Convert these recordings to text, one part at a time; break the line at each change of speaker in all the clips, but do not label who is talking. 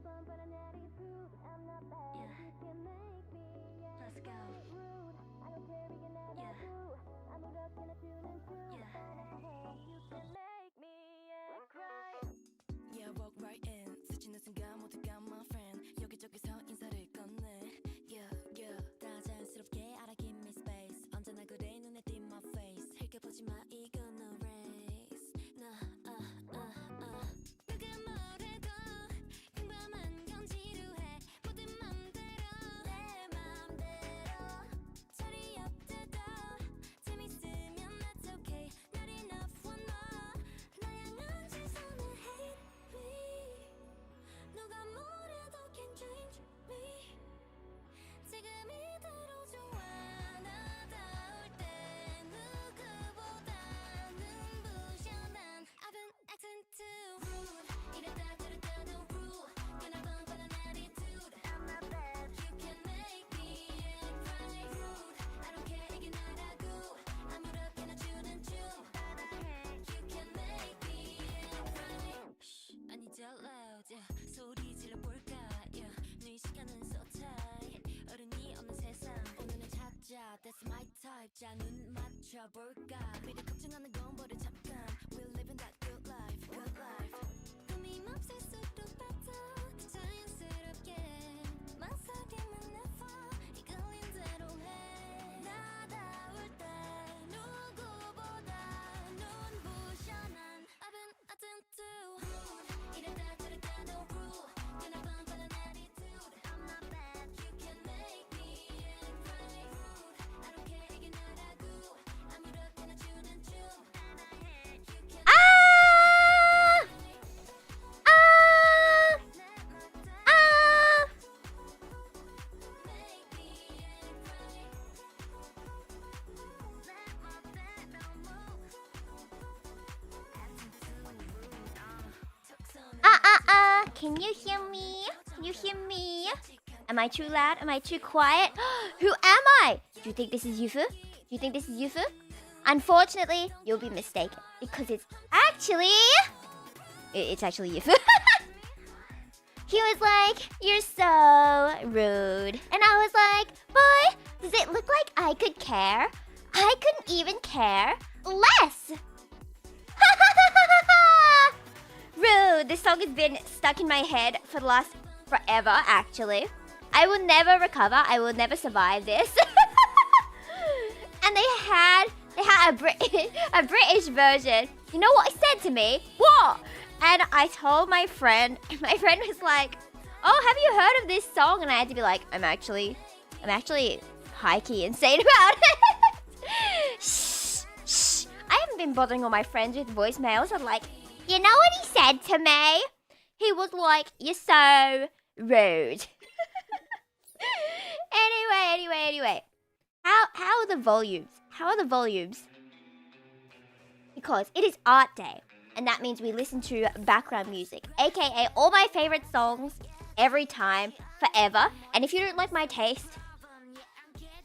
Let's go. Yeah.
Yeah, walk right in. 스치는 순간 모두가 my friend. 여기저기서 인사를 건네. Yeah, yeah. 다 자연스럽게 알아 give me space. 언제나 그래 눈에 띈 my face. 흘겨보지 마 이건 no race. 누가 뭐래도 평범한 건 지루해. 모든 맘대로 내 맘대로. 자리 없대도 재밌으면 that's okay. Not enough one more. 나 향한 시선은 hate me. 누가 뭐래도 can't change me. 지금 이대로 좋아. 나다울 때 누구보다 눈부셔 난. I've been acting too rude. 이랬다 저랬다 no rule. 변할 뻔한 attitude. I'm not bad. You can make me act right rude. I don't care 이게 나라고. 아무렇게나 추는 춤. You can make me act right. Shh, 아니죠 loud. Yeah. 소리 질러볼까. Yeah. 네 시간은 so tight. 어른이 없는 세상. 오늘은 찾자. That's my type. 자, 눈 맞춰볼까. 미래 걱정하는 건 버려 잠깐. We're living that good life. Good life. 꿈이 맙쓸수록 better. 더 자연스럽게. 망설임은 never. 이끌린 대로 해. 나다울 때 누구보다 눈부셔 난. I've been acting too rude. 이랬다 저랬다 no rule. 변할 뻔한 attitude. I'm not bad. You can make me act right rude. I don't care 이게 나라고. 아무렇게나 추는 춤. You can
아! Can you hear me? Can you hear me? Am I too loud? Am I too quiet? Who am I? Do you think this is Yufu? Do you think this is Yufu? Unfortunately, you'll be mistaken because it's actually Yufu. He was like, "You're so rude," and I was like, "Boy, does it look like I could care? I couldn't even care less." Rude. This song has been stuck in my head for the last forever, actually. I will never recover. I will never survive this. And they had a British version. You know what he said to me? What? And I told my friend. My friend was like, "Oh, have you heard of this song?" And I had to be like, I'm actually high-key insane about it. Shh. I haven't been bothering all my friends with voicemails. I'm like, you know what he said to me? He was like, "You're so rude." Anyway. How are the volumes? How are the volumes? Because it is art day, and that means we listen to background music, aka all my favorite songs every time, forever. And if you don't like my taste,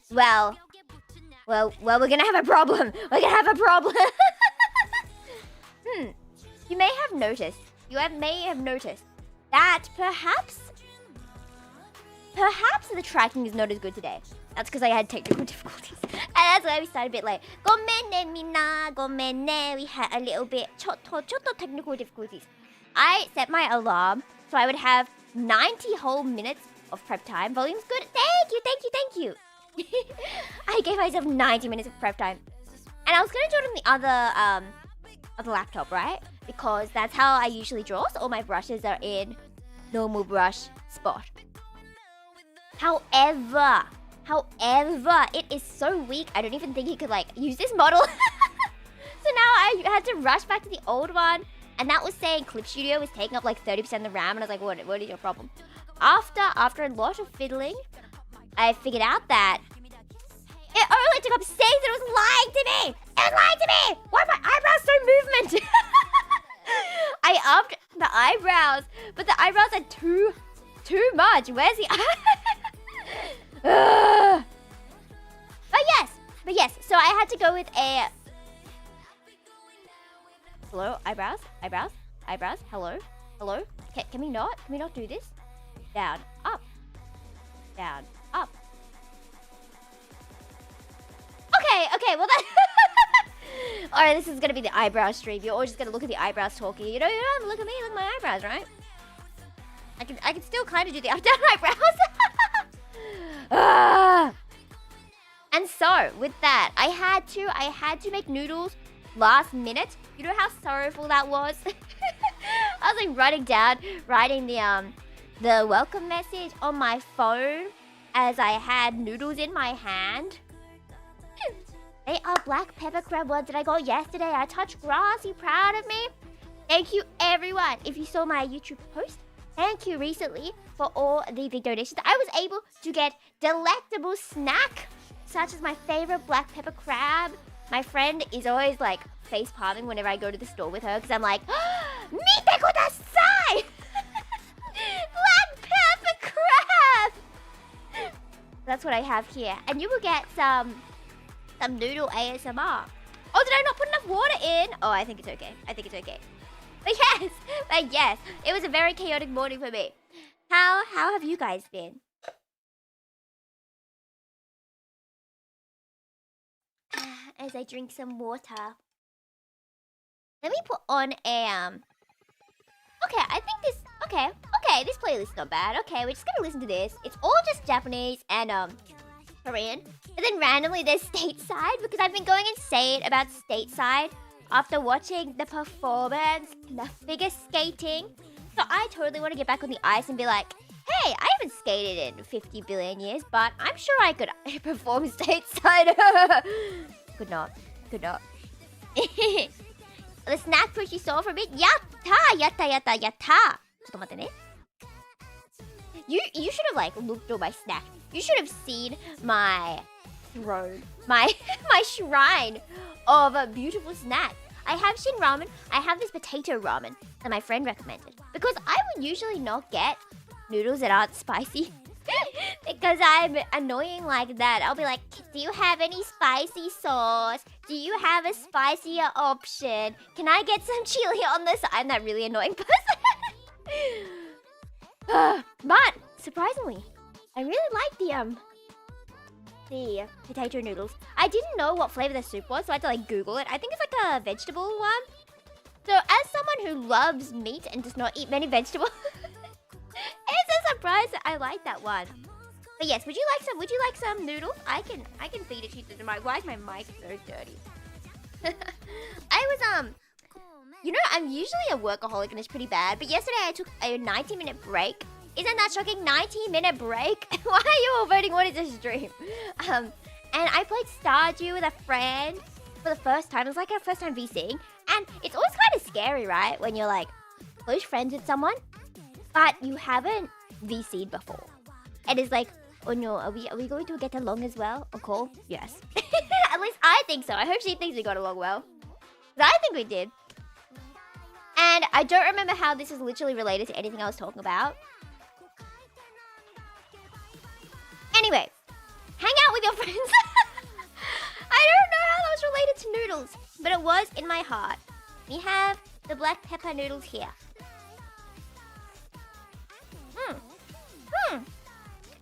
well, we're gonna have a problem. We're gonna have a problem. You may have noticed that perhaps the tracking is not as good today. That's because I had technical difficulties. And that's why we started a bit late. Gomenne mina, gomenne. We had a little bit choto technical difficulties. I set my alarm so I would have 90 whole minutes of prep time. Volume's good. Thank you. I gave myself 90 minutes of prep time. And I was going to do it on the other laptop, right? Because that's how I usually draw. So all my brushes are in normal brush spot. However, it is so weak. I don't even think you could use this model. So now I had to rush back to the old one, and that was saying Clip Studio was taking up 30% of the RAM, and I was like, what is your problem? After a lot of fiddling, I figured out that it only took up 6, and it was lying to me. Why are my eyebrows so movement? I upped the eyebrows, but the eyebrows are too much. Where's the But yes, so I had to go with a hello, eyebrows, hello. Can we not do this? down, up, down, up. Okay, well that... Alright, this is gonna be the eyebrow stream. You're all just gonna look at the eyebrows talking. You don't have to look at me, look at my eyebrows, right? I can still kind of do the up down eyebrows. And so, with that, I had to make noodles last minute. You know how sorrowful that was? I was like writing the welcome message on my phone as I had noodles in my hand. They are black pepper crab ones that I got yesterday. I touched grass. You proud of me? Thank you, everyone. If you saw my YouTube post, thank you recently for all the big donations. I was able to get delectable snack, such as my favorite black pepper crab. My friend is always like face palming whenever I go to the store with her because I'm like, Mite kudasai! Black pepper crab! That's what I have here. And you will get some noodle ASMR. Oh, did I not put enough water in? Oh, I think it's okay. But yes, it was a very chaotic morning for me. How have you guys been? As I drink some water. Let me put on a okay, I think this okay, this playlist is not bad. Okay, we're just gonna listen to this. It's all just Japanese and Korean. And then randomly there's Stateside because I've been going insane about Stateside after watching the performance, the figure skating. So I totally want to get back on the ice and be like, hey, I haven't skated in 50 billion years, but I'm sure I could perform Stateside. Could not. The snack push you saw from it, yatta. ちょっと待ってね. You should have like looked at my snack. You should have seen my throne, my shrine of a beautiful snack. I have Shin ramen. I have this potato ramen that my friend recommended because I would usually not get noodles that aren't spicy because I'm annoying like that. I'll be like, do you have any spicy sauce? Do you have a spicier option? Can I get some chili on this? I'm that really annoying person. But surprisingly, I really like the potato noodles. I didn't know what flavor the soup was, so I had to like Google it. I think it's like a vegetable one. So as someone who loves meat and does not eat many vegetables, it's a surprise that I like that one. But yes, would you like some noodles? I can feed it to you through the mic. Why is my mic so dirty? I was you know, I'm usually a workaholic and it's pretty bad, but yesterday I took a 90-minute break. Isn't that shocking? 90-minute break? Why are you all voting what is this stream? And I played Stardew with a friend for the first time. It was like our first time VCing. And it's always kind of scary, right? When you're like close friends with someone, but you haven't VC'd before. And it's like, oh no, are we going to get along as well? Of course, yes. At least I think so. I hope she thinks we got along well. 'Cause I think we did. And I don't remember how this is literally related to anything I was talking about. Anyway, hang out with your friends. I don't know how that was related to noodles, but it was in my heart. We have the black pepper noodles here.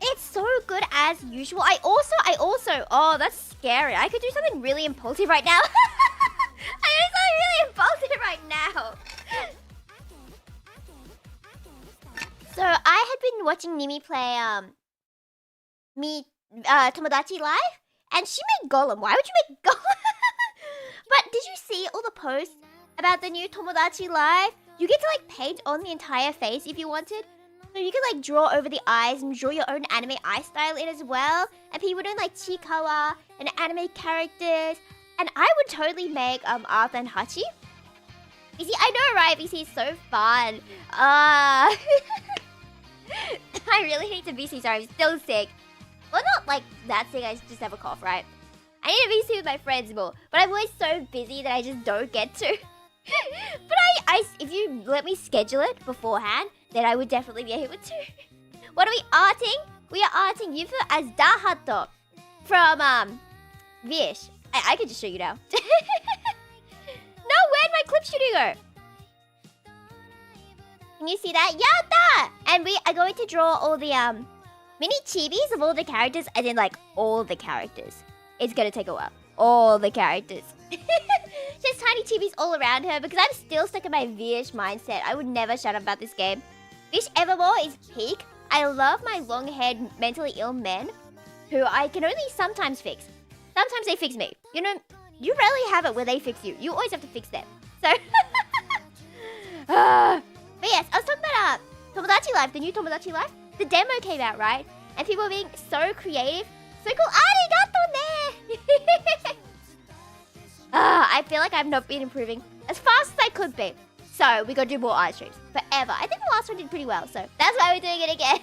It's so good as usual. I also, oh, that's scary. I could do something really impulsive right now. I could do something really impulsive right now. So I had been watching Nimi play Tomodachi Live, and she made Golem. Why would you make Golem? But did you see all the posts about the new Tomodachi Live? You get to like paint on the entire face if you wanted. So you can like draw over the eyes and draw your own anime eye style in as well. And people doing like Chikawa and anime characters. And I would totally make Arthur and Hachi. VC, I know, right? VC is so fun. I really need to VC. Sorry, I'm still sick. Well, not like that sick. I just have a cough, right? I need to VC with my friends more. But I'm always so busy that I just don't get to. But if you let me schedule it beforehand, then I would definitely be able to. What are we arting? We are arting Yufu as Dahato from Vish. I could just show you now. No, where'd my clip shooting go? Can you see that? Yatta! And we are going to draw all the mini chibis of all the characters, as in like all the characters. It's gonna take a while. All the characters. Just tiny chibis all around her because I'm still stuck in my Vish mindset. I would never shut up about this game. Vish Evermore is peak. I love my long-haired mentally ill men who I can only sometimes fix. Sometimes they fix me. You know, you rarely have it where they fix you. You always have to fix them. So, but yes, I was talking about Tomodachi Life, the new Tomodachi Life. The demo came out, right? And people were being so creative. So cool. Arigato ne! I feel like I've not been improving as fast as I could be. So, we gotta do more art streams. Forever. I think the last one did pretty well, so that's why we're doing it again.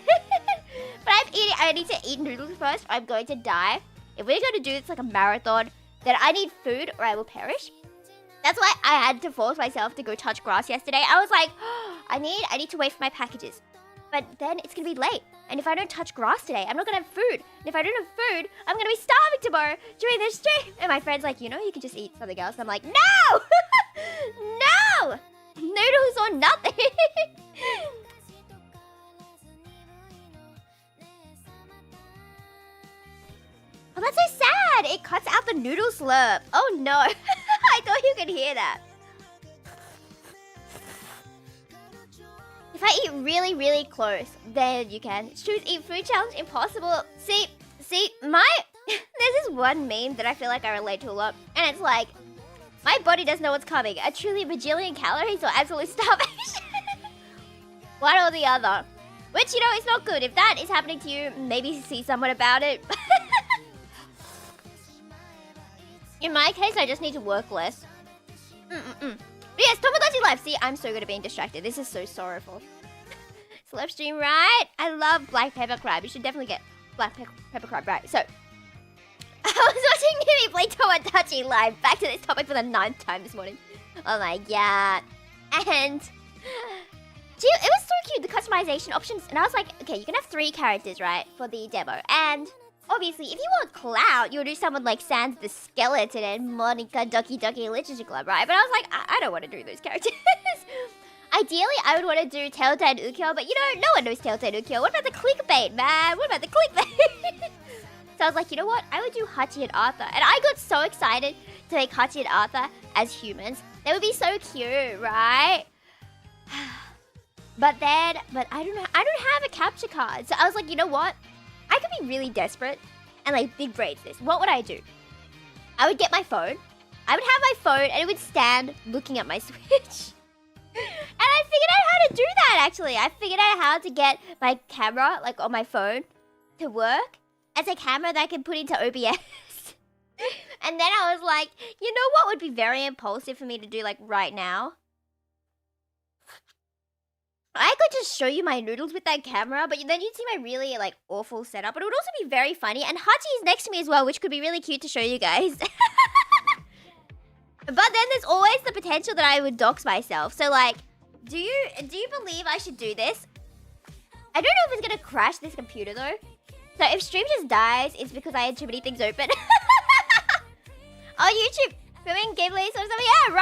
But I need to eat noodles first or I'm going to die. If we're going to do this like a marathon, then I need food or I will perish. That's why I had to force myself to go touch grass yesterday. I was like, oh, I need to wait for my packages. But then it's going to be late. And if I don't touch grass today, I'm not going to have food. And if I don't have food, I'm going to be starving tomorrow during this stream. And my friend's like, you know, you can just eat something else. And I'm like, no! No! Noodles or nothing. Oh, that's so sad. It cuts out the noodle slurp. Oh, no. I thought you could hear that. If I eat really, really close, then you can. Choose eat food challenge. Impossible. See, there's this one meme that I feel like I relate to a lot. And it's like, my body doesn't know what's coming. A truly bajillion calories or absolute starvation. One or the other. Which, you know, it's not good. If that is happening to you, maybe see someone about it. In my case, I just need to work less. But yes, Tomodachi Life. See, I'm so good at being distracted. This is so sorrowful. Celeb stream, right? I love Black Pepper Crab. You should definitely get Black Pepper Crab, right? So, I was watching Kimmy play Tomodachi Live. Back to this topic for the 9th time this morning. Oh my god. And gee, it was so cute, the customization options. And I was like, okay, you can have 3 characters, right, for the demo. And obviously, if you want Cloud, you'll do someone like Sans the Skeleton and Monica Doki Doki Literature Club, right? But I was like, I don't want to do those characters. Ideally, I would want to do Telltale and Ukyo, but you know, no one knows Telltale and Ukyo. What about the clickbait, man? What about the clickbait? So I was like, you know what? I would do Hachi and Arthur. And I got so excited to make Hachi and Arthur as humans. They would be so cute, right? But I don't have a capture card. So I was like, you know what? I could be really desperate and like big braid this. What would I do? I would get my phone. I would have my phone and it would stand looking at my Switch. And I figured out how to do that actually. I figured out how to get my camera like on my phone to work as a camera that I can put into OBS. And then I was like, you know what would be very impulsive for me to do like right now? I could just show you my noodles with that camera, but then you'd see my really like awful setup. But it would also be very funny. And Hachi is next to me as well, which could be really cute to show you guys. But then there's always the potential that I would dox myself. So like, do you believe I should do this? I don't know if it's gonna crash this computer though. So if stream just dies, it's because I had too many things open. Oh, YouTube filming gameplays or something? Yeah,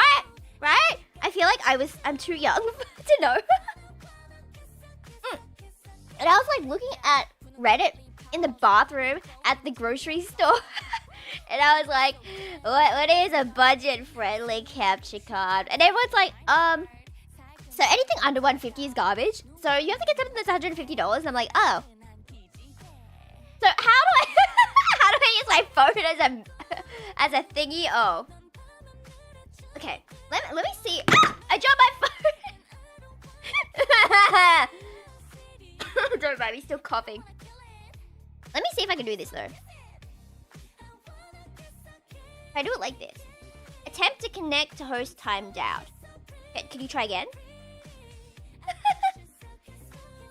right? I feel like I'm too young to know. And I was like looking at Reddit in the bathroom at the grocery store. And I was like, what is a budget-friendly capture card? And everyone's like, so anything under 150 is garbage. So you have to get something that's $150. And I'm like, oh. So how do I use my phone as a thingy? Oh. Okay, let me see. Ah, I dropped my phone. Don't mind me, still coughing. Let me see if I can do this though. If I do it like this. Attempt to connect to host timed out. Okay, can you try again?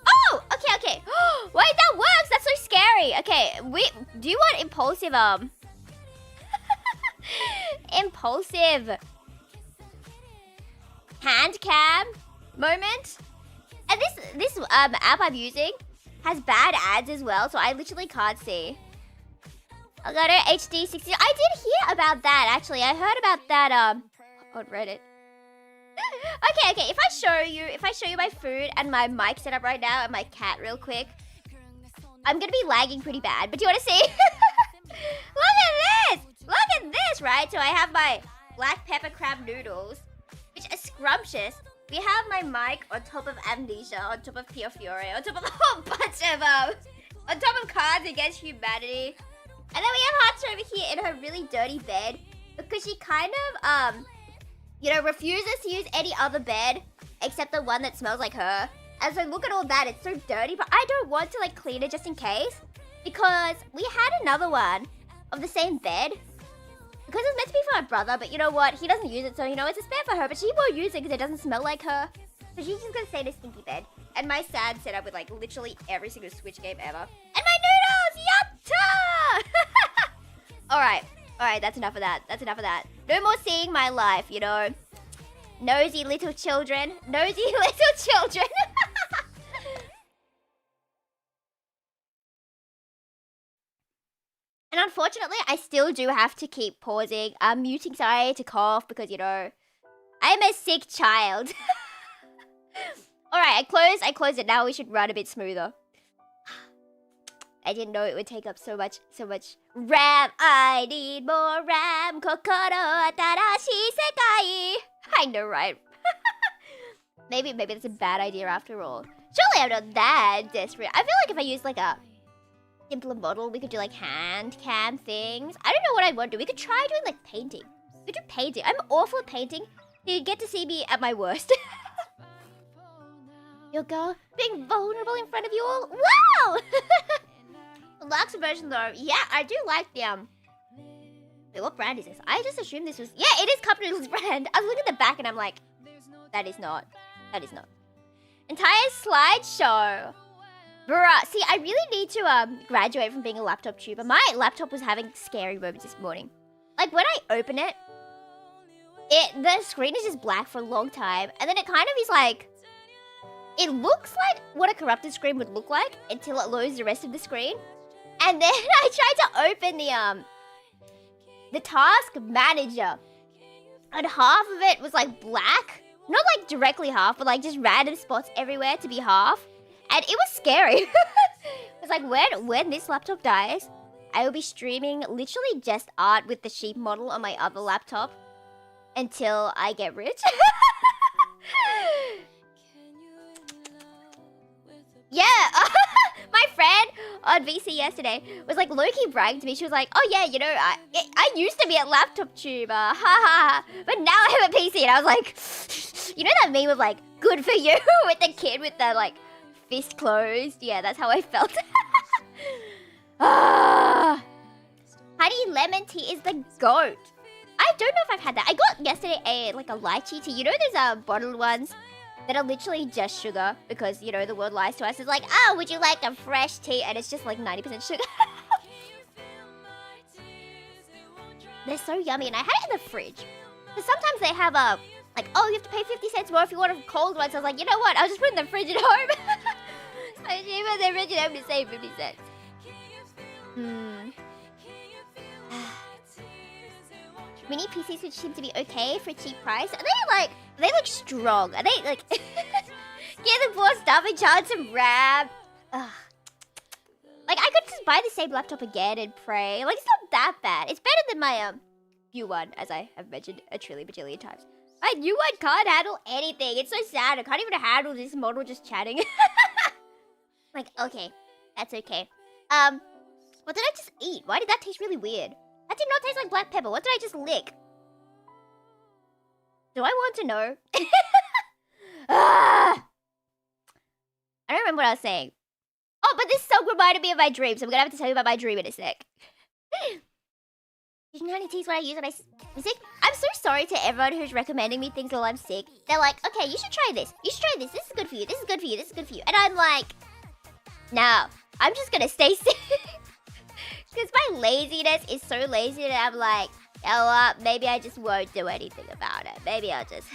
Oh, okay. Wait, that works. That's so scary. Okay, do you want impulsive impulsive hand cam moment? And this app I'm using has bad ads as well, so I literally can't see. I got it, HD 60. I did hear about that actually. I heard about that on Reddit. Okay. If I show you my food and my mic setup right now and my cat real quick, I'm gonna be lagging pretty bad. But do you want to see? Look at this, right? So I have my black pepper crab noodles, which are scrumptious. We have my mic on top of Amnesia, on top of Pure Fury, on top of a whole bunch of on top of Cards Against Humanity. And then we have Hatsu over here in her really dirty bed because she kind of, refuses to use any other bed except the one that smells like her. And so look at all that, it's so dirty, but I don't want to like clean it just in case because we had another one of the same bed because it's meant to be for my brother, but you know what? He doesn't use it, so it's a spare for her, but she won't use it because it doesn't smell like her. So she's just gonna stay in a stinky bed. And my sad setup with like literally every single Switch game ever. And my noodles! Yatta! Alright, that's enough of that. No more seeing my life, Nosy little children. And unfortunately, I still do have to keep pausing. I'm muting, sorry, to cough because, I'm a sick child. Alright, I closed it. Now we should run a bit smoother. I didn't know it would take up so much RAM. I need more RAM. Kokoro atarashi sekai. I know, right? maybe that's a bad idea after all. Surely I'm not that desperate. I feel like if I use like a simpler model, we could do like hand cam things. I don't know what I want to do. We could try doing like painting. We could do painting. I'm awful at painting. You get to see me at my worst. Your girl being vulnerable in front of you all. Wow! Deluxe version though. Yeah, I do like the Wait, what brand is this? I just assumed this was... Yeah, it is Cup Noodles brand. I was looking at the back and I'm like, that is not. Entire slideshow. Bruh, see, I really need to graduate from being a laptop tuber. My laptop was having scary moments this morning. Like when I open it, the screen is just black for a long time, and then it kind of is like, it looks like what a corrupted screen would look like until it loads the rest of the screen. And then I tried to open the task manager, and half of it was like black. Not like directly half, but like just random spots everywhere to be half. And it was scary. It was like, when this laptop dies, I will be streaming literally just art with the sheep model on my other laptop until I get rich. Yeah, my friend on VC yesterday was like low-key bragging to me. She was like, oh yeah, I used to be a laptop tuber, ha ha, but now I have a PC. And I was like, you know that meme of like, good for you, with the kid with the like fist closed? Yeah, that's how I felt. Honey lemon tea is the goat. I don't know if I've had that. I got yesterday a lychee tea. You know there's bottled ones that are literally just sugar because, the world lies to us. It's like, oh, would you like a fresh tea? And it's just like 90% sugar. They're so yummy, and I had it in the fridge. Because sometimes they have like, oh, you have to pay 50 cents more if you want a cold one. So I was like, you know what? I'll just put it in the fridge at home. So cheap in the fridge at home to save 50 cents. Mini PCs which seem to be okay for a cheap price. And they look strong. Are they like get the more stuff and charge some RAM? Ugh. Like I could just buy the same laptop again and pray. Like it's not that bad. It's better than my new one, as I have mentioned a trillion bajillion times. My new one can't handle anything. It's so sad. I can't even handle this model just chatting. Like, okay, that's okay. What did I just eat? Why did that taste really weird? That did not taste like black pepper. What did I just lick? Do I want to know? I don't remember what I was saying. Oh, but this song reminded me of my dream, so I'm gonna have to tell you about my dream in a sec. Honey tea is what I use when I'm sick. I'm so sorry to everyone who's recommending me things while I'm sick. They're like, okay, you should try this. You should try this. This is good for you. This is good for you. This is good for you. And I'm like, no, I'm just gonna stay sick. Because my laziness is so lazy that I'm like, you know what? Maybe I just won't do anything about it. Maybe I'll just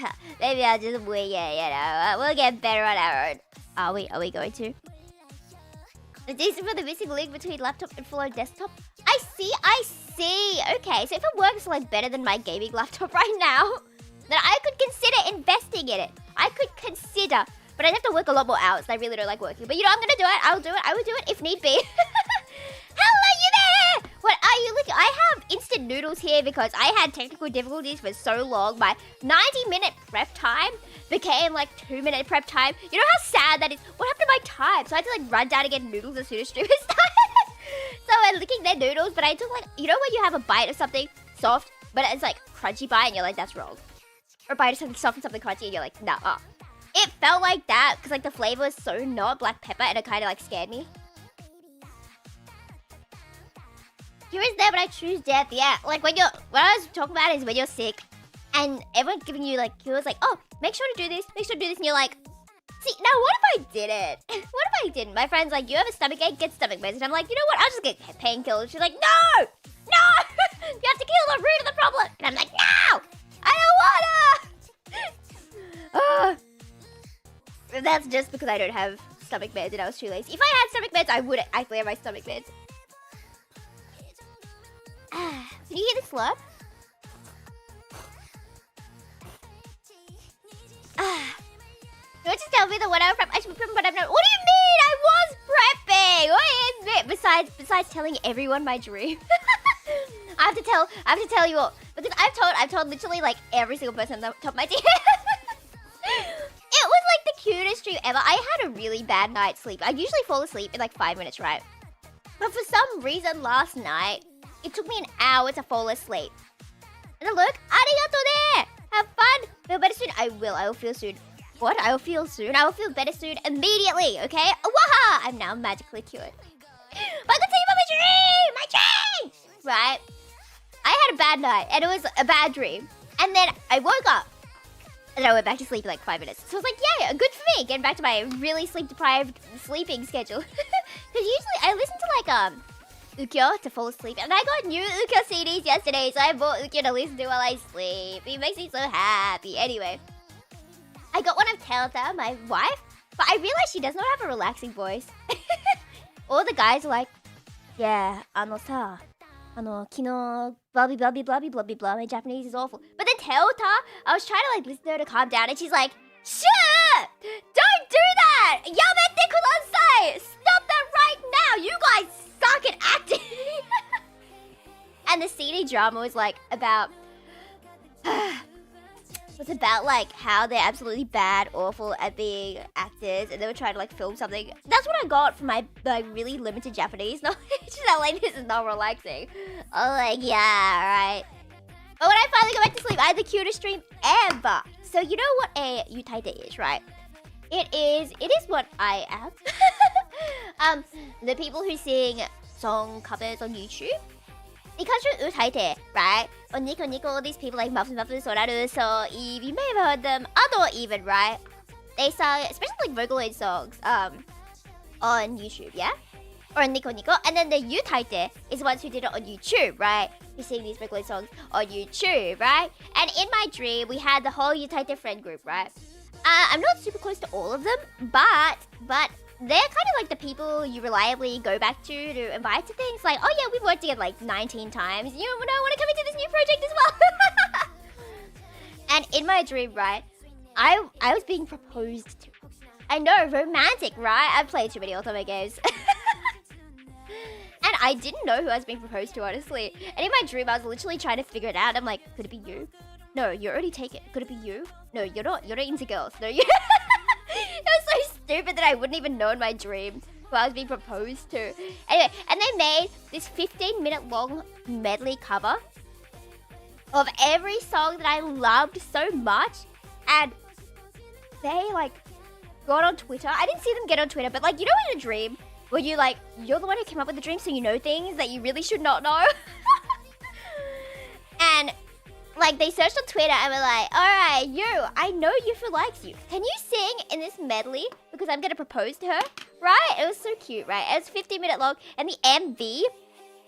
wing it, We'll get better on our own. Are we going to? Is this for the missing link between laptop and full-on desktop? I see. Okay, so if it works like better than my gaming laptop right now, then I could consider investing in it. I could consider, but I'd have to work a lot more hours. I really don't like working. But you know, I'm gonna do it. I'll do it. I will do it if need be. Hello, you there? What are you looking? I have instant noodles here because I had technical difficulties for so long. My 90-minute prep time became like 2-minute prep time. You know how sad that is? What happened to my time? So I had to like run down and get noodles as soon as streamers started. So I'm licking their noodles, but I took like, you know when you have a bite of something soft, but it's like crunchy bite and you're like, that's wrong. Or a bite of something soft and something crunchy and you're like, nah. It felt like that because like the flavor was so not black pepper and it kind of like scared me. Cure is there, but I choose death. Yeah, like what I was talking about is when you're sick and everyone's giving you like cures, like, oh, make sure to do this, and you're like, see, now what if I didn't? What if I didn't? My friend's like, you have a stomach ache, get stomach meds. And I'm like, you know what? I'll just get painkillers. She's like, no! You have to kill the root of the problem. And I'm like, no! I don't wanna! That's just because I don't have stomach meds and I was too lazy. If I had stomach meds, I would actually have my stomach meds. Can you hear the slurp? Don't just tell me that when I prep, I should be prepping, but I'm not. What do you mean? I was prepping. What is it? Besides telling everyone my dream, I have to tell you all because I've told literally like every single person on the top of my team. It was like the cutest dream ever. I had a really bad night's sleep. I usually fall asleep in like 5 minutes, right? But for some reason last night, it took me an hour to fall asleep. And then look, arigato there. Have fun. Feel better soon. I will feel soon. What? I will feel soon. I will feel better soon immediately, okay? Waha! I'm now magically cured. But I can tell you about my dream! My dream! Right? I had a bad night, and it was a bad dream. And then I woke up, and then I went back to sleep in like 5 minutes. So I was like, yeah, good for me. Getting back to my really sleep-deprived sleeping schedule. Because usually I listen to like, Ukyo to fall asleep. And I got new Ukyo CDs yesterday, so I bought Ukyo to listen to while I sleep. It makes me so happy. Anyway. I got one of Telta, my wife, but I realized she does not have a relaxing voice. All the guys are like, yeah, sa, kino, blah, blah, blah, blah, blah, blah, blah, my Japanese is awful. But then Telta, I was trying to like listen to her to calm down, and she's like, shit! Don't do that! Yamete kudasai! Stop that right now! You guys suck at acting! And the CD drama was like about... was about like how they're absolutely bad, awful at being actors, and they were trying to like film something. That's what I got from my like really limited Japanese knowledge. That like this is not relaxing. I was like, yeah, right. But when I finally got back to sleep, I had the cutest dream ever. So you know what a yutaite is, right? It is what I am. The people who sing song covers on YouTube. It comes from utaite, right? Or Nico Nico, all these people like Muffin Muffin Soraru. So if you may have heard them, Ado even, right? They sung, especially like Vocaloid songs, on YouTube, yeah? Or on Nico Nico. And then the utaite is the ones who did it on YouTube, right? Who sing these Vocaloid songs on YouTube, right? And in my dream, we had the whole utaite friend group, right? I'm not super close to all of them, but they're kind of like the people you reliably go back to invite to things. Like, oh yeah, we've worked together like 19 times. You know, I want to come into this new project as well. And in my dream, right, I was being proposed to. I know, romantic, right? I've played too many Otome games. And I didn't know who I was being proposed to, honestly. And in my dream, I was literally trying to figure it out. I'm like, could it be you? No, you're already taken. Could it be you? No, you're not into girls. No, you... It was so stupid that I wouldn't even know in my dream who I was being proposed to. Anyway, and they made this 15-minute long medley cover of every song that I loved so much. And they, like, got on Twitter. I didn't see them get on Twitter, but, like, you know in a dream where you, like, you're the one who came up with the dream, so you know things that you really should not know? And... like, they searched on Twitter and were like, alright, I know Yufu likes you. Can you sing in this medley? Because I'm going to propose to her. Right? It was so cute, right? It was 15-minute long. And the MV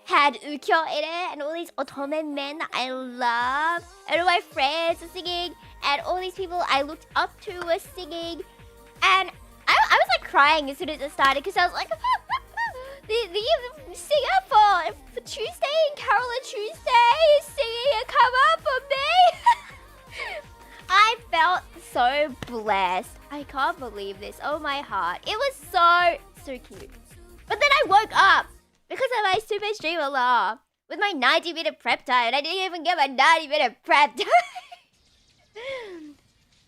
had Ukyo in it. And all these otome men that I love. And all my friends were singing. And all these people I looked up to were singing. And I was like crying as soon as it started. Because I was like... the singer for Tuesday and Carolyn Tuesday is singing a cover for me. I felt so blessed. I can't believe this. Oh my heart. It was so cute. But then I woke up because of my super stream alarm with my 90-minute prep time, and I didn't even get my 90-minute prep time.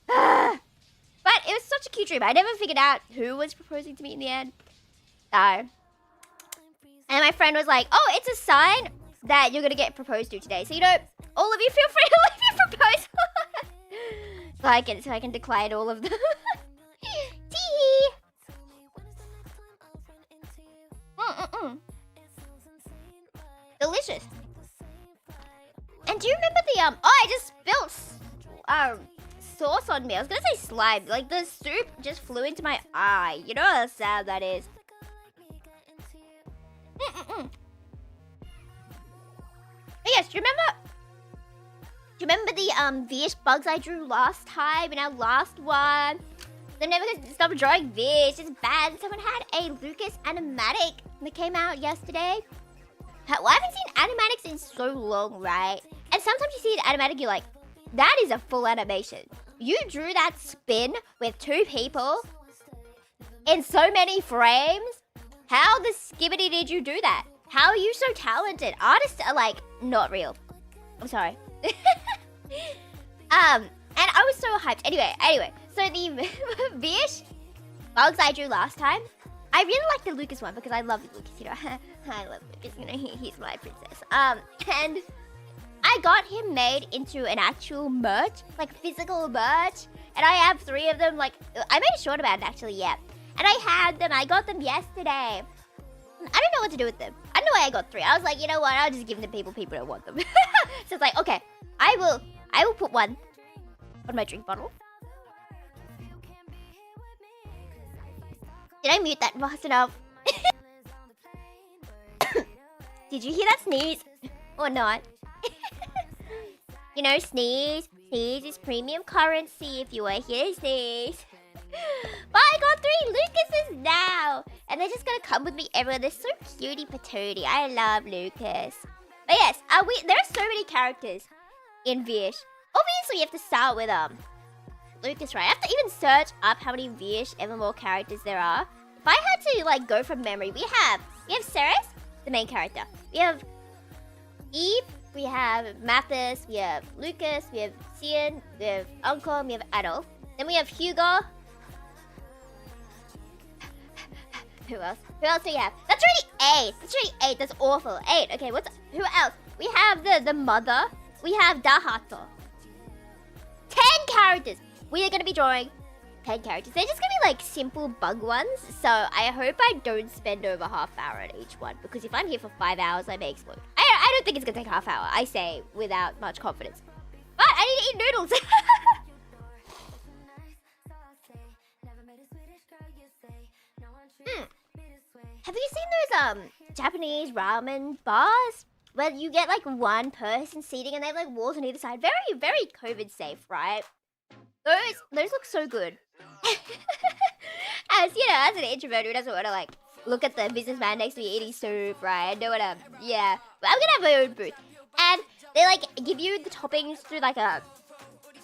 But it was such a cute dream. I never figured out who was proposing to me in the end. And my friend was like, "Oh, it's a sign that you're gonna get proposed to today. So, you know, all of you feel free to leave your proposal." so I can decline all of them. Tee. Delicious. And do you remember the oh, I just spilled sauce on me. I was gonna say slime. Like the soup just flew into my eye. You know how sad that is. But yes, do you remember the Vish bugs I drew last time in our last one? They're never gonna stop drawing Vish. It's bad. Someone had a Lucas animatic that came out yesterday. Well, I haven't seen animatics in so long, right? And sometimes you see an animatic, you're like, that is a full animation. You drew that spin with 2 people in so many frames. How the skibbity did you do that? How are you so talented? Artists are like not real. I'm sorry. And I was so hyped. Anyway, so the Vish bugs I drew last time, I really like the Lucas one because I love Lucas, you know. I love Lucas, you know, he's my princess. And I got him made into an actual merch, like physical merch. And I have 3 of them, like, I made a short about it actually, yeah. And I had them, I got them yesterday. I don't know what to do with them. I don't know why I got 3. I was like, you know what, I'll just give them to people don't want them. So it's like, okay, I will put one on my drink bottle. Did I mute that fast enough? Did you hear that sneeze? Or not? You know, sneeze. Sneeze is premium currency if you are here to sneeze. But I got 3 Lucases now. And they're just gonna come with me everywhere. They're so cutie patootie. I love Lucas. But yes, there are so many characters in Vish. Obviously, you have to start with Lucas, right? I have to even search up how many Vish Evermore characters there are. If I had to like go from memory, we have Ceres, the main character. We have Eve, we have Mathis, we have Lucas, we have Cian, we have Uncle, we have Adolf. Then we have Hugo. Who else? Who else do we have? That's already 8. That's already 8. That's awful. 8. Okay, who else? We have the mother. We have Dahato. 10 characters. We are going to be drawing 10 characters. They're just going to be like simple bug ones. So I hope I don't spend over half hour on each one. Because if I'm here for 5 hours, I may explode. I don't think it's going to take half hour. I say without much confidence. But I need to eat noodles. Have you seen those Japanese ramen bars where you get like one person seating and they have like walls on either side? Very, very COVID safe, right? Those look so good. As you know, as an introvert who doesn't want to like look at the businessman next to me eating soup, right? I don't want to, yeah. But I'm gonna have my own booth, and they like give you the toppings through like a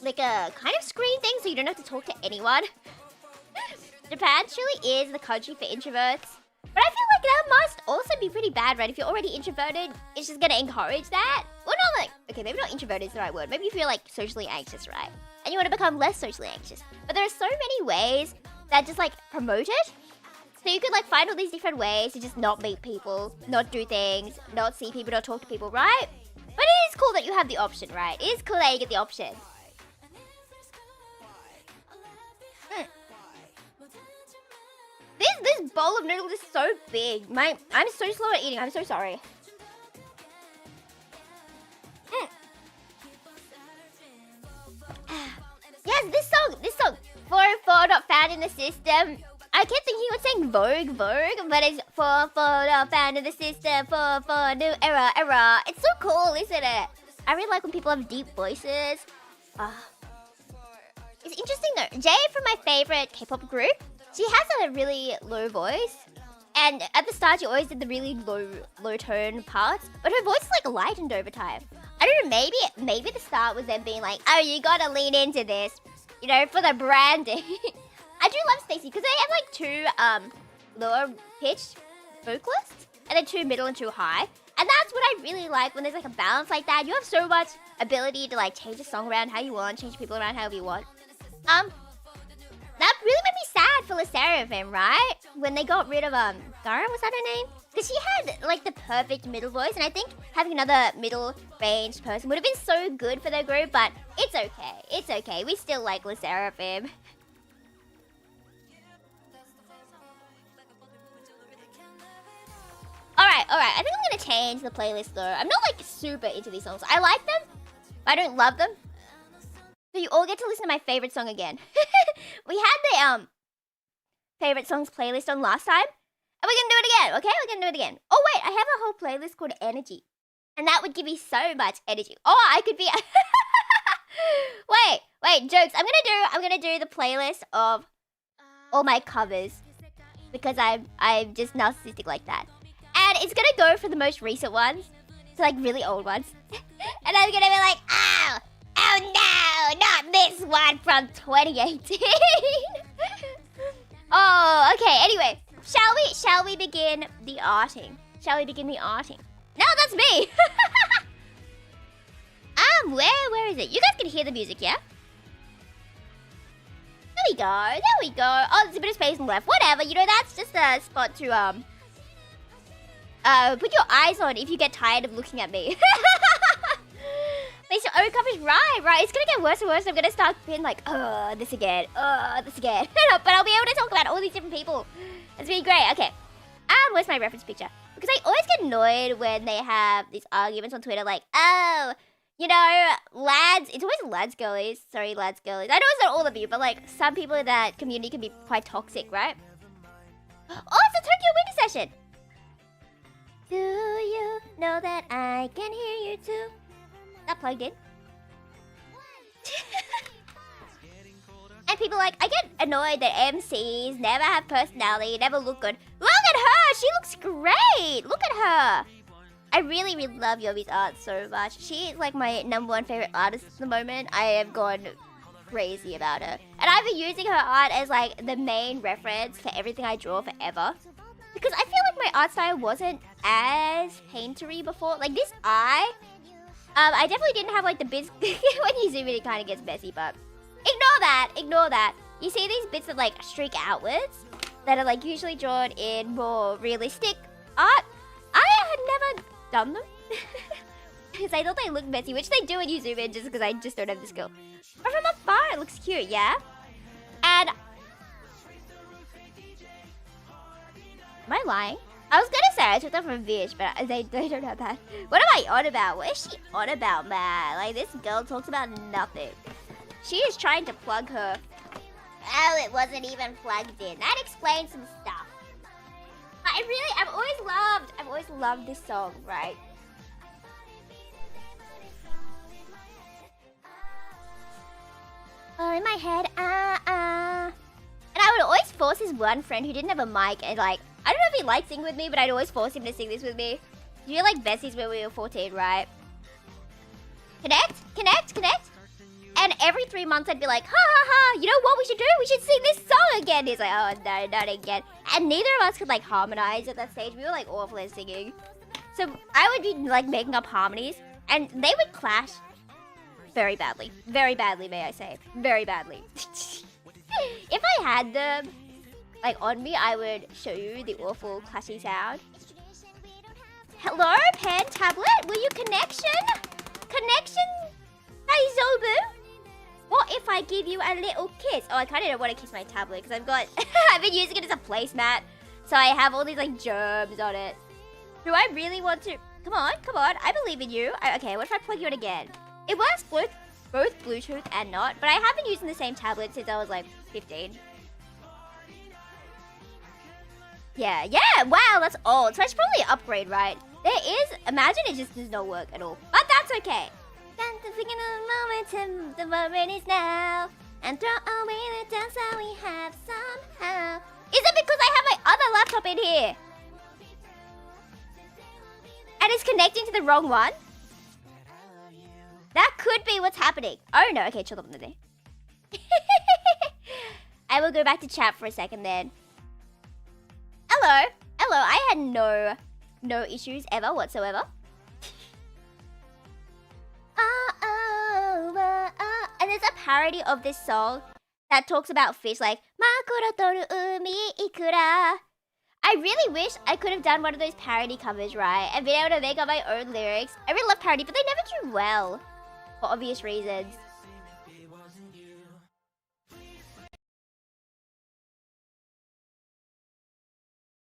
kind of screen thing, so you don't have to talk to anyone. Japan truly is the country for introverts. But I feel like that must also be pretty bad, right? If you're already introverted, it's just gonna encourage that. Well, not like, okay, maybe not introverted is the right word. Maybe if you're like socially anxious, right? And you want to become less socially anxious. But there are so many ways that just like promote it. So you could like find all these different ways to just not meet people, not do things, not see people, not talk to people, right? But it is cool that you have the option, right? It is cool that you get the option. This bowl of noodles is so big. I'm so slow at eating. I'm so sorry. Yes, this song. 404 not found in the system. I kept thinking it was saying Vogue, but it's 404 not found in the system. 404 new error. It's so cool, isn't it? I really like when people have deep voices. It's interesting though. Jay from my favorite K-pop group, she has a really low voice. And at the start, she always did the really low tone parts. But her voice like lightened over time. I don't know, maybe the start was them being like, oh, you gotta lean into this. You know, for the branding. I do love Stacey because they have like two lower pitched vocalists and then two middle and two high. And that's what I really like when there's like a balance like that. You have so much ability to like change a song around how you want, change people around however you want. That really made me sad for Le Sserafim, right? When they got rid of Gara, was that her name? Because she had like the perfect middle voice, and I think having another middle range person would have been so good for their group, but it's okay. It's okay. We still like Le Sserafim. Alright. I think I'm gonna change the playlist though. I'm not like super into these songs. I like them, but I don't love them. So you all get to listen to my favorite song again. We had the favorite songs playlist on last time, and we're gonna do it again, okay? We're gonna do it again. Oh wait, I have a whole playlist called Energy, and that would give me so much energy. Oh, I could be. wait, jokes. I'm gonna do the playlist of all my covers because I'm just narcissistic like that, and it's gonna go for the most recent ones, so like really old ones, and I'm gonna be like, oh no, not this one from 2018. Oh, okay. Anyway, shall we begin the arting? No, that's me. Where is it? You guys can hear the music, yeah? There we go. Oh, there's a bit of space on the left. Whatever, you know, that's just a spot to put your eyes on if you get tired of looking at me. Lisa, O cover's right. It's gonna get worse and worse. I'm gonna start being like, this again. But I'll be able to talk about all these different people. It's really great. Okay. Where's my reference picture? Because I always get annoyed when they have these arguments on Twitter like, oh, you know, lads. It's always lads girlies. Sorry, lads girlies. I know it's not all of you, but like some people in that community can be quite toxic, right? Oh, it's a Tokyo Winter Session. Do you know that I can hear you too? Not plugged in. And people like, I get annoyed that MCs never have personality, never look good. Look at her! She looks great! Look at her! I really love Yobi's art so much. She is like my #1 favorite artist at the moment. I have gone crazy about her. And I've been using her art as like the main reference for everything I draw forever. Because I feel like my art style wasn't as paintery before. Like this eye, I definitely didn't have like the bits. When you zoom in, it kind of gets messy, but ignore that. You see these bits that like streak outwards that are like usually drawn in more realistic art. I had never done them because I thought they looked messy, which they do when you zoom in, just because I just don't have the skill. But from afar, it looks cute, yeah. And am I lying? I was gonna say I took that from Vish, but they don't have that. What am I on about? What is she on about, man? Like, this girl talks about nothing. She is trying to plug her. Oh, it wasn't even plugged in. That explains some stuff. But I've always loved this song, right? Oh, in my head, And I would always force this one friend who didn't have a mic and like, I don't know if he liked singing with me, but I'd always force him to sing this with me. You know, like besties when we were 14, right? Connect. And every 3 months I'd be like, ha, you know what we should do? We should sing this song again. He's like, oh no, not again. And neither of us could like harmonize at that stage. We were like awful at singing. So I would be like making up harmonies and they would clash very badly. Very badly, may I say. Very badly. If I had them like on me, I would show you the awful clashy sound. Hello, pen, tablet, will you connection? Hey, Zobu? What if I give you a little kiss? Oh, I kind of don't want to kiss my tablet because I've been using it as a placemat. So I have all these like germs on it. Do I really want to? Come on, I believe in you. Okay, what if I plug you in again? It works both Bluetooth and not, but I have been using the same tablet since I was like 15. Yeah, wow, that's old. So I should probably upgrade, right? Imagine it just does not work at all. But that's okay. The moment is now. And throw away the dance that we have somehow. Is it because I have my other laptop in here? And it's connecting to the wrong one? That could be what's happening. Oh no, okay, chill up in the day. I will go back to chat for a second then. Hello. Hello. I had no issues ever whatsoever. And there's a parody of this song that talks about fish like Makuro toru umi ikura. I really wish I could have done one of those parody covers, right? And been able to make up my own lyrics. I really love parody, but they never do well. For obvious reasons.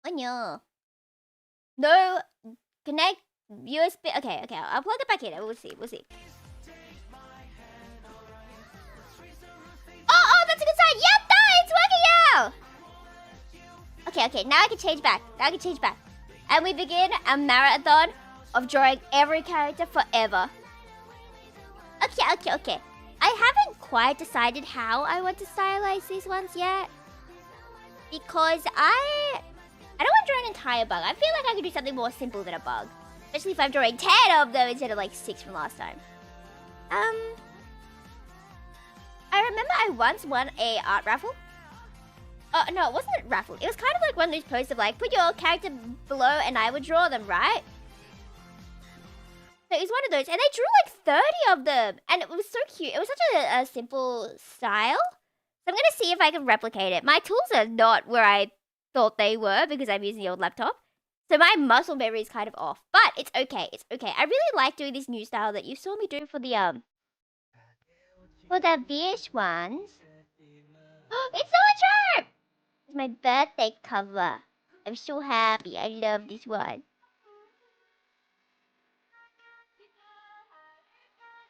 Oh no. No. Connect USB. Okay, I'll plug it back in. We'll see. Oh, that's a good sign. Yatta! It's working now! Okay, now I can change back. And we begin a marathon of drawing every character forever. Okay. I haven't quite decided how I want to stylize these ones yet. Because I don't want to draw an entire bug. I feel like I could do something more simple than a bug. Especially if I'm drawing 10 of them instead of like 6 from last time. I remember I once won a art raffle. Oh, no, it wasn't a raffle. It was kind of like one of those posts of like, put your character below and I would draw them, right? So it was one of those. And they drew like 30 of them. And it was so cute. It was such a simple style. So I'm going to see if I can replicate it. My tools are not where I thought they were because I'm using the old laptop. So my muscle memory is kind of off. But it's okay. I really like doing this new style that you saw me do for the VH ones. It's so charm! It's my birthday cover. I'm so happy. I love this one.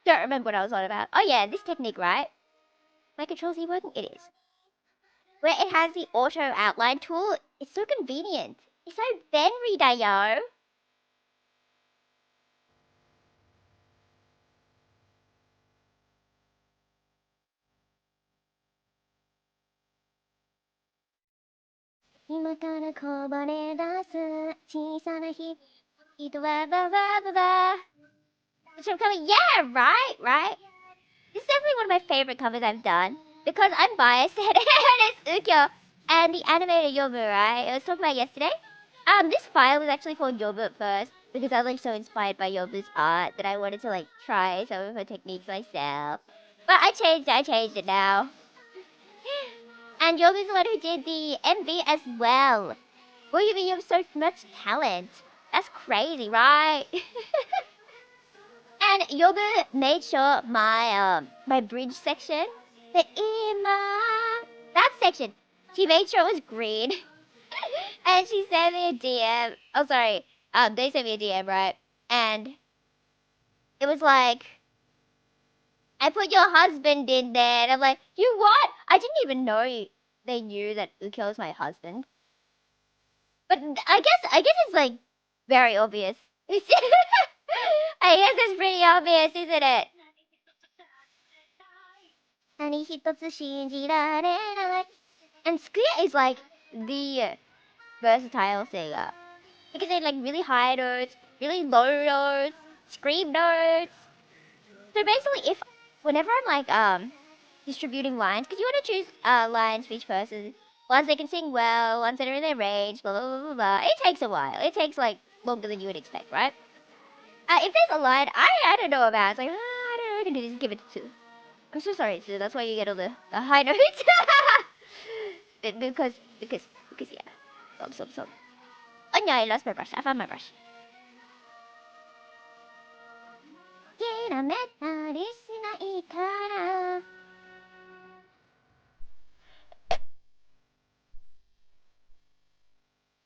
Don't remember what I was on about. Oh yeah, this technique, right? My controls are working? It is. Where it has the auto outline tool, it's so convenient. It's so benry-dayo. So I'm coming, yeah, right. This is definitely one of my favorite covers I've done. Because I'm biased and it's Ukyo and the animator Yobu, right? I was talking about yesterday. This file was actually for Yobu at first. Because I was like so inspired by Yobu's art that I wanted to like try some of her techniques myself. But I changed it now. And Yobu's the one who did the MV as well. Well, you have so much talent. That's crazy, right? And Yobu made sure my bridge section, the that section, she made sure it was green. And she sent me a DM. Oh, sorry. They sent me a DM, right? And it was like, I put your husband in there. And I'm like, you what? I didn't even know they knew that Ukyo was my husband. But I guess it's like very obvious. I guess it's pretty obvious, isn't it? And Square is like the versatile singer. You can say like really high notes, really low notes, scream notes. So basically, if whenever I'm like distributing lines, because you want to choose lines for each person, ones they can sing well, ones that are in their range, blah blah blah blah blah. It takes a while. It takes like longer than you would expect, right? If there's a line I don't know about, it's like I don't know, I can do this. Give it to. I'm so sorry, Sue. That's why you get all the high notes. because yeah. Stop. Oh no, I lost my brush. I found my brush.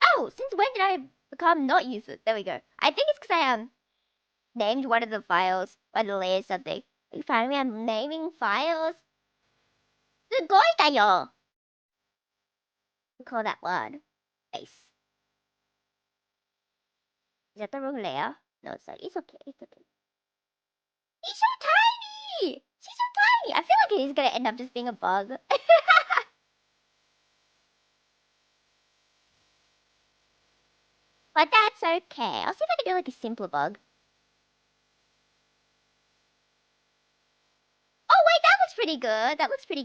Oh, since when did I become not Yufu? There we go. I think it's because I named one of the files by the layer something. You find me? I'm naming files. We call that one base. Is that the wrong layer? No, it's like it's okay. He's so tiny. She's so tiny. I feel like he's gonna end up just being a bug. But that's okay. I'll see if I can do like a simpler bug. Oh wait, that looks pretty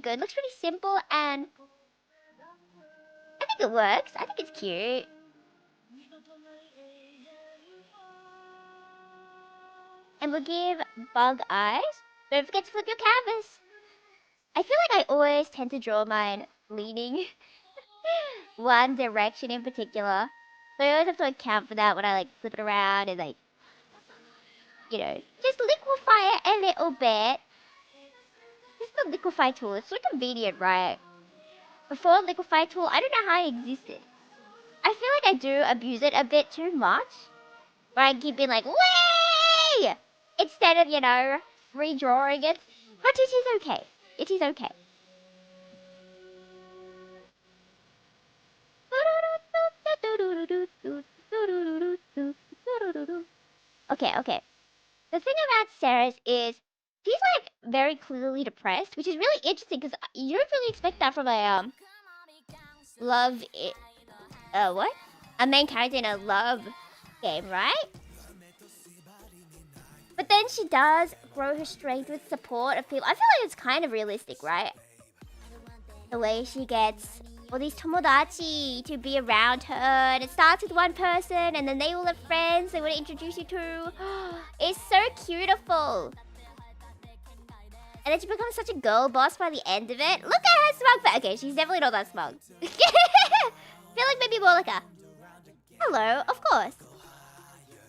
good. Looks pretty simple and think it works. I think it's cute. And we'll give bug eyes. Don't forget to flip your canvas. I feel like I always tend to draw mine leaning one direction in particular. So I always have to account for that when I like flip it around and like, you know, just liquefy it a little bit. This is the liquefy tool. It's so convenient, right? Before liquefy tool, I don't know how it existed. I feel like I do abuse it a bit too much. Where I keep being like, way! Instead of, you know, redrawing it. But it is okay. It is okay. Okay. The thing about Sarah's is she's like very clearly depressed, which is really interesting because you don't really expect that from a what? A main character in a love game, right? But then she does grow her strength with support of people. I feel like it's kind of realistic, right? The way she gets all these tomodachi to be around her, and it starts with one person, and then they all have friends they want to introduce you to. It's so beautiful. And then she becomes such a girl boss by the end of it. Look at her smug face. Okay, she's definitely not that smug. Feel like maybe more like a, hello, of course.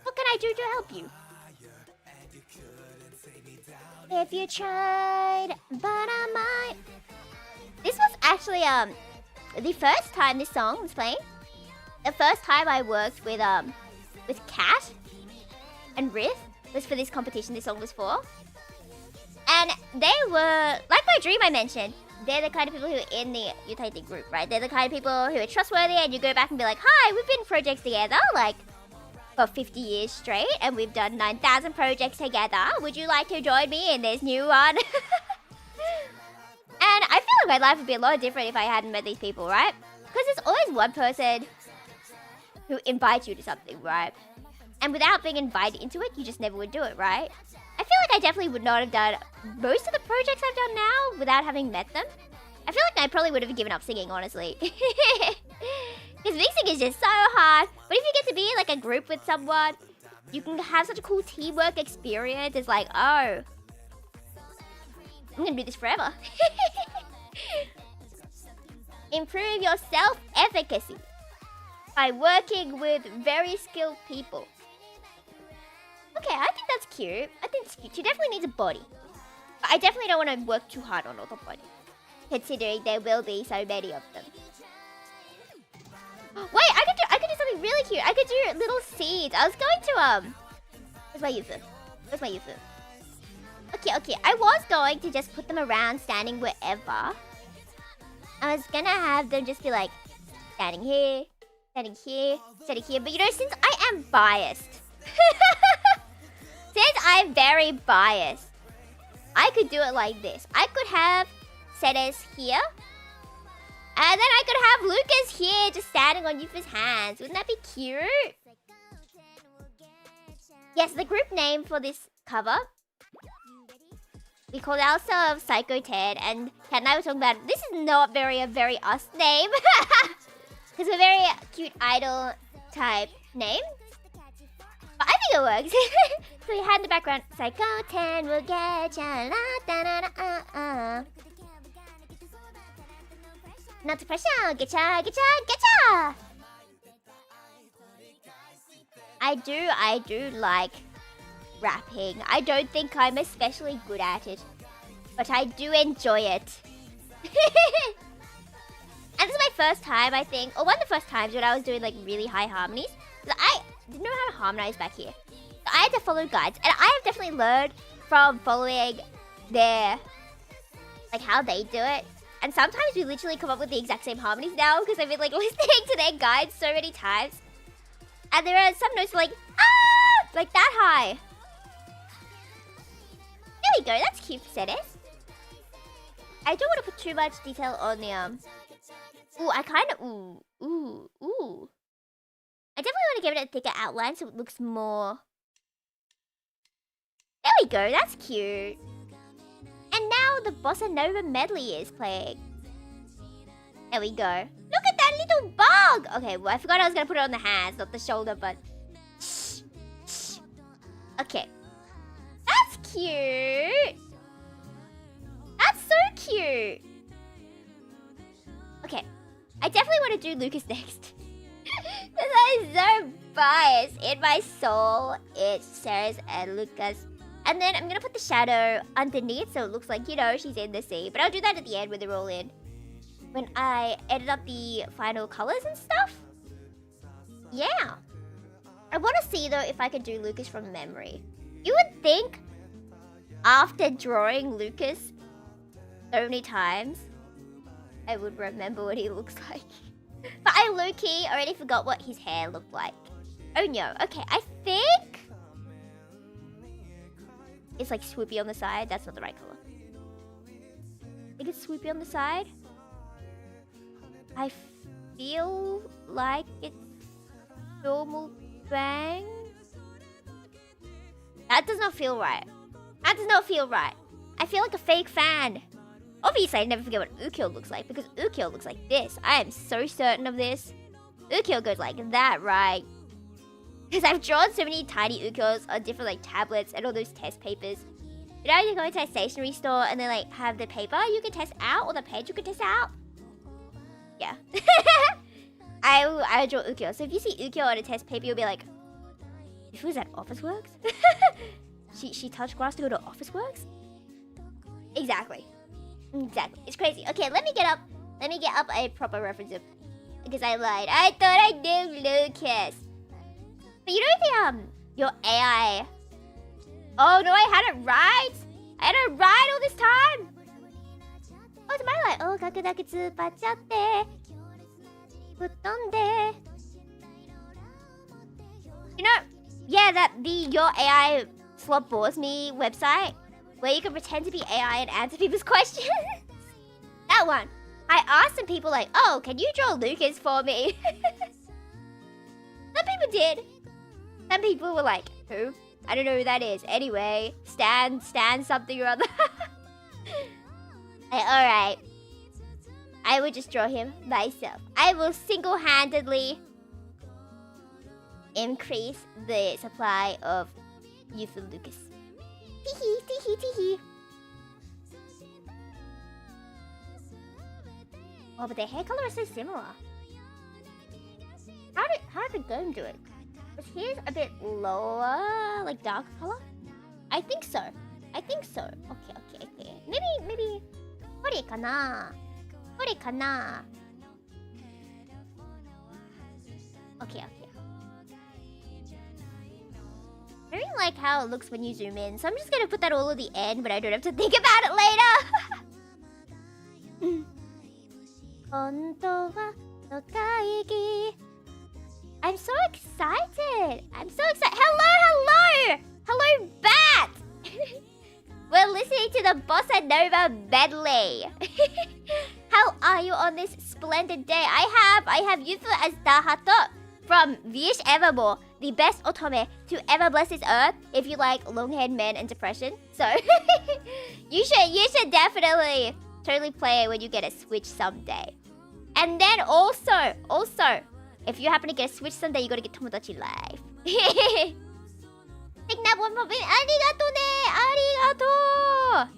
What can I do to help you? If you tried, but I might. This was actually the first time this song was playing. The first time I worked with Kat and Riff was for this competition this song was for. And they were, like my dream I mentioned, they're the kind of people who are in the Utaite group, right? They're the kind of people who are trustworthy and you go back and be like, hi, we've been in projects together, like, for 50 years straight, and we've done 9,000 projects together. Would you like to join me in this new one? And I feel like my life would be a lot different if I hadn't met these people, right? Because there's always one person who invites you to something, right? And without being invited into it, you just never would do it, right? I feel like I definitely would not have done most of the projects I've done now without having met them. I feel like I probably would have given up singing, honestly. Because mixing is just so hard. But if you get to be in like a group with someone, you can have such a cool teamwork experience. It's like, oh, I'm gonna do this forever. Improve your self-efficacy by working with very skilled people. Okay, I think that's cute. I think it's cute. She definitely needs a body. But I definitely don't want to work too hard on all the body, considering there will be so many of them. Wait, I could do something really cute. I could do little seeds. I was going to where's my Yufu? Where's my Yufu? Okay. I was going to just put them around, standing wherever. I was gonna have them just be like standing here, standing here, standing here. But you know, since I am biased, since I'm very biased, I could do it like this. I could have Ceres here. And then I could have Lucas here just standing on Yufu's hands. Wouldn't that be cute? Yes, the group name for this cover, we called ourselves Psycho Ted, and Kat and I were talking about this is not a very us name. Because we're a very cute idol type name. But I think it works. So we had in the background, Psycho Ted will get ya, la da da da Not to pressure, getcha. I do like rapping. I don't think I'm especially good at it, but I do enjoy it. And this is my first time, I think, or one of the first times when I was doing like really high harmonies. I didn't know how to harmonize back here. So I had to follow guides, and I have definitely learned from following their, like how they do it. And sometimes we literally come up with the exact same harmonies now because I've been like listening to their guides so many times. And there are some notes like, ah, like that high. There we go, that's cute, Ceres. I don't want to put too much detail on the, ooh, I kind of, ooh. I definitely want to give it a thicker outline so it looks more. There we go, that's cute. And now the Bossa Nova medley is playing. There we go. Look at that little bug. Okay, well, I forgot I was gonna put it on the hands, not the shoulder, but... Okay. That's cute. That's so cute. Okay. I definitely want to do Lucas next. Because I'm so biased. In my soul, it's Sarah's and Lucas. And then I'm going to put the shadow underneath so it looks like, you know, she's in the sea. But I'll do that at the end when they're all in. When I edit up the final colors and stuff. Yeah. I want to see, though, if I can do Lucas from memory. You would think, after drawing Lucas so many times, I would remember what he looks like. But I low-key already forgot what his hair looked like. Oh no, okay, I think... It's like swoopy on the side. That's not the right color. I think it's swoopy on the side. I feel like it's normal bang. That does not feel right. That does not feel right. I feel like a fake fan. Obviously, I never forget what Ukyo looks like because Ukyo looks like this. I am so certain of this. Ukyo goes like that, right? Because I've drawn so many tiny Ukyos on different like tablets and all those test papers. You know, you go into a stationery store and they like have the paper you can test out or the page you can test out. Yeah. I draw Ukyo. So if you see Ukyo on a test paper, you'll be like, if it was at Office Works? she touched grass to go to Office Works? Exactly. Exactly. It's crazy. Okay, let me get up a proper reference of, because I lied. I thought I knew Lucas. But you know the your AI. Oh no, I had it right. I had it right all this time. Oh, it's my light. Oh, kakudaku tsupachatte. Futonde. You know, yeah, that the Your AI Slot Bores Me website where you can pretend to be AI and answer people's questions. That one. I asked some people like, oh, can you draw Lucas for me? Some people did. Some people were like, who? I don't know who that is. Anyway, Stan something or other. Alright. I will just draw him myself. I will single-handedly increase the supply of Yufu Lucas. Teehee, teehee, teehee. Oh, but their hair color is so similar. How did the game do it? Was his a bit lower, like dark color? I think so. Okay. Maybe. これかな? Okay. I really like how it looks when you zoom in, so I'm just gonna put that all at the end, but I don't have to think about it later. 本当はの会議 I'm so excited. Hello, Bat. We're listening to the Bossa Nova medley. How are you on this splendid day? I have Yufu as Dahato from Vish Evermore, the best otome to ever bless this earth. If you like long-haired men and depression, so you should definitely totally play it when you get a Switch someday. And then also, if you happen to get a Switch someday, you gotta get Tomodachi Live. Take nap one more minute. Arigato ne! Arigato!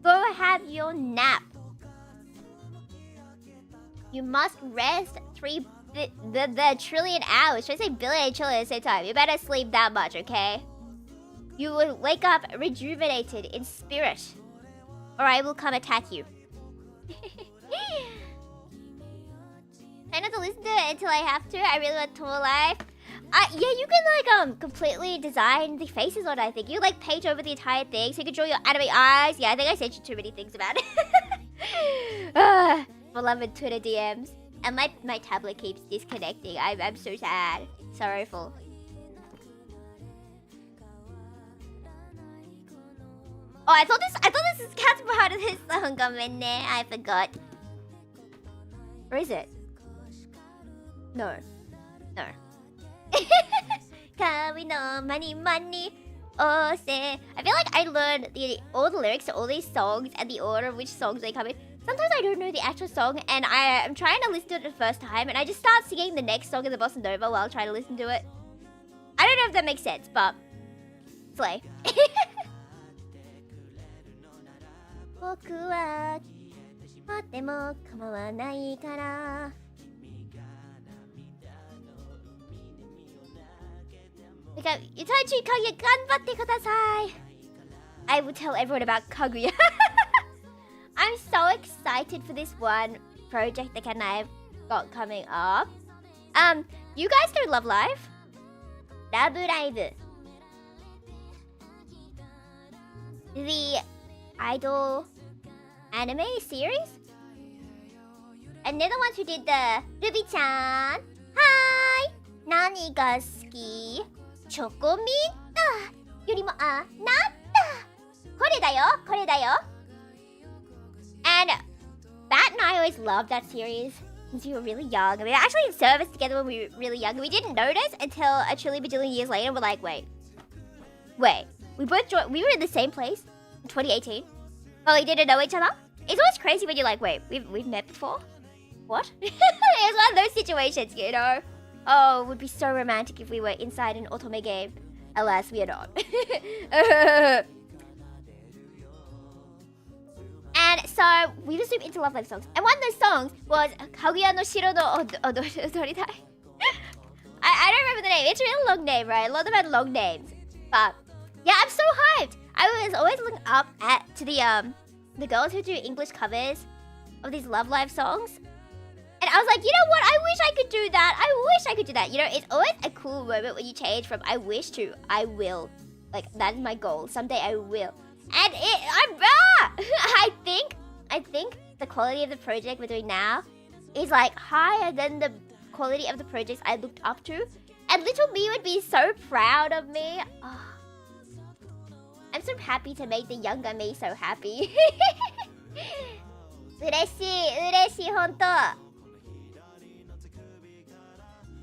Go have your nap. You must rest the trillion hours. Should I say billion and trillion at the same time? You better sleep that much, okay? You will wake up rejuvenated in spirit, or I will come attack you. Try not to listen to it until I have to. I really want Tomo Life. Yeah, you can like completely design the faces on it, I think. You like page over the entire thing so you can draw your anime eyes. Yeah, I think I sent you too many things about it. Beloved Twitter DMs. And my tablet keeps disconnecting. I'm so sad. Sorrowful. Oh, I thought this is Cat's part of this song. I forgot. Or is it? No. Kami no money. Oh, say. I feel like I learned all the lyrics to all these songs and the order of which songs they come in sometimes I don't know the actual song, and I'm trying to listen to it the first time, and I just start singing the next song in the bossa nova while trying to listen to it. I don't know if that makes sense, but slay. 僕は待っても構わないから。Itachi Kaguya, ganbatte kudasai. I will tell everyone about Kaguya. I'm so excited for this one project that Ken and I have got coming up. You guys know Love Live? Love Live. The idol anime series? And they're the ones who did the Ruby-chan. Hi! Nani ga suki? Chocominta! Yori mo anatta! Kore da yo! Kore da yo! And Bat and I always loved that series since we were really young. We were actually in service together when we were really young. We didn't notice until a trillion bajillion years later. We're like, wait. We both joined. We were in the same place in 2018, but we didn't know each other. It's always crazy when you're like, wait, we've met before? What? It was one of those situations, you know? Oh, it would be so romantic if we were inside an otome game. Alas, we are not. And so we were super into Love Live songs. And one of those songs was Kaguya no Shiro no Odoritai. I don't remember the name. It's a really long name, right? A lot of them had long names. But yeah, I'm so hyped. I was always looking up to the girls who do English covers of these Love Live songs. And I was like, you know what? I wish I could do that. I wish I could do that. You know, it's always a cool moment when you change from I wish to I will. Like, that is my goal. Someday I will. And I think the quality of the project we're doing now is like higher than the quality of the projects I looked up to. And little me would be so proud of me. Oh, I'm so happy to make the younger me so happy. Ureshi, honto.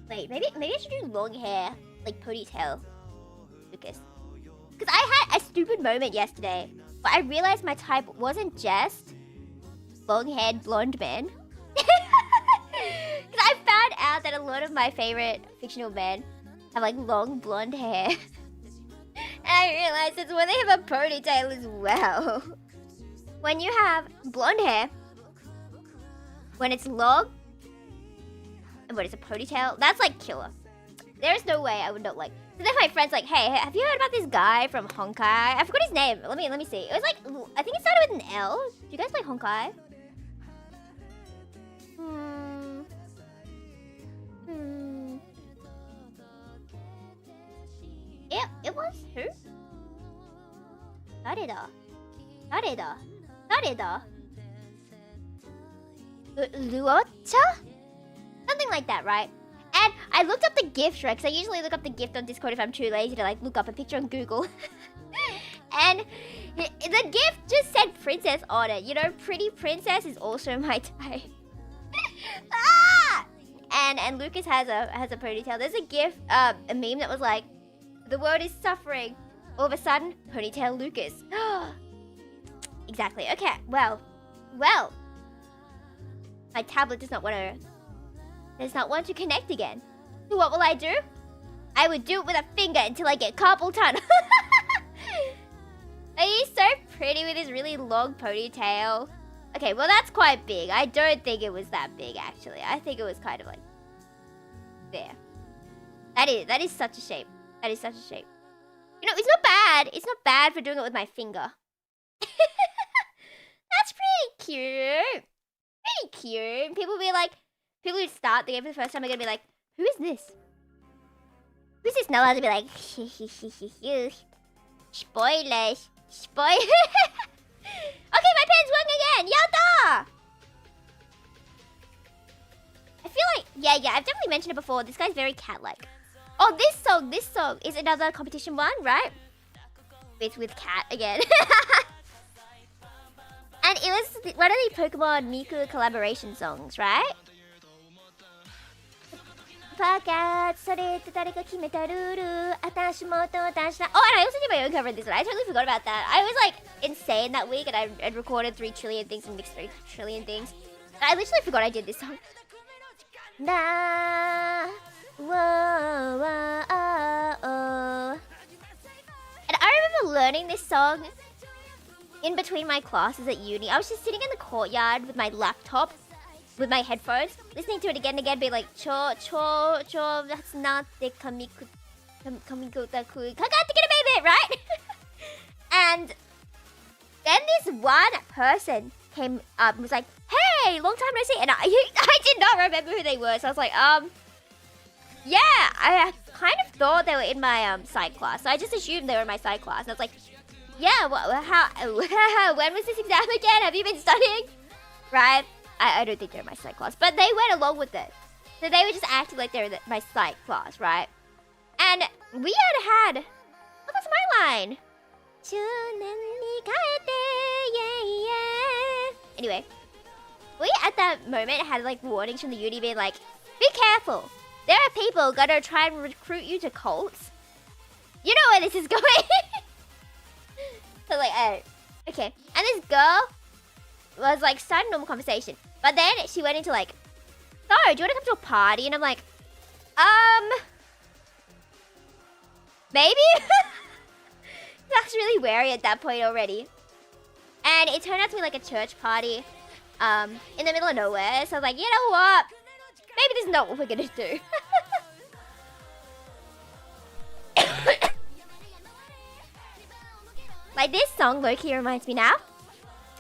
Wait, maybe I should do long hair, like ponytail, Lucas. Because I had a stupid moment yesterday, but I realized my type wasn't just long-haired blonde men. Because I found out that a lot of my favorite fictional men have like long blonde hair. And I realized it's when they have a ponytail as well. When you have blonde hair, when it's long, and when it's a ponytail, that's like killer. There is no way I would not like. So then my friend's like, hey, have you heard about this guy from Honkai? I forgot his name. Let me see. It was like, I think it started with an L. Do you guys like Honkai? It was who? Dareda? Luocha? Something like that, right? And I looked up the gift, right? Because I usually look up the gift on Discord if I'm too lazy to like look up a picture on Google. And the gift just said princess on it. You know, pretty princess is also my type. Ah! And Lucas has a ponytail. There's a gift, a meme that was like, the world is suffering. All of a sudden, ponytail Lucas. Exactly. Okay. Well. My tablet does not want to connect again. So what will I do? I would do it with a finger until I get carpal tunnel. He's so pretty with his really long ponytail. Okay, well that's quite big. I don't think it was that big actually. I think it was kind of like there. That is such a shape. That is such a shape. You know, it's not bad. It's not bad for doing it with my finger. That's pretty cute. Pretty cute. People who start the game for the first time are gonna be like, who is this? Who's this? Now I'll be like, spoilers. Okay, my pen's working again. Yatta! I feel like, yeah, I've definitely mentioned it before. This guy's very cat-like. Oh, this song is another competition one, right? It's with cat again. And it was one of the Pokemon Miku collaboration songs, right? work out それって誰か決めたルール私もと私な Oh, and I also did my own cover of this one. I totally forgot about that. I was like insane that week and I'd recorded 3 trillion things and mixed 3 trillion things. And I literally forgot I did this song. Da, whoa, whoa, oh, oh. And I remember learning this song in between my classes at uni. I was just sitting in the courtyard with my laptop, with my headphones, listening to it again and again, being like, cho, cho, cho, that's not the kamiku, kamikotaku, kakatekirababy, right? And then this one person came up and was like, hey, long time no see. And I did not remember who they were. So I was like, yeah, I kind of thought they were in my psych class. So I just assumed they were in my psych class. And I was like, yeah, when was this exam again? Have you been studying? Right? I don't think they're in my psych class. But they went along with it. So they were just acting like they're in my psych class, right? And we had... Oh, that's my line. Anyway. We, at that moment, had, like, warnings from the uni being like, be careful. There are people gonna try and recruit you to cults. You know where this is going. So, like, oh, okay. And this girl was, like, starting a normal conversation. But then she went into, like, so, do you want to come to a party? And I'm like, maybe? I was really wary at that point already. And it turned out to be, like, a church party. In the middle of nowhere. So I was like, you know what? Maybe this is not what we're gonna do. Like, this song low-key reminds me now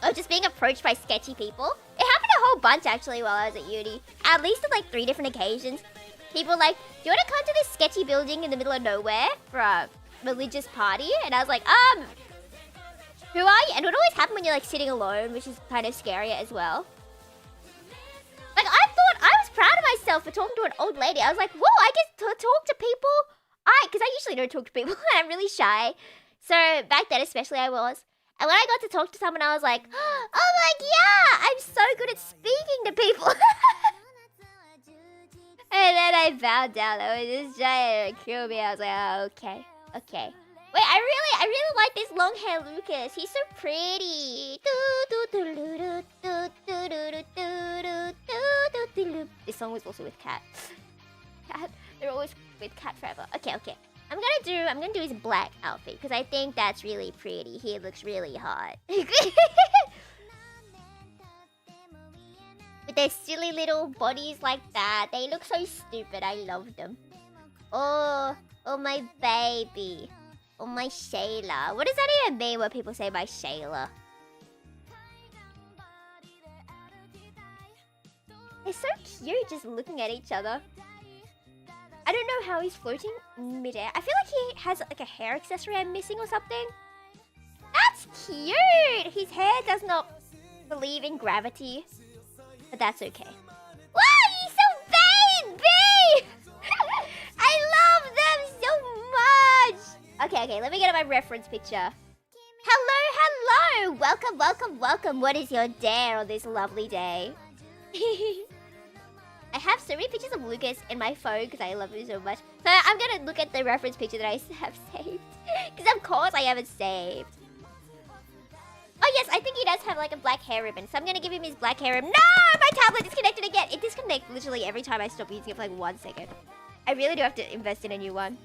of just being approached by sketchy people. It happened a whole bunch, actually, while I was at uni. At least on, like, 3 different occasions. People were like, do you want to come to this sketchy building in the middle of nowhere for a religious party? And I was like, who are you? And it would always happen when you're, like, sitting alone, which is kind of scary as well. Like, I thought I was proud of myself for talking to an old lady. I was like, whoa, I get to talk to people. Because I usually don't talk to people. I'm really shy. So, back then especially I was. And when I got to talk to someone, I was like, oh my, yeah, I'm so good at speaking to people. And then I bowed down. I was just trying to kill me. I was like, oh, okay, okay. Wait, I really like this long hair Lucas. He's so pretty. This song was also with Cat. Cat, they're always with Cat forever. Okay, okay. I'm gonna do his black outfit because I think that's really pretty. He looks really hot. With their silly little bodies like that, they look so stupid. I love them. Oh, oh my baby. Oh, my Shayla. What does that even mean when people say my Shayla? They're so cute just looking at each other. I don't know how he's floating midair. I feel like he has like a hair accessory I'm missing or something. That's cute! His hair does not believe in gravity. But that's okay. Wow, he's so baby! I love them so much! Okay, okay, let me get my reference picture. Hello, hello! Welcome, welcome, welcome. What is your day on this lovely day? I have so many pictures of Lucas in my phone because I love him so much. So I'm gonna look at the reference picture that I have saved. Because of course I haven't saved. Oh yes, I think he does have like a black hair ribbon. So I'm gonna give him his black hair ribbon. No! My tablet disconnected again! It disconnects literally every time I stop using it for like 1 second. I really do have to invest in a new one.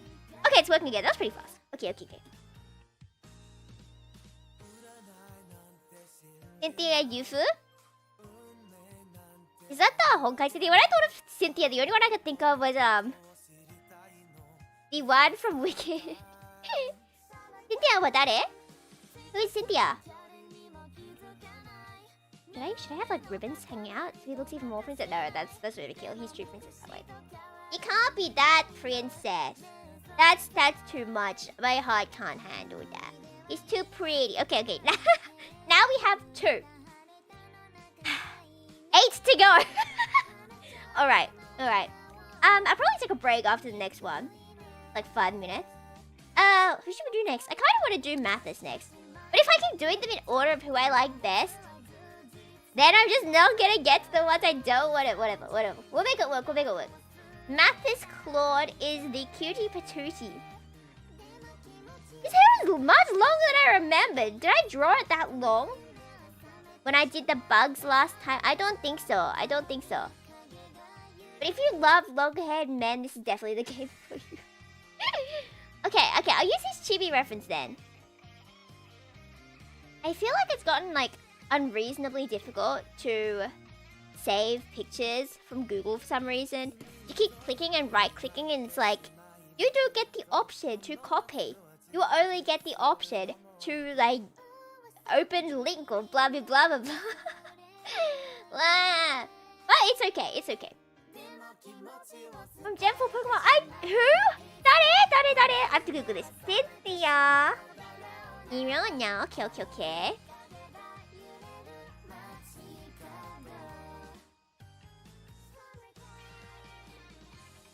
Okay, it's working again. That was pretty fast. Okay, okay, okay. Cynthia Yufu? Is that the Honkai Cynthia? When I thought of Cynthia, the only one I could think of was the one from Wicked. Cynthia wa dare? Who is Cynthia? Should I have like ribbons hanging out so he looks even more princess? No, that's ridiculous. He's true princess that way. You can't be that princess. That's too much. My heart can't handle that. He's too pretty. Okay, okay. Now we have 2. 8 to go. Alright, alright. I'll probably take a break after the next one. Like 5 minutes. Who should we do next? I kind of want to do Mathis next. But if I keep doing them in order of who I like best, then I'm just not gonna get to the ones I don't want. Whatever. We'll make it work, we'll make it work. Mathis Claude is the cutie patootie. His hair is much longer than I remembered. Did I draw it that long? When I did the bugs last time? I don't think so. I don't think so. But if you love long-haired men, this is definitely the game for you. Okay, I'll use this chibi reference then. I feel like it's gotten, like, unreasonably difficult to save pictures from Google for some reason. You keep clicking and right-clicking and it's like, you do get the option to copy. You only get the option to, like, open link or blah, blah, blah, blah, blah. But it's okay, it's okay. From Gen 4 Pokemon, who? Dare? I have to Google this. Cynthia. 이면요. Okay.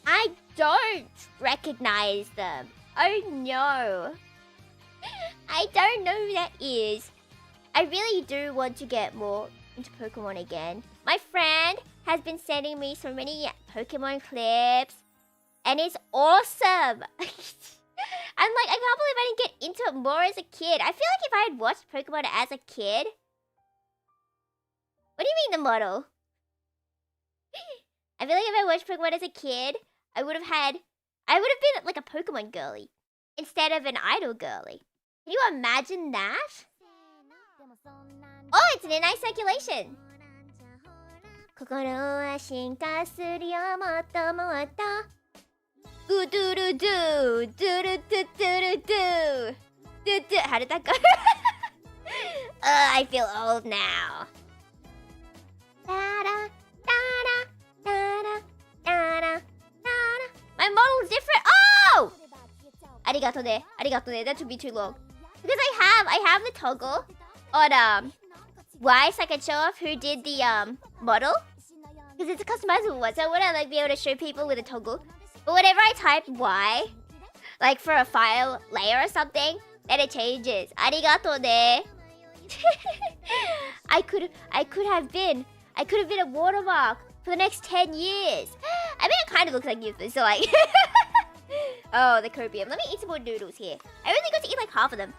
I don't recognize them. Oh no. I don't know who that is. I really do want to get more into Pokemon again. My friend has been sending me so many Pokemon clips. And it's awesome. I'm like, I can't believe I didn't get into it more as a kid. I feel like if I had watched Pokemon as a kid... What do you mean the model? I feel like if I watched Pokemon as a kid, I would have been like a Pokemon girly instead of an idol girly. Can you imagine that? Oh, it's in a nice circulation. 心は進化するよもっともっと do how did that go? I feel old now. My model's different. Oh! Arigato ne. That should be too long. Because I have the toggle on Y, so I can show off who did the model. Because it's a customizable one, so I want to like be able to show people with a toggle. But whenever I type Y, like for a file layer or something, then it changes. Arigato ne. I could have been a watermark for the next 10 years. I mean, it kind of looks like Yufu, so like... Oh, the copium. Let me eat some more noodles here. I only got to eat like half of them.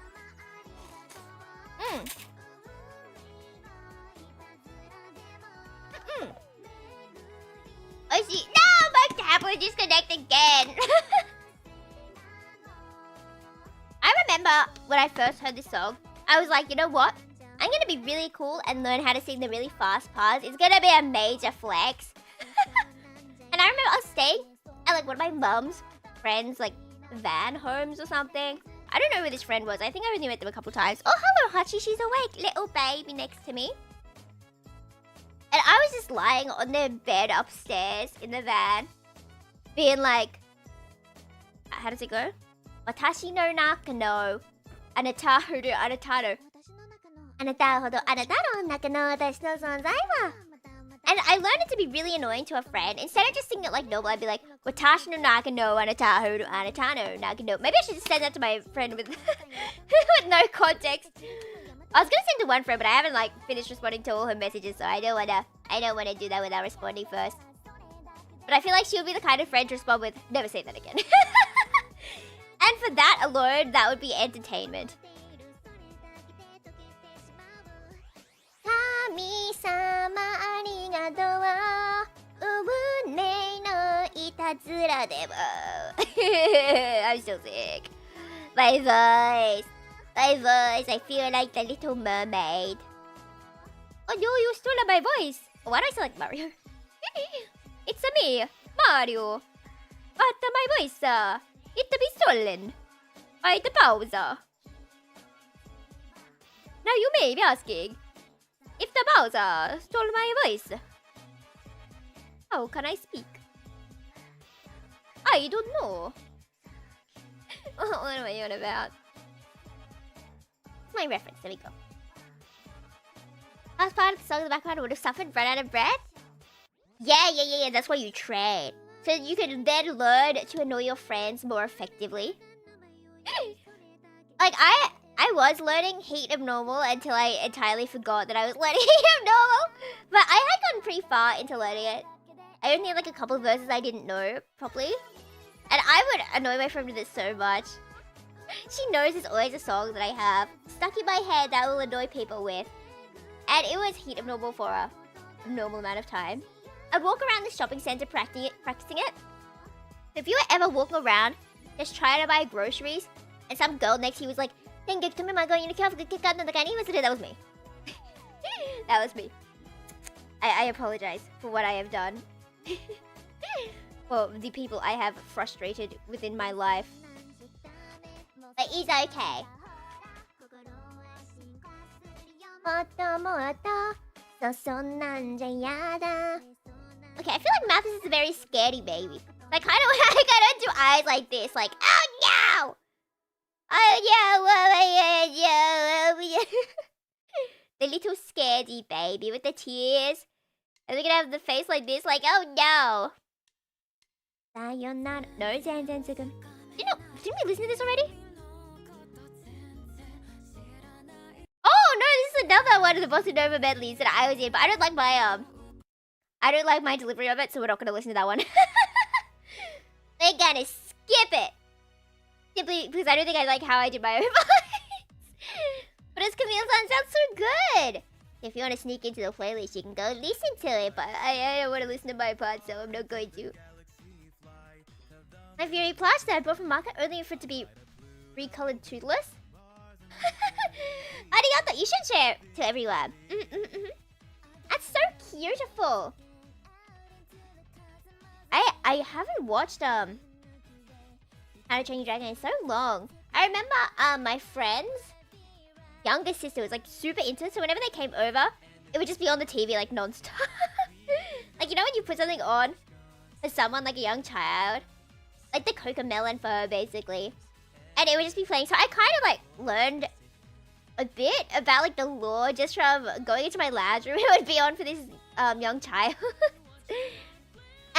Oh, see. No, my tablet disconnected again. I remember when I first heard this song, I was like, you know what? I'm gonna be really cool and learn how to sing the really fast parts. It's gonna be a major flex. And I remember I was staying at like one of my mum's friends, like van homes or something. I don't know who this friend was. I think I only met them a couple times. Oh, hello, Hachi. She's awake. Little baby next to me. And I was just lying on their bed upstairs in the van, being like, how does it go? Watashi no naka no anata hodo anata no anata hodo anata no naka no watashi no sonzai wa. And I learned it to be really annoying to a friend. Instead of just singing it like normal, I'd be like, watashi no naka no anata hodo anata no naka no. Maybe I should just send that to my friend with with no context. I was gonna send to one friend, but I haven't like finished responding to all her messages, so I don't wanna do that without responding first. But I feel like she'll be the kind of friend to respond with, never say that again. And for that alone, that would be entertainment. Kami-sama arigato wa unmei no itazura demo. I'm still sick. My voice, I feel like the Little Mermaid. Oh no, you stole my voice. Why do I sound like Mario? It's me, Mario. But my voice, it be stolen by the Bowser. Now you may be asking, if the Bowser stole my voice, how can I speak? I don't know. What am I on about? My reference, there we go. Last part of the song in the background would have suffered, run out of breath? Yeah, that's why you train. So you can then learn to annoy your friends more effectively. Like, I was learning Heat of Normal until I entirely forgot that I was learning Heat of Normal. But I had gotten pretty far into learning it. I only had like a couple of verses I didn't know properly. And I would annoy my friend with it so much. She knows there's always a song that I have stuck in my head that I will annoy people with. And it was heat abnormal for a normal amount of time. I'd walk around the shopping center practicing it. If you were ever walking around just trying to buy groceries and some girl next to you was like, that was me. That was me. I apologize for what I have done. For the people I have frustrated within my life. But it's okay. Okay, I feel like Mathis is a very scaredy baby. Like, kind of when I gotta do eyes like this, like, oh no! Oh yeah, the little scaredy baby with the tears. And they're gonna have the face like this, like, oh no! Sayonara. No, Zanzan. Didn't we listen to this already? Oh no, this is another one of the Bossa Nova medleys that I was in, but I don't like my delivery of it, so we're not gonna listen to that one. We're gonna skip it. Simply because I don't think I like how I did my own voice. But it's Camille-san sounds so good. If you want to sneak into the playlist, you can go listen to it, but I don't want to listen to my part, so I'm not going to. My Fury plush that I bought from market only for it to be recolored toothless. Arigato, you should share it to everyone. That's so beautiful. I haven't watched How to Train Your Dragon in so long. I remember my friend's younger sister was like super into it, so whenever they came over, it would just be on the TV like non-stop. Like, you know when you put something on for someone like a young child? Like the Cocomelon for her, basically. And it would just be playing. So I kind of like learned a bit about like the lore just from going into my lounge room. It would be on for this young child.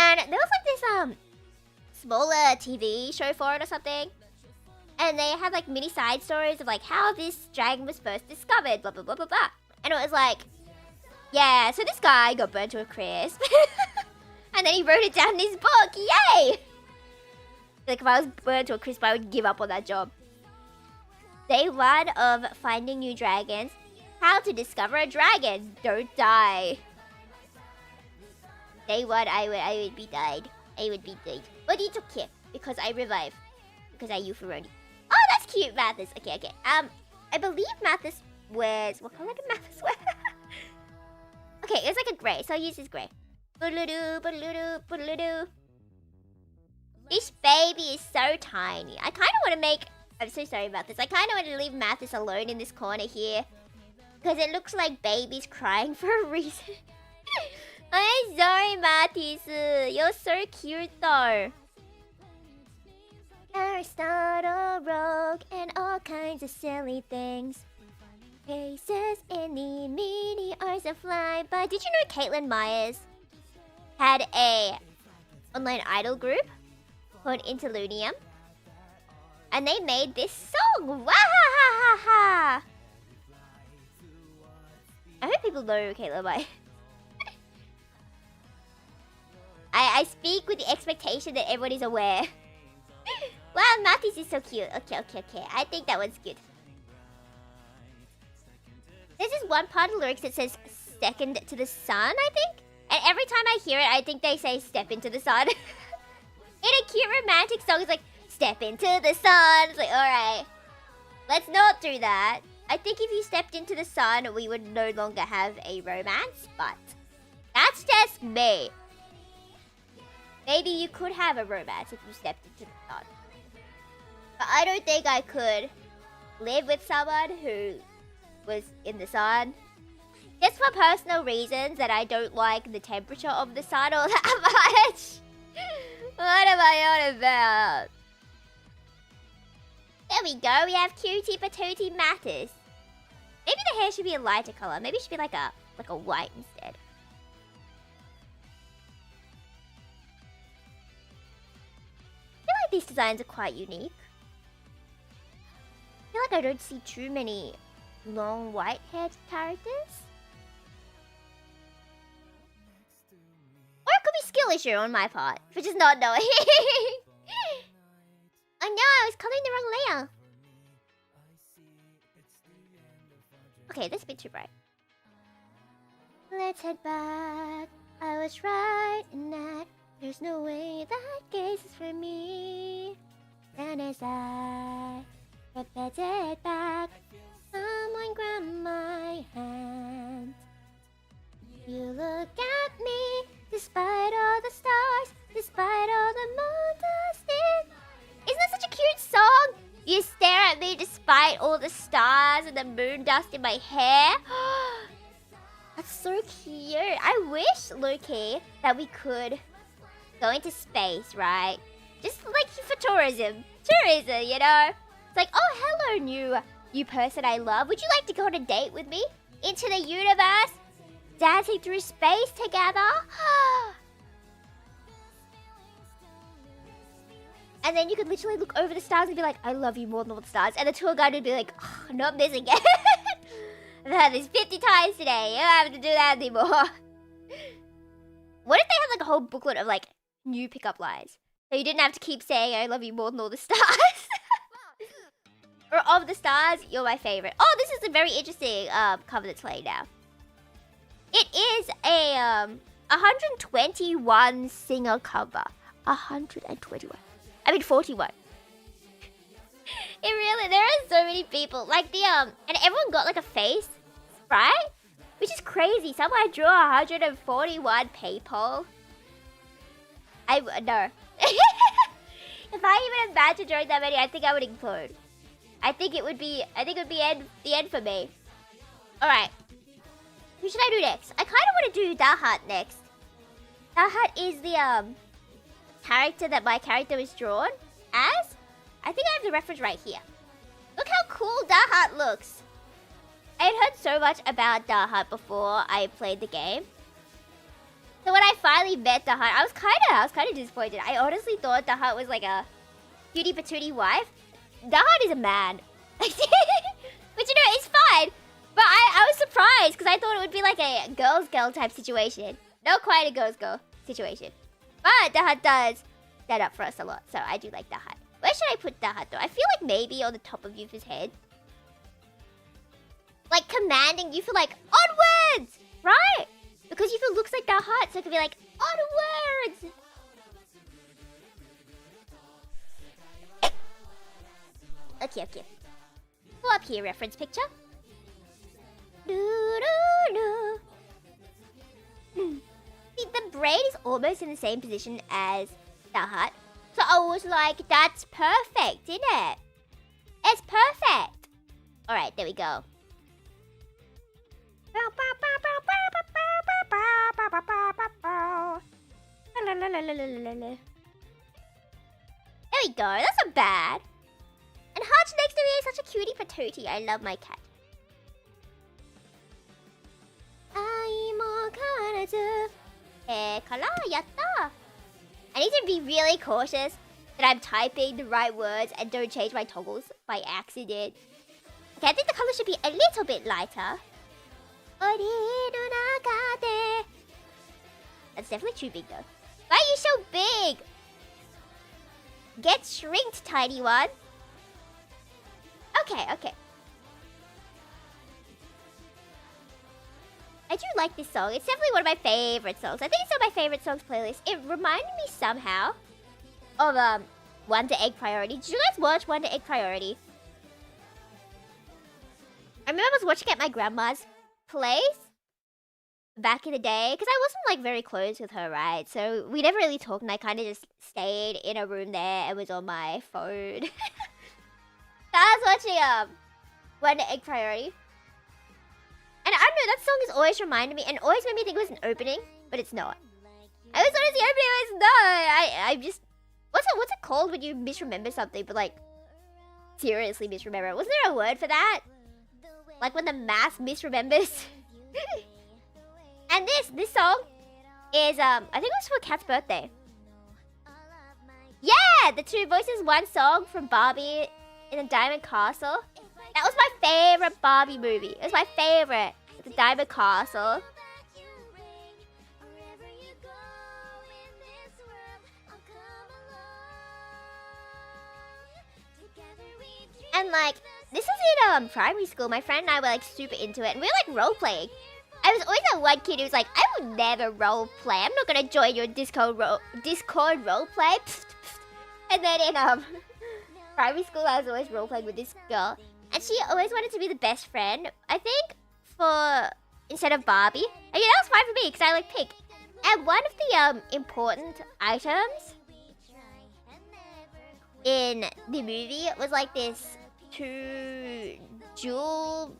And there was like this smaller TV show for it or something. And they had like mini side stories of like how this dragon was first discovered, blah blah blah blah blah. And it was like, yeah, so this guy got burnt to a crisp. And then he wrote it down in his book, yay! Like if I was burnt to a crisp, I would give up on that job. Day 1 of Finding New Dragons. How to discover a dragon. Don't die. Day 1, I would be died. I would be dead. But it's okay, because I revive. Because I Yufu. Oh, that's cute, Mathis. Okay. I believe Mathis wears... What color did Mathis wear? Okay, it's like a grey, so I'll use this grey. This baby is so tiny. I kind of want to make... I'm so sorry about this. I kind of want to leave Mathis alone in this corner here. Because it looks like baby's crying for a reason. I'm sorry, Mathis. You're so cute, though. Aristotle, rogue, and all kinds of silly things. Faces in the mini arts of fly. But did you know Caitlin Myers had a online idol group called Interludium? And they made this song. Wahahaha! I hope people know Caitlin Myers. I speak with the expectation that everyone is aware. Wow, Mathis is so cute. Okay. I think that one's good. There's this one part of the lyrics that says second to the sun, I think. And every time I hear it, I think they say step into the sun. In a cute romantic song, it's like, step into the sun. It's like, alright. Let's not do that. I think if you stepped into the sun, we would no longer have a romance. But that's just me. Maybe you could have a romance if you stepped into the sun. But I don't think I could live with someone who was in the sun. Just for personal reasons that I don't like the temperature of the sun all that much. What am I on about? There we go, we have Cutie Patootie Mathis. Maybe the hair should be a lighter color. Maybe it should be like a white instead. I feel like these designs are quite unique. I feel like I don't see too many long white-haired characters. Or it could be issue on my part for just not knowing. Oh no, I was coloring the wrong layer. Okay, this is a bit too bright. Let's head back. I was right in that there's no way that gaze is for me. And as I repeated back, someone grabbed my hand. You look at me, despite all the stars, despite all the moon dusting. Isn't that such a cute song? You stare at me despite all the stars and the moon dust in my hair. That's so cute. I wish, Loki, that we could go into space, right? Just like for tourism. Tourism, you know? It's like, oh, hello, new person I love. Would you like to go on a date with me? Into the universe? Dancing through space together? And then you could literally look over the stars and be like, I love you more than all the stars. And the tour guide would be like, oh, not this again. I've had this 50 times today. You don't have to do that anymore. What if they had like a whole booklet of like new pickup lines? So you didn't have to keep saying, I love you more than all the stars. Or of the stars, you're my favorite. Oh, this is a very interesting cover that's playing now. It is a 121 singer cover. 121. I mean 41. It really, there are so many people. Like the and everyone got like a face, right? Which is crazy. Someone drew 141 people. No. If I even imagined drawing that many, I think I would implode. I think it would be the end for me. Alright. Who should I do next? I kinda wanna do Dahat next. Dahat is the character that my character was drawn as. I think I have the reference right here. Look how cool Dahat looks. I had heard so much about Dahat before I played the game. So when I finally met Dahat, I was kinda disappointed. I honestly thought Dahat was like a cutie patootie wife. Dahat is a man. But you know, it's fine. But I was surprised because I thought it would be like a girl's girl type situation. Not quite a girl's girl situation. But Dahat does stand up for us a lot. So I do like Dahat. Where should I put Dahat though? I feel like maybe on the top of Yufu's head. Like commanding Yufu like, onwards! Right? Because Yufu looks like Dahat, so it could be like, onwards! Okay. Pull up here, reference picture. See, the braid is almost in the same position as Dahat. So I was like, that's perfect, isn't it? It's perfect. Alright, there we go. There we go, that's not bad. And Hutch next to me is such a cutie patootie. I love my cat. I need to be really cautious that I'm typing the right words and don't change my toggles by accident. Okay, I think the color should be a little bit lighter. That's definitely too big though. Why are you so big? Get shrinked, tiny one. Okay. I do like this song. It's definitely one of my favorite songs. I think it's on my favorite songs playlist. It reminded me somehow of Wonder Egg Priority. Did you guys watch Wonder Egg Priority? I remember I was watching at my grandma's place back in the day because I wasn't like very close with her, right? So we never really talked, and I kind of just stayed in a room there and was on my phone. So I was watching Wonder Egg Priority. And I don't know, that song has always reminded me and always made me think it was an opening, but it's not. I always thought it was the opening, it was not. I just... What's it called when you misremember something, but like, seriously misremember it? Wasn't there a word for that? Like when the mass misremembers? And this song is, I think it was for Kat's birthday. Yeah! The Two Voices One Song from Barbie in the Diamond Castle. That was my favorite Barbie movie. It was my favorite. The Diamond Castle. And like, this was in primary school. My friend and I were like super into it, and we were like role playing. I was always that one kid who was like, I would never role play. I'm not gonna join your Discord role play. And then in primary school, I was always role playing with this girl, and she always wanted to be the best friend. I think instead of Barbie. And yeah, that was fine for me because I like pink. And one of the important items in the movie was like this 2 jewel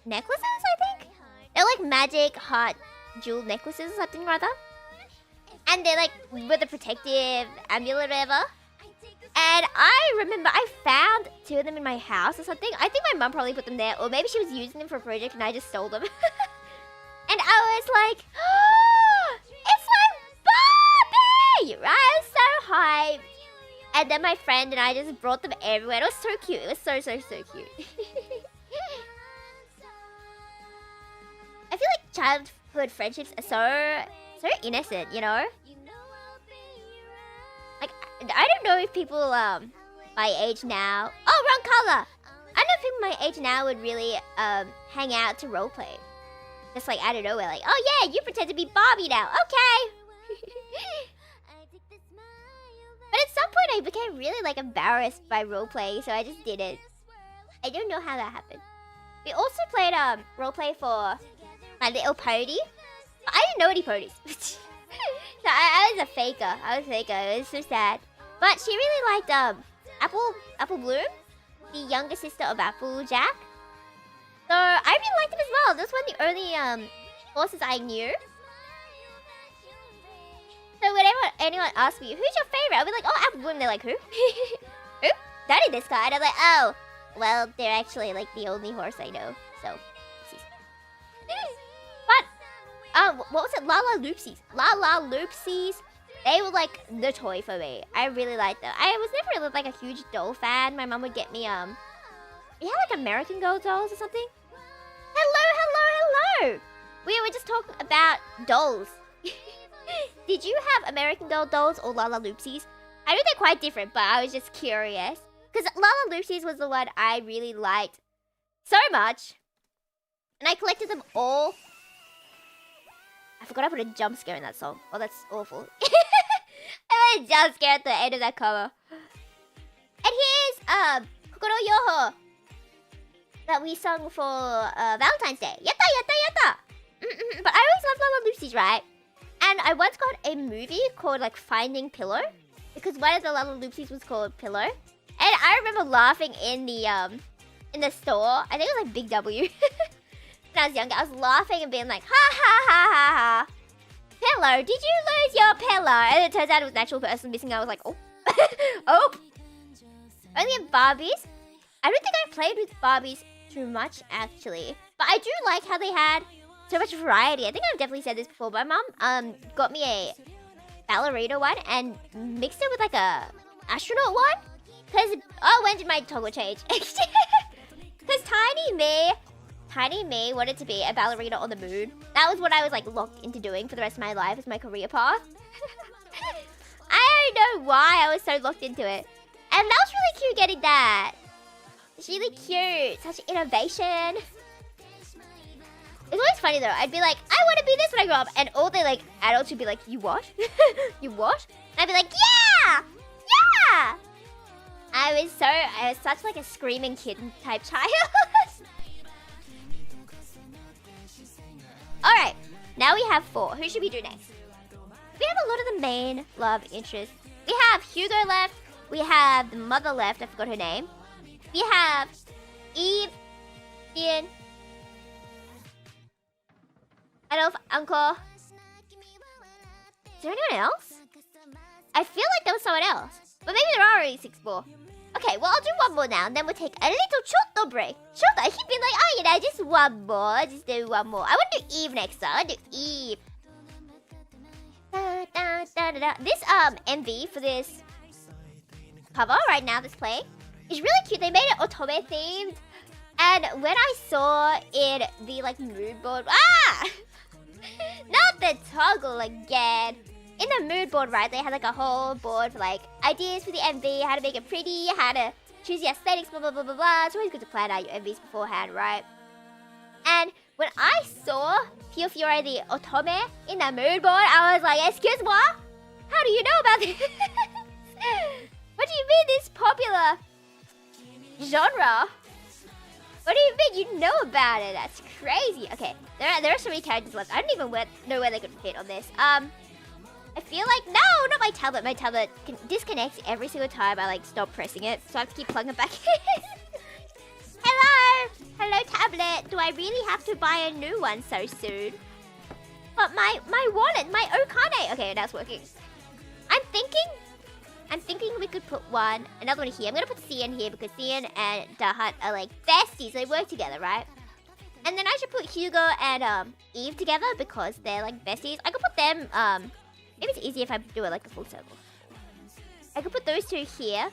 necklaces, I think. They're like magic heart jewel necklaces or something rather. And they're like with a protective amulet or whatever. And I remember I found 2 of them in my house or something. I think my mum probably put them there, or maybe she was using them for a project and I just stole them. And I was like, oh, it's like Barbie! Right? I was so hyped. And then my friend and I just brought them everywhere. It was so cute. It was so cute. I feel like childhood friendships are so innocent, you know? Like, I don't know if people my age now... Oh, wrong color! I don't know if people my age now would really hang out to roleplay. Just like out of nowhere, like, oh yeah, you pretend to be Barbie now. Okay! But at some point I became really like embarrassed by roleplay, so I just did it. I don't know how that happened. We also played roleplay for My Little Pony. I didn't know any ponies. So I was a faker. It was so sad. But she really liked Apple Bloom, the younger sister of Applejack. So I really liked him as well. This was one of the early horses I knew. So whenever anyone asks me, who's your favorite? I'll be like, oh, Apple Bloom. They're like, who? Who? Daddy this guy. And I'm like, oh, well, they're actually like the only horse I know. So, but, what was it? La La Loopsies. They were like the toy for me. I really liked them. I was never really like a huge doll fan. My mom would get me, we had like American Girl dolls or something. Hello. We were just talking about dolls. Did you have American Girl dolls or La La Loopsies? I know they're quite different, but I was just curious. Because La La Loopsies was the one I really liked so much. And I collected them all. I forgot I put a jump scare in that song. Oh, that's awful. I put a jump scare at the end of that cover. And here's, Kokoro Yoho. That we sung for Valentine's Day. Yatta! But I always loved La La Loopsies, right? And I once got a movie called like Finding Pillow, because one of the La La Loopsies was called Pillow. And I remember laughing in the store. I think it was like Big W. When I was younger, I was laughing and being like, ha. Pillow, did you lose your pillow? And it turns out it was an actual person missing. I was like, oh. Oh. Only in Barbies. I don't think I played with Barbies too much, actually. But I do like how they had so much variety. I think I've definitely said this before. My mom got me a ballerina one and mixed it with like a astronaut one. Cause when did my toggle change? Cause Tiny me wanted to be a ballerina on the moon. That was what I was like locked into doing for the rest of my life as my career path. I don't know why I was so locked into it. And that was really cute getting that. It's really cute. Such innovation. It's always funny though. I'd be like, I want to be this when I grow up. And all the like adults would be like, you what? You what? And I'd be like, yeah! Yeah! I was such like a screaming kitten type child. Alright, now we have 4. Who should we do next? We have a lot of the main love interests. We have Hugo left. We have the mother left. I forgot her name. We have Eve, Ian, Adolf, Uncle. Is there anyone else? I feel like there was someone else. But maybe there are already 6 more. Okay, well, I'll do one more now, and then we'll take a little short break. Short, I keep being like, oh, you know, just one more. Just do one more. I want to do Eve next, though. I want to do Eve. This, MV for this cover right now that's playing is really cute. They made it otome themed. And when I saw it, the, like, mood board... Ah! Not the toggle again. In the mood board, right, they had like a whole board for like ideas for the MV, how to make it pretty, how to choose the aesthetics, blah, blah, blah, blah, blah. It's always good to plan out your MVs beforehand, right? And when I saw Pure Fiore the Otome in that mood board, I was like, excuse me? How do you know about this? What do you mean this popular genre? What do you mean you know about it? That's crazy. Okay, there are so many characters left. I don't even know where they could fit on this. I feel like, no, not my tablet. My tablet disconnects every single time I like stop pressing it, so I have to keep plugging it back in. Hello! Hello, tablet. Do I really have to buy a new one so soon? But my wallet, my Okane. Okay, now it's working. I'm thinking we could put another one here. I'm gonna put Cian here because Cian and Dahat are like besties. They work together, right? And then I should put Hugo and Eve together because they're like besties. I could put them. Maybe it's easier if I do it like a full circle. I could put those two here.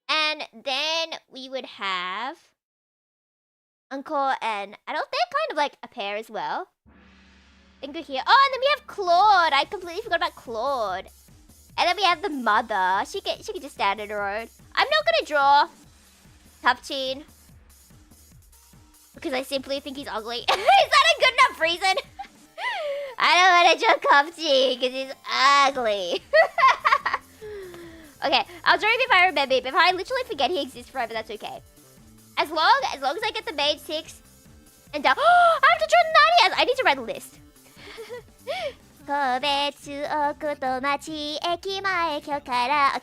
And then we would have Uncle and Adult. They're kind of like a pair as well. Finger here. Oh, and then we have Claude. I completely forgot about Claude. And then we have the mother. She could just stand on her own. I'm not gonna draw Capchin because I simply think he's ugly. Is that a good enough reason? I don't want to draw Capchin because he's ugly. Okay, I'll draw him if I remember him. If I literally forget he exists forever, that's okay. As long as I get the main 6 and down. I have to draw Nadia. I need to write a list.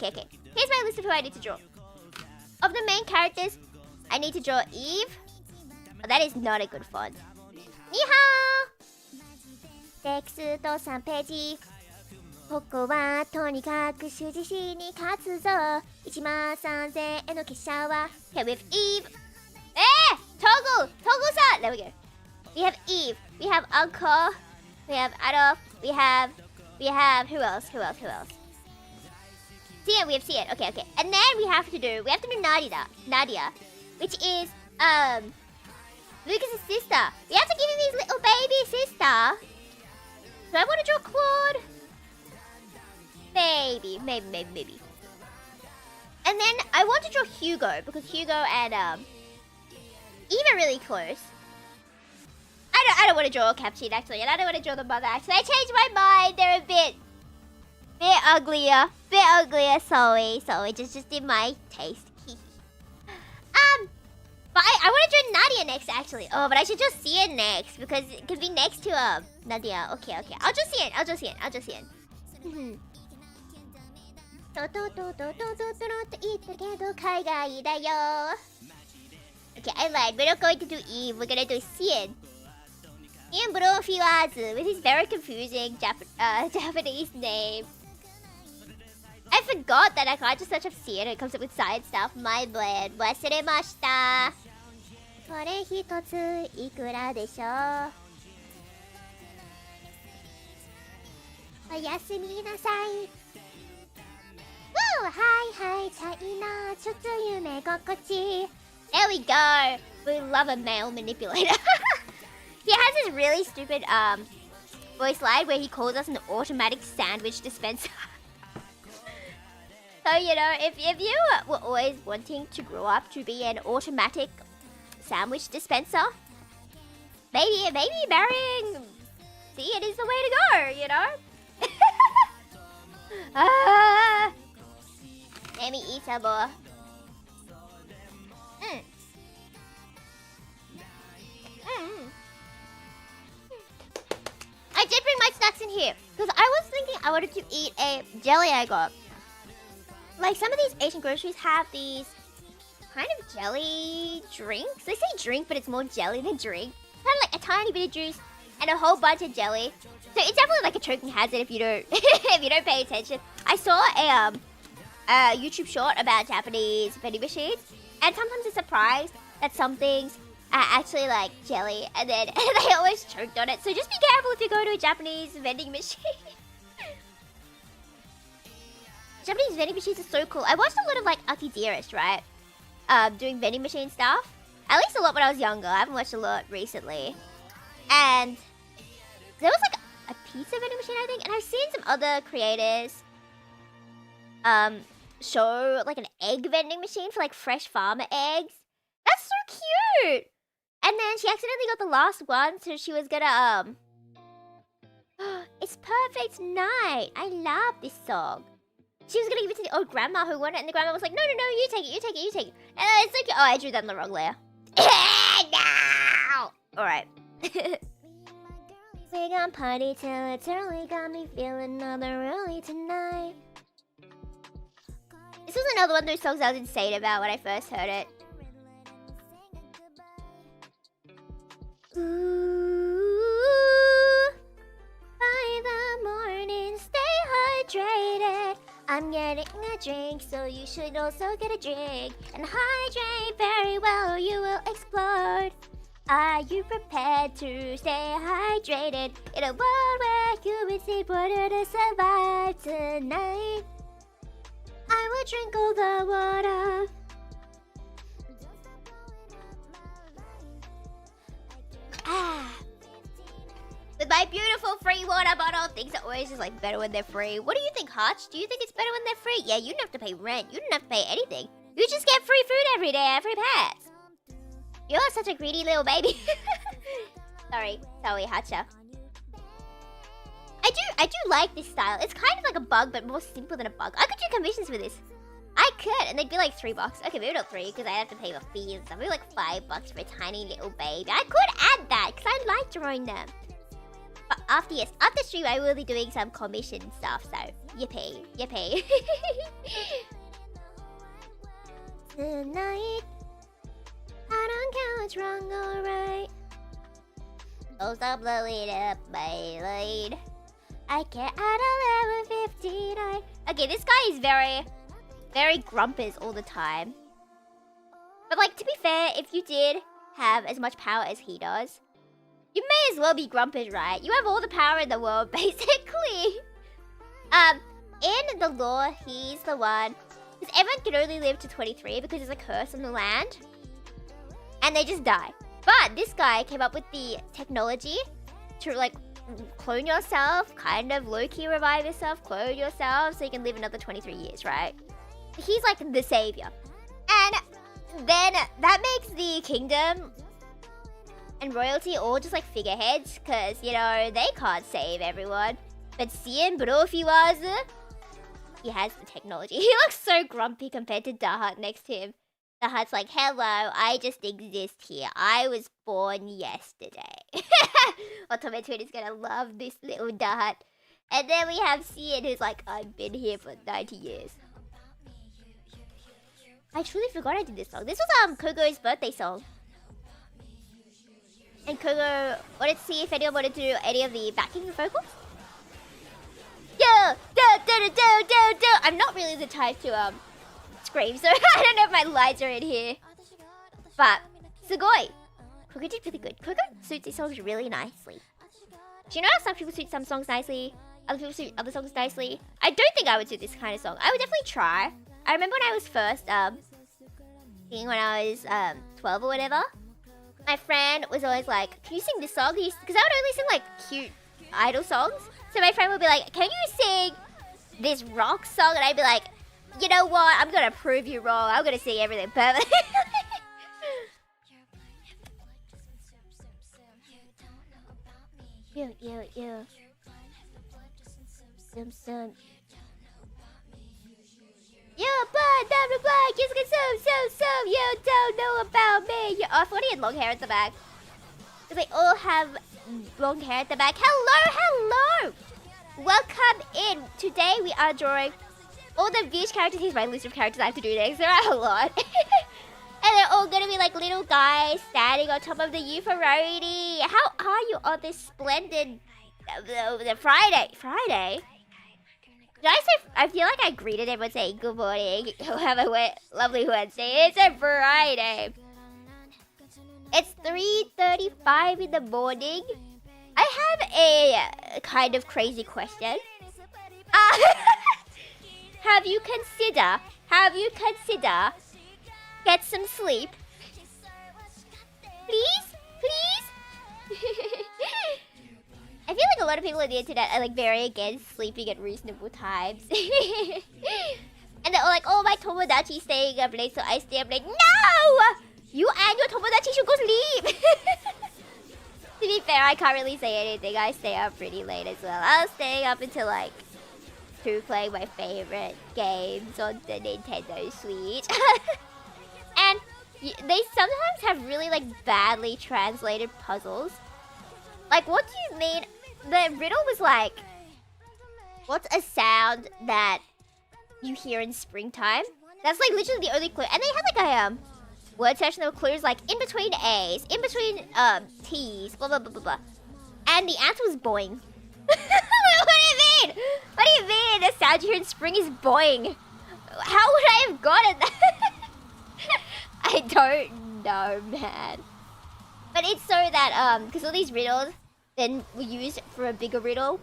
Okay. Here's my list of who I need to draw. Of the main characters, I need to draw Eve. Oh, that is not a good font. Nihao! テキスト3ページ。ここはとにかく習字しに勝つぞ。13000円の結果は Okay, we have Eve. Toggleさん. There we go. We have Eve. We have Uncle. We have Adolf. We have who else? Cian, we have Cian. Okay. And then we have to do Nadia, which is Lucas's sister. We have to give him his little baby sister. Do I want to draw Claude? Maybe. And then I want to draw Hugo because Hugo and Eve are really close. I don't want to draw Capchin actually, and I don't want to draw the mother actually. I changed my mind. They're a bit uglier. Sorry. Just in my taste. But I want to draw Nadia next actually. Oh, but I should draw Cian next because it could be next to Nadia. Okay. I'll draw Cian. Okay, I lied. We're not going to do Eve. We're gonna do Cian. Cian Brofiwazu with his very confusing Japanese name. I forgot that I can't just search up Cian and it comes up with science stuff. My bad. Wasuremashita. これ一ついくらでしょう? おやすみなさい. Woo! Hi, China. ちょっと夢心地. There we go. We love a male manipulator. He has this really stupid voice line where he calls us an automatic sandwich dispenser. So, you know, if you were always wanting to grow up to be an automatic sandwich dispenser, maybe marrying Cian is the way to go, you know? Let me eat some more. I did bring my snacks in here because I was thinking I wanted to eat a jelly I got. Like some of these Asian groceries have these kind of jelly drinks. They say drink, but it's more jelly than drink. Kind of like a tiny bit of juice and a whole bunch of jelly. So it's definitely like a choking hazard if you don't if you don't pay attention. I saw a YouTube short about Japanese vending machines, and sometimes I'm surprised that some things are actually like jelly, and then they always choked on it. So just be careful if you go to a Japanese vending machine. Japanese vending machines are so cool. I watched a lot of like Aki Dearest, right? Doing vending machine stuff. At least a lot when I was younger. I haven't watched a lot recently. And there was like a pizza vending machine, I think. And I've seen some other creators show like an egg vending machine for like fresh farmer eggs. That's so cute. And then she accidentally got the last one, so she was gonna It's Perfect Night. I love this song. She was gonna give it to the old grandma who won it, and the grandma was like, no, you take it, you take it, you take it. And it's like, oh, I drew that on the wrong layer. No! Alright. We gon' party till it's early, got me feeling another early tonight. This was another one of those songs I was insane about when I first heard it. Ooh, by the morning, stay hydrated. I'm getting a drink, so you should also get a drink. And hydrate very well, or you will explode. Are you prepared to stay hydrated in a world where you would need water to survive tonight? I will drink all the water. With my beautiful free water bottle, things are always just like better when they're free. What do you think, Hutch? Do you think it's better when they're free? Yeah, you don't have to pay rent. You don't have to pay anything. You just get free food every day, free pets. You're such a greedy little baby. Sorry, Hutcha. I do like this style. It's kind of like a bug, but more simple than a bug. I could do commissions for this. I could, and they'd be like $3. Okay, maybe not 3, because I'd have to pay a fee and stuff. Maybe like $5 for a tiny little baby. I could add that, because I like drawing them. But after stream, I will be doing some commission stuff, so yippee. Tonight, I don't care what's wrong or right. Don't stop blowing up my light. I can't add 11:59. Okay, this guy is very grumpers all the time. But like, to be fair, if you did have as much power as he does, you may as well be grumpers, right? You have all the power in the world, basically. In the lore, he's the one, because everyone can only live to 23 because there's a curse on the land, and they just die. But this guy came up with the technology to like clone yourself, kind of low-key revive yourself, clone yourself, so you can live another 23 years, right? He's like the savior. And then that makes the kingdom and royalty all just like figureheads, because, you know, they can't save everyone. But Cian, bro, if he was, he has the technology. He looks so grumpy compared to Dahat next to him. Dahat's like, hello, I just exist here. I was born yesterday. Otome Twin is gonna love this little Dahat. And then we have Cian, who's like, I've been here for 90 years. I truly forgot I did this song. This was Kogo's birthday song. And Kogo wanted to see if anyone wanted to do any of the backing vocals. Yo! Do! I'm not really the type to scream, so I don't know if my lines are in here. But Sugoi! Kogo did really good. Kogo suits these songs really nicely. Do you know how some people suit some songs nicely? Other people suit other songs nicely? I don't think I would suit this kind of song. I would definitely try. I remember when I was first singing when I was 12 or whatever. My friend was always like, can you sing this song? Because I would only sing like cute idol songs. So my friend would be like, can you sing this rock song? And I'd be like, you know what? I'm going to prove you wrong. I'm going to sing everything perfectly. Yo. Some. Yo, blood, down the black, you can some. You don't know about me. Oh, I thought he had long hair at the back. Because they all have long hair at the back. Hello. Welcome in. Today we are drawing all the Vish characters. Here's my list of characters I have to do next. There are a lot. And they're all gonna be like little guys standing on top of the Yufu. How are you on this splendid Friday? Did I say? I feel like I greeted everyone saying good morning. Have a lovely Wednesday. It's a Friday. It's 3:35 in the morning. I have a kind of crazy question. Have you consider get some sleep? Please? I feel like a lot of people on the internet are like very against sleeping at reasonable times. And they're all like, like, oh, my Tomodachi staying up late, so I stay up late. No! You and your Tomodachi should go sleep. To be fair, I can't really say anything. I stay up pretty late as well. I was staying up until like 2 playing my favorite games on the Nintendo Switch. And they sometimes have really like badly translated puzzles. Like, what do you mean? The riddle was like, what's a sound that you hear in springtime? That's like literally the only clue. And they had like a word section of clues like in between A's, in between T's, blah blah blah blah blah. And the answer was boing. What do you mean? What do you mean the sound you hear in spring is boing? How would I have gotten that? I don't know, man. But it's so that because all these riddles then were used for a bigger riddle.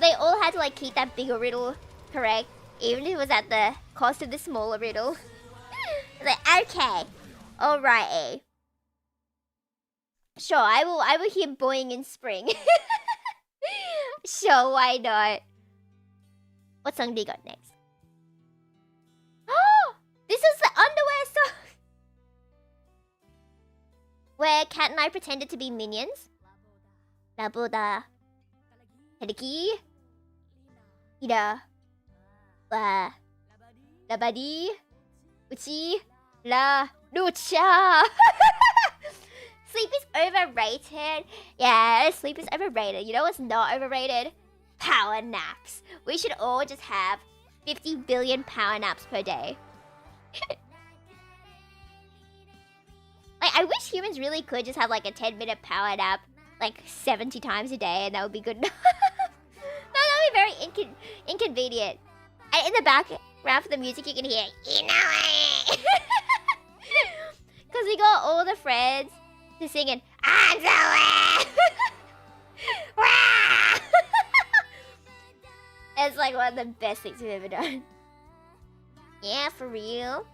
They all had to like keep that bigger riddle correct, even if it was at the cost of the smaller riddle. Like, okay, alrighty. Sure, I will hear boing in spring. Sure, why not? What song do you got next? Oh, this is the underwear song. Where Cat and I pretended to be minions. Laboda. Hedeki. Ida. Wa. Labadi. Uchi. La. Lucha. Sleep is overrated. Yeah, sleep is overrated. You know what's not overrated? Power naps. We should all just have 50 billion power naps per day. Like, I wish humans really could just have like a 10-minute power nap like 70 times a day, and that would be good enough. No, that would be very inconvenient. And in the background for the music, you can hear, you know it. Because we got all the friends to sing in, I'm so It's like one of the best things we've ever done. Yeah, for real.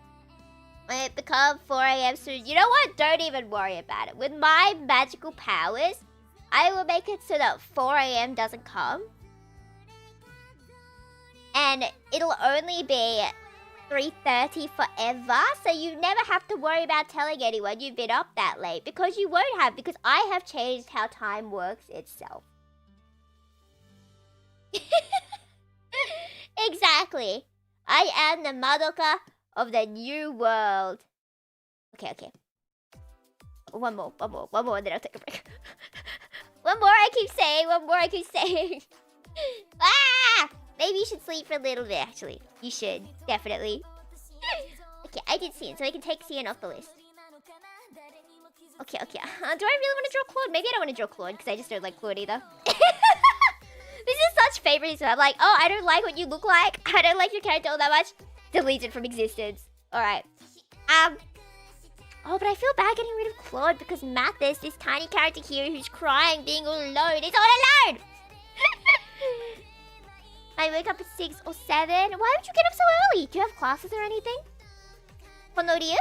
When it becomes 4 a.m. soon, you know what? Don't even worry about it. With my magical powers, I will make it so that 4 a.m. doesn't come. And it'll only be 3:30 forever. So you never have to worry about telling anyone you've been up that late. Because you won't have. Because I have changed how time works itself. Exactly. I am the Madoka of the new world. Okay. One more, and then I'll take a break. One more I keep saying. Ah! Maybe you should sleep for a little bit, actually. You should, definitely. Okay, I did Cian, so I can take Cian off the list. Okay. Do I really want to draw Claude? Maybe I don't want to draw Claude, because I just don't like Claude either. This is such favoritism. I'm like, oh, I don't like what you look like. I don't like your character all that much. Deleted from existence. Alright. Oh, but I feel bad getting rid of Claude because Mathis, this tiny character here who's crying, being all alone, is all alone! I wake up at 6 or 7. Why would you get up so early? Do you have classes or anything? Honoria?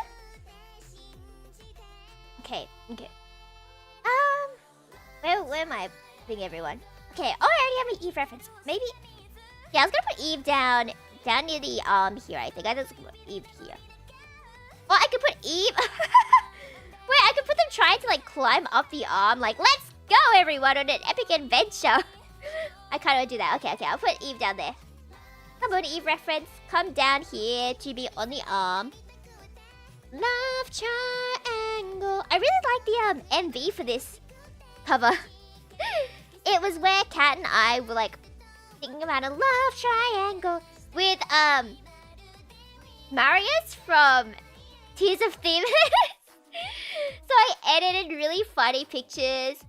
Okay. Where am I putting everyone? Okay, oh, I already have an Eve reference. Maybe... Yeah, I was gonna put Eve down near the arm here, I think. I just put Eve here. Oh, I could put Eve... Wait, I could put them trying to, like, climb up the arm. Like, let's go, everyone, on an epic adventure. I kind of want to do that. Okay, I'll put Eve down there. Come on, Eve reference. Come down here to be on the arm. Love triangle. I really like the MV for this cover. It was where Kat and I were, like, thinking about a love triangle with, Marius from Tears of Thieves. So I edited really funny pictures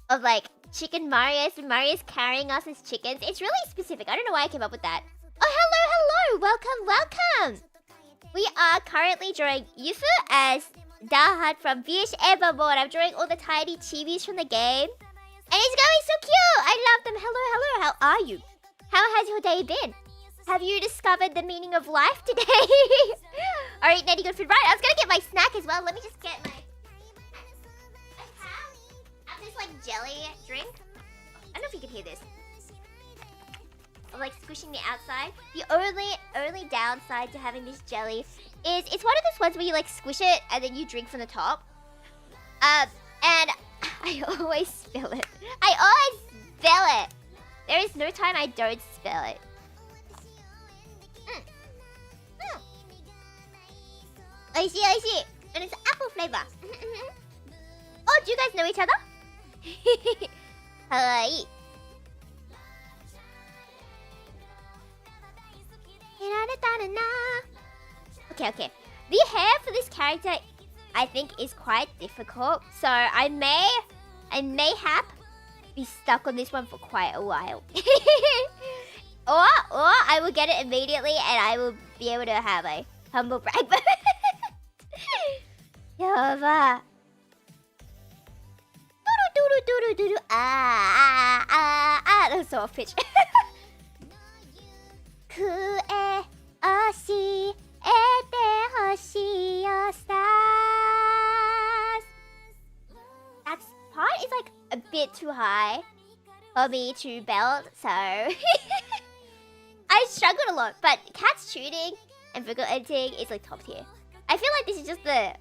of, like, chicken Marius and Marius carrying us as chickens. It's really specific. I don't know why I came up with that. Oh, hello. Welcome. We are currently drawing Yufu as Dahat from VH Evermore. I'm drawing all the tiny chibis from the game. And it's going so cute. I love them. Hello. How are you? How has your day been? Have you discovered the meaning of life today? Alright, Nettie, good food. Right, I was gonna get my snack as well. Let me just get my... I have this, like, jelly drink. I don't know if you can hear this. of like squishing the outside. The only downside to having this jelly is it's one of those ones where you like squish it and then you drink from the top. And I always spill it. I always spill it. There is no time I don't spill it. I see. And it's apple flavor. Oh, do you guys know each other? Hi. Okay. The hair for this character, I think, is quite difficult. So I may have be stuck on this one for quite a while. or I will get it immediately and I will be able to have a humble brag. Yava. That was so off pitch. That part is like a bit too high for me to belt, so I struggled a lot. But Cat's tuning and vocal editing is like top tier. I feel like this is just the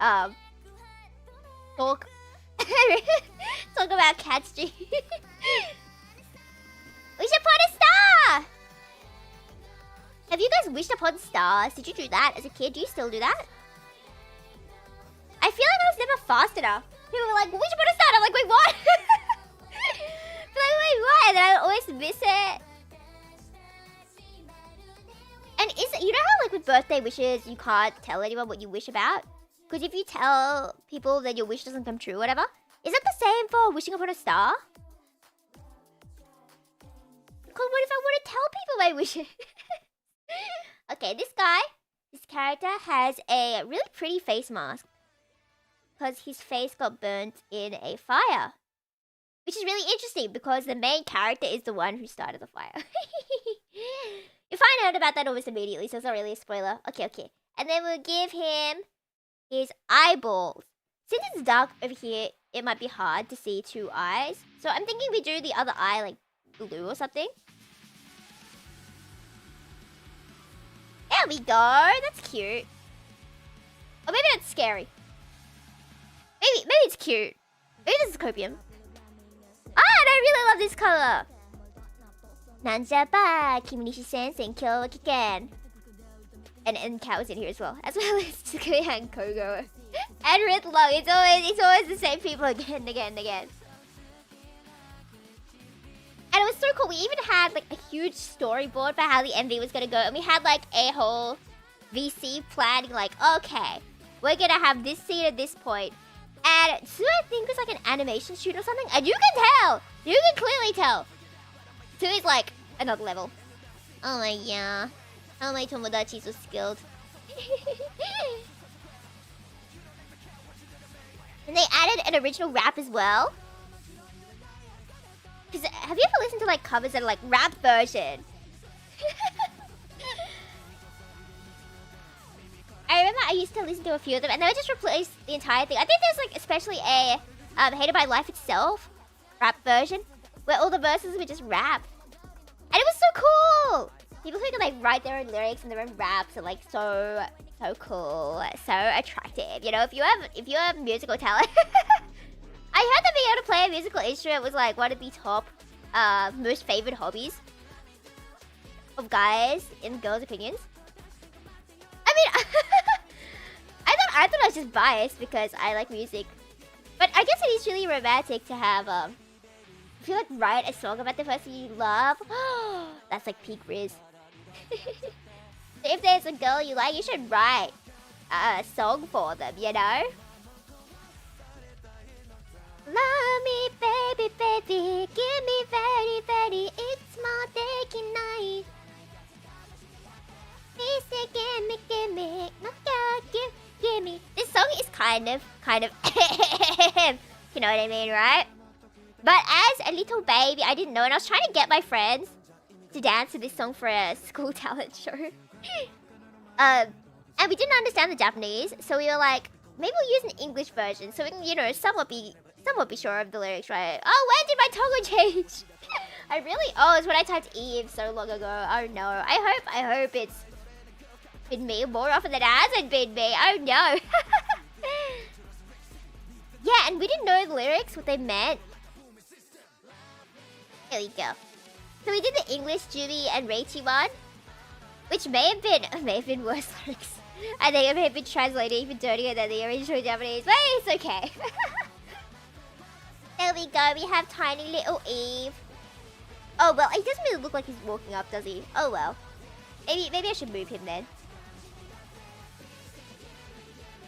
talk about Cat's stream. Wish upon a star! Have you guys wished upon stars? Did you do that as a kid? Do you still do that? I feel like I was never fast enough. People were like, wish upon a star! I'm like, wait, what? Wait, what? And then I always miss it. And you know how like with birthday wishes, you can't tell anyone what you wish about? Because if you tell people that your wish doesn't come true, whatever, is it the same for wishing upon a star? Because what if I want to tell people my wishes? Okay, this character has a really pretty face mask. Because his face got burnt in a fire. Which is really interesting because the main character is the one who started the fire. You find out about that almost immediately, so it's not really a spoiler. Okay. And then we'll give him his eyeballs. Since it's dark over here, it might be hard to see two eyes. So I'm thinking we do the other eye like blue or something. There we go. That's cute. Or maybe that's scary. Maybe it's cute. Maybe this is copium. Ah, and I really love this color. Nanjaba, Kiminishi Sensen, Kyo Kiken. And Cat was in here as well. As well as Tsukuya and Kogo. And Ritlong. It's always the same people again and again and again. And it was so cool. We even had like a huge storyboard for how the MV was gonna go. And we had like a whole VC planning like, okay, we're gonna have this scene at this point. And Sue, I think, was like an animation shoot or something. And you can tell! You can clearly tell. Sue is like another level. Oh my yeah. How my tomodachi so skilled. And they added an original rap as well. Because have you ever listened to like covers that are like rap version? I remember I used to listen to a few of them and they would just replace the entire thing. I think there's like especially a Hated by Life Itself rap version where all the verses were just rap. And it was so cool! People who can like write their own lyrics and their own raps are like so cool, so attractive. You know, if you have musical talent. I heard that being able to play a musical instrument was like one of the top most favorite hobbies of guys in girls' opinions. I mean, I thought I was just biased because I like music, but I guess it is really romantic to have if you like write a song about the person you love. That's like peak Riz. So if there's a girl you like, you should write a song for them, you know? Love me, baby, baby, give me very, very, it's more taking night. Please say, give me, no, give me. This song is kind of, you know what I mean, right? But as a little baby, I didn't know, and I was trying to get my friends to dance to this song for a school talent show. And we didn't understand the Japanese, so we were like, maybe we'll use an English version, so we can, you know, somewhat be sure of the lyrics, right? Oh, when did my toggle change? I really. Oh, it's when I typed Eve so long ago. Oh no. I hope it's been me more often than it hasn't been me. Oh no. Yeah, and we didn't know the lyrics, what they meant. There we go. So we did the English Julie and Raichi one, which may have been worse lyrics. I think it may have been translated even dirtier than the original Japanese, but it's okay. There we go. We have tiny little Eve. Oh well, he doesn't really look like he's walking up, does he? Oh well. Maybe I should move him then.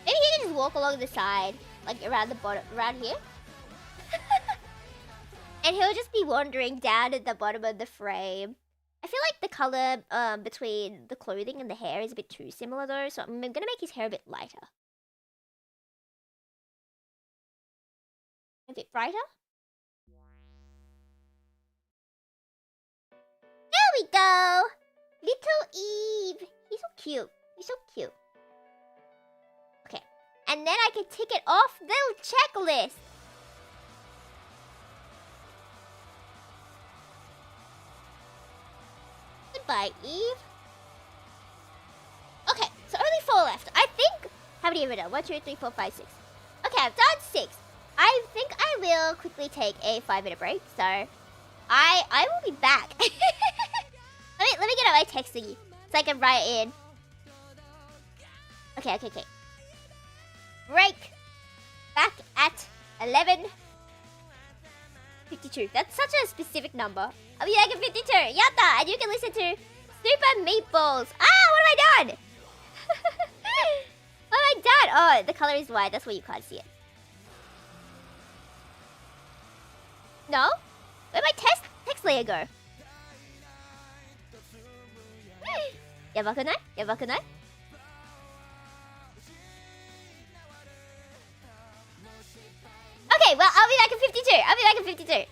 Maybe he can just walk along the side, like around the bottom, around here. And he'll just be wandering down at the bottom of the frame. I feel like the color between the clothing and the hair is a bit too similar though, so I'm gonna make his hair a bit lighter. A bit brighter. There we go! Little Eve! He's so cute. He's so cute. Okay. And then I can tick it off the checklist. Goodbye, Eve. Okay, so only 4 left. I think... How many have I done? 1, 2, 3, 4, 5, 6. Okay, I've done 6. I think I will quickly take a 5-minute break, so... I will be back. let me get out my text thingy, so I can write in. Okay. Break. Back at 11:52. That's such a specific number. I'll be back at 52. Yatta! And you can listen to Super Meatballs. Ah, what have I done? What have I done? Oh, the color is white. That's why you can't see it. No? Where'd my text layer go? Yabakunai? Yabakunai? Okay, well, I'll be back in 52.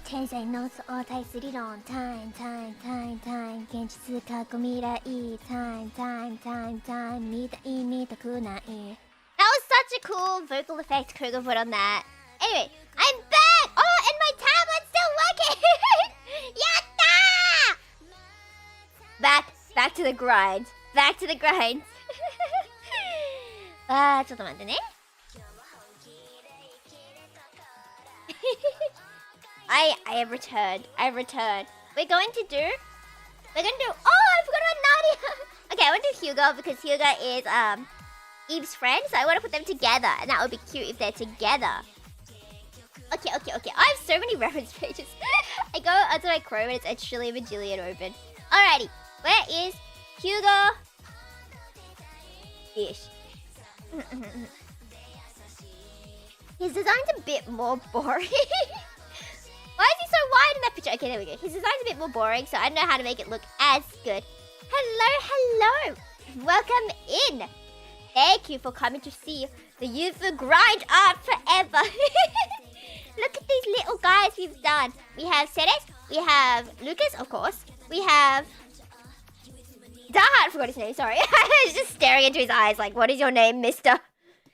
天才の相対す理論 Time Time Time Time 現実過去未来 Time Time Time Time 見たい見たくない That was such a cool vocal effect Kruger put on that. Anyway, I'm back! Oh, and my tablet's still working! Yatta! Back to the grind. Back to the grind. ちょっと待ってね。I have returned. I've returned. We're going to do. Oh, I forgot about Nadia. Okay, I want to do Hugo because Hugo is Eve's friend, so I want to put them together, and that would be cute if they're together. Okay. I have so many reference pages. I go onto my Chrome and it's actually a bajillion open. Alrighty, where is Hugo? Ish. His design's a bit more boring. Why is he so wide in that picture? Okay, there we go. His design's a bit more boring, so I don't know how to make it look as good. Hello. Welcome in. Thank you for coming to see the Yufu grind art forever. Look at these little guys we've done. We have Ceres, we have Lucas, of course. We have Daha, I forgot his name, sorry. I was just staring into his eyes like, what is your name, mister?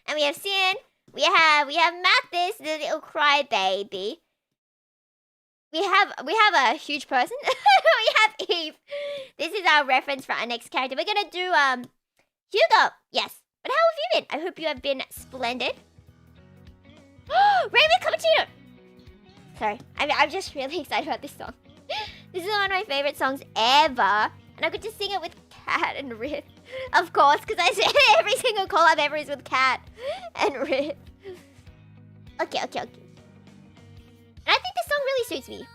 And we have Sin. We have Mathis, the little crybaby. We have a huge person. We have Eve. This is our reference for our next character. We're gonna do Hugo. Yes. But how have you been? I hope you have been splendid. Raven Cappuccino. Sorry, I'm just really excited about this song. This is one of my favorite songs ever, and I could just sing it with Kat and Riff, of course, because I said every single collab ever is with Kat and Riff. Okay. And I think this song really suits me.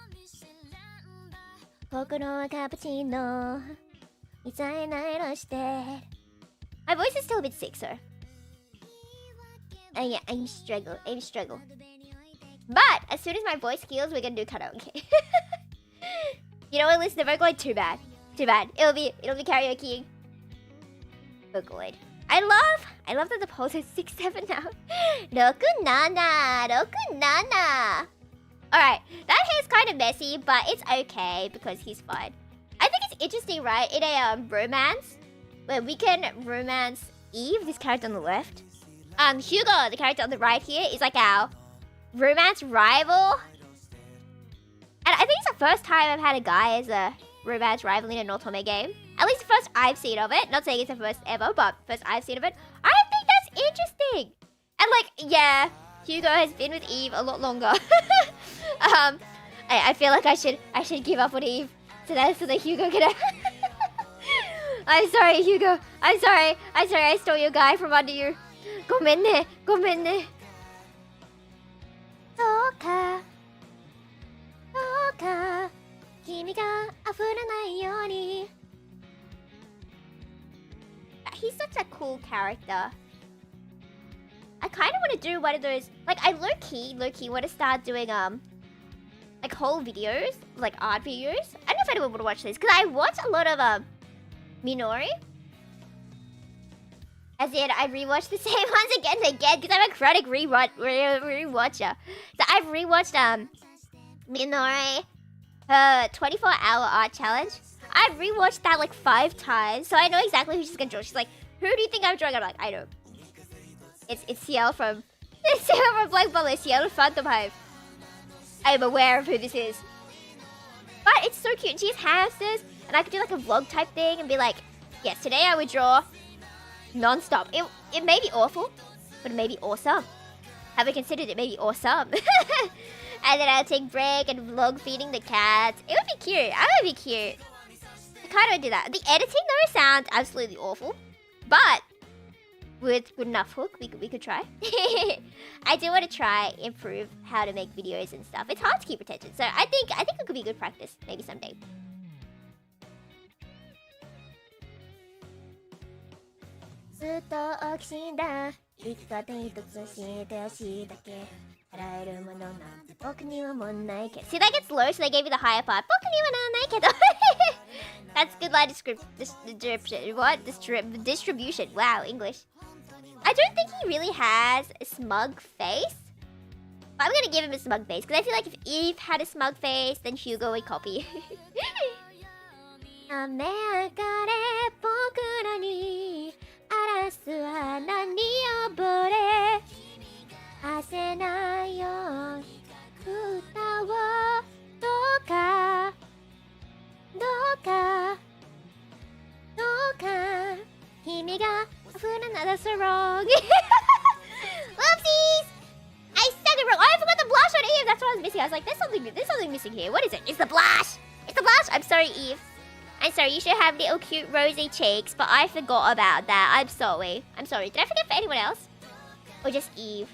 My voice is still a bit sick, so. Yeah, I'm struggle. But as soon as my voice heals, we're gonna do karaoke. You know what, listen, the Vocaloid, too bad. It'll be karaoke. Vocaloid. I love that the pulse is 6-7 now. 6-7. Alright, that hair's kind of messy, but it's okay because he's fine. I think it's interesting, right? In a romance, where we can romance Eve, this character on the left. Hugo, the character on the right here, is like our romance rival. And I think it's the first time I've had a guy as a romance rival in an Otome game. At least the first I've seen of it. Not saying it's the first ever, but first I've seen of it. I think that's interesting. And like, yeah, Hugo has been with Eve a lot longer. I feel like I should give up on Eve so that Hugo can. I'm sorry, Hugo. I'm sorry. I stole your guy from under you. ごめんね. そうか君が溢れないように He's such a cool character. I kind of want to do one of those, like, I low-key want to start doing like whole videos, like art videos. I don't know if anyone would watch this because I watch a lot of Minori. As in, I rewatch the same ones again and again because I'm a chronic rewatcher. So I've rewatched Minori, her 24-hour art challenge. I've rewatched that like 5 times, so I know exactly who she's gonna draw. She's like, "Who do you think I'm drawing?" I'm like, "I know. It's Ciel from Black Bubble, Ciel Phantom Hive. I am aware of who this is." But it's so cute. She has hamsters, and I could do like a vlog type thing and be like, "Yes, today I would draw." Non-stop. It may be awful, but it may be awesome. Have we considered it may be awesome? And then I'll take break and vlog feeding the cats. It would be cute. I would be cute. I kind of want to do that. The editing though sounds absolutely awful, but with good enough hook, we could try. I do want to try improve how to make videos and stuff. It's hard to keep attention, so I think it could be good practice maybe someday. ずっと大きしんだいつか手一つしてほしいだけ払えるものなんて僕にはもうないけど See, that gets low, so they gave you the higher part 僕にはないけど That's good line description. What? Distribution. Wow, English. I don't think he really has a smug face. But I'm gonna give him a smug face because I feel like if Eve had a smug face, then Hugo would copy. 雨上がれ僕らに嵐は何溺れ焦ないように歌をどうかどうかどうか君が降るなら so wrong Whoopsies! I said it wrong. I forgot the blush on Eve. That's what I was missing. I was like, there's something missing here. What is it? It's the blush. It's the blush. I'm sorry, Eve. I'm sorry. You should have little cute rosy cheeks, but I forgot about that. I'm sorry. I'm sorry. Did I forget for anyone else? Or just Eve?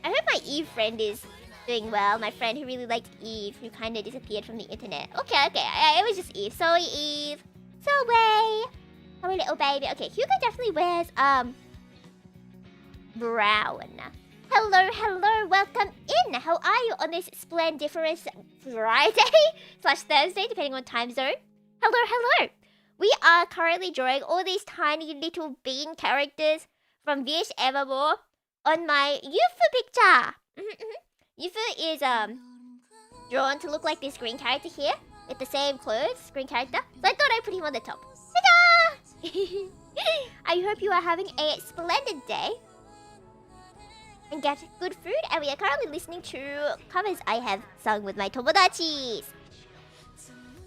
I hope my Eve friend is doing well. My friend who really liked Eve, who kind of disappeared from the internet. Okay. It was just Eve. Sorry, Eve. Sorry. Sorry, little baby. Okay, Hugo definitely wears, brown. Hello, welcome in. How are you on this splendiferous Friday / Thursday, depending on time zone? Hello. We are currently drawing all these tiny little bean characters from Vish Evermore on my Yufu picture. Yufu is, drawn to look like this green character here, with the same clothes, green character. So I thought I'd put him on the top. Ta-da! I hope you are having a splendid day. And get good food, and we are currently listening to covers I have sung with my tomodachis.